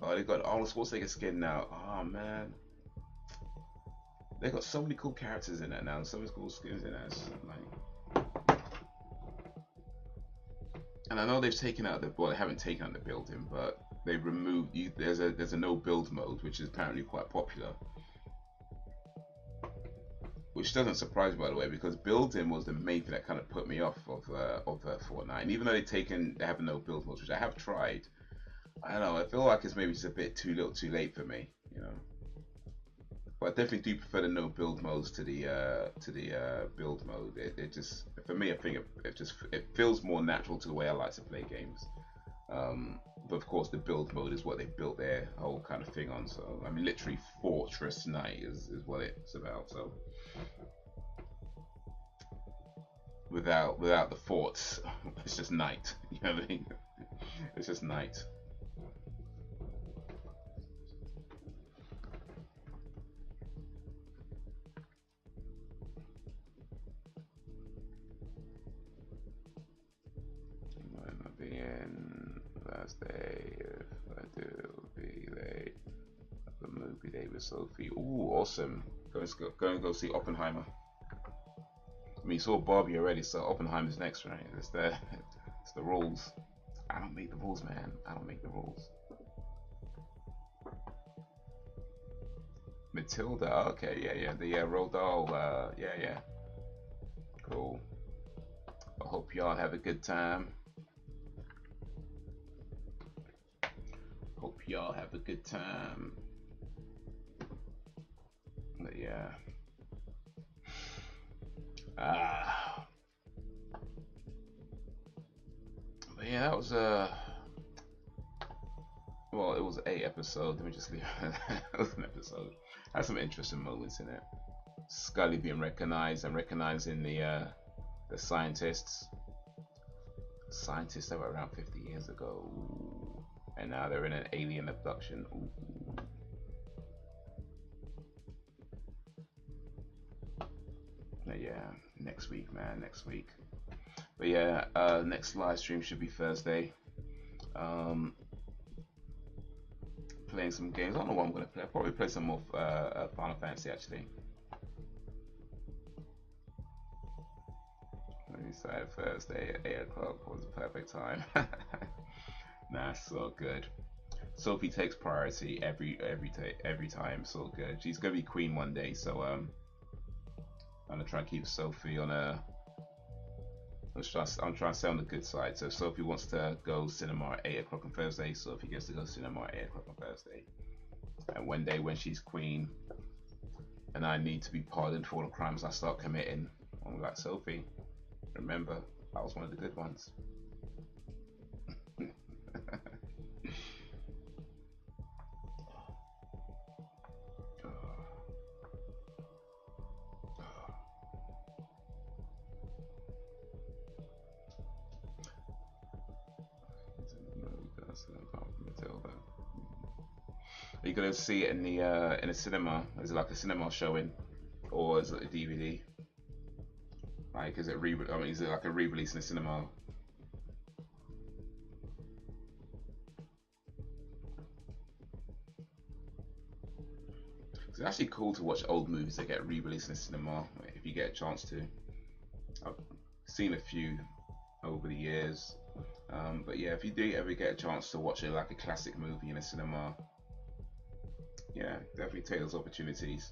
Oh, they got Arnold Schwarzenegger skin now. Oh man. They got so many cool characters in that now, and so many cool skins in that. Like, and I know they've taken out they haven't taken out the building, but they removed. There's a no build mode, which is apparently quite popular. Which doesn't surprise me, by the way, because building was the main thing that kind of put me off of Fortnite. And even though they have no build modes, which I have tried, I don't know. I feel like it's maybe just a bit too little, too late for me, you know. But I definitely do prefer the no build modes to the build mode. It just, for me, I think it feels more natural to the way I like to play games. But of course, the build mode is what they built their whole kind of thing on. So I mean, literally, Fortress Night is what it's about. So without the forts, it's just night. You know what I mean? It's just night. Might not be in Thursday. If I do, it'll be late. The movie day with Sophie. Ooh, awesome. Go and go see Oppenheimer. I mean, you saw Barbie already, so Oppenheimer's next, right? It's the rules. I don't make the rules, man. I don't make the rules. Matilda, okay, yeah, the Roald Dahl, yeah. Cool. I hope y'all have a good time. Hope y'all have a good time. But yeah. But yeah, that was well, it was a episode. Let me just leave it was an episode. Had some interesting moments in it. Scully being recognized and recognizing the scientists that were around 50 years ago. Ooh. And now they're in an alien abduction. Ooh. Yeah, next week, man, next week. But yeah, next live stream should be Thursday. Playing some games. I don't know what I'm gonna play. I'll probably play some more Final Fantasy actually. We decided Thursday at 8 o'clock was the perfect time. Nah, so good. Sophie takes priority every time. So good. She's gonna be queen one day, so I'm gonna try and keep Sophie on a. I'm trying to stay on the good side. So if Sophie wants to go cinema at 8 o'clock on Thursday, Sophie gets to go cinema at 8 o'clock on Thursday. And one day when she's queen, and I need to be pardoned for all the crimes I start committing, I'm like, Sophie, remember, I was one of the good ones. Are you gonna see it in the cinema? Is it like a cinema showing, or is it a DVD? Like, is it is it like a re-release in the cinema? It's actually cool to watch old movies that get re-released in the cinema if you get a chance to. I've seen a few over the years, but yeah, if you do ever get a chance to watch it like a classic movie in a cinema, yeah, definitely take those opportunities.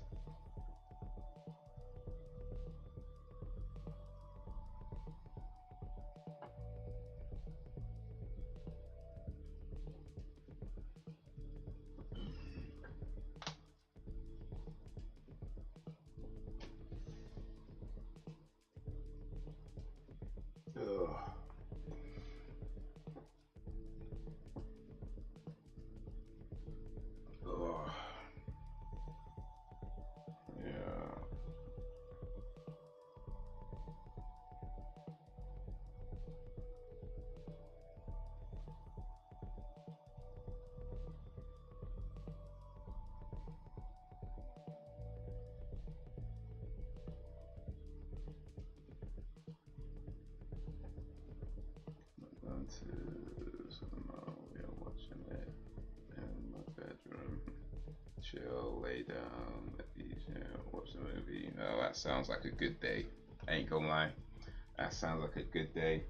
We are watching it in my bedroom. Chill, lay down, watch the movie. Oh, that sounds like a good day. I ain't gonna lie. That sounds like a good day.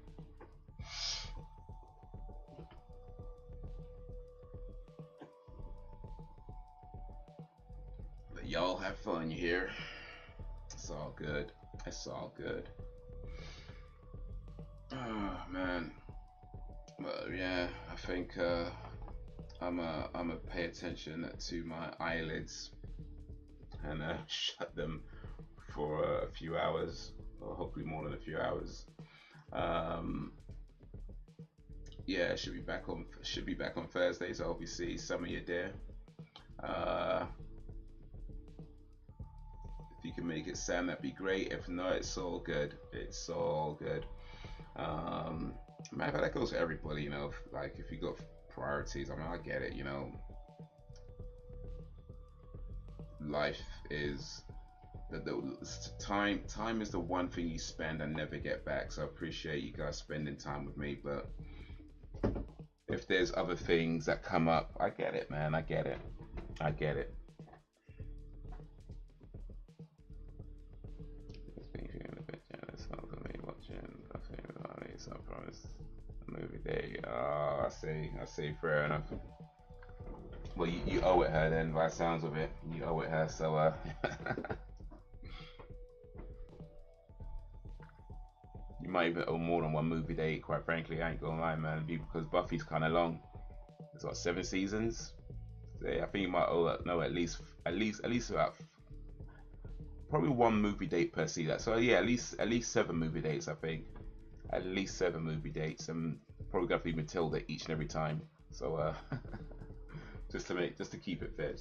But y'all have fun, you hear? It's all good. It's all good. Oh, man. Well, yeah, I think I'm a pay attention to my eyelids and shut them for a few hours, or hopefully more than a few hours. Yeah, should be back on Thursday, so I hope you see some of you there. If you can make it, Sam, that'd be great. If not, it's all good. It's all good. Matter of fact, that goes for everybody, you know. Like, if you got priorities, I mean, I get it, you know. Life is the time is the one thing you spend and never get back. So I appreciate you guys spending time with me, but if there's other things that come up, I get it, man. I get it. I get it. Movie day. Oh, I see. Fair enough. Well, you owe it her then, by the sounds of it. You owe it her, so you might even owe more than one movie date. Quite frankly, I ain't gonna lie, man. Because Buffy's kind of long. It's what, 7 seasons. So, yeah, I think you might owe at least about probably one movie date per season. So yeah, at least 7 movie dates, I think. At least 7 movie dates, and probably go for Matilda each and every time. So just to keep it fair,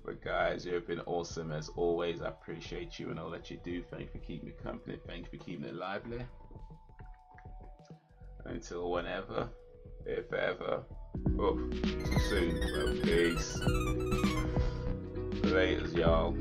But guys, you've been awesome as always. I appreciate you and all that you do. Thank you for keeping me company. Thank you for keeping it lively. Until whenever, if ever. Oh, too soon. Well, peace. Laters, y'all.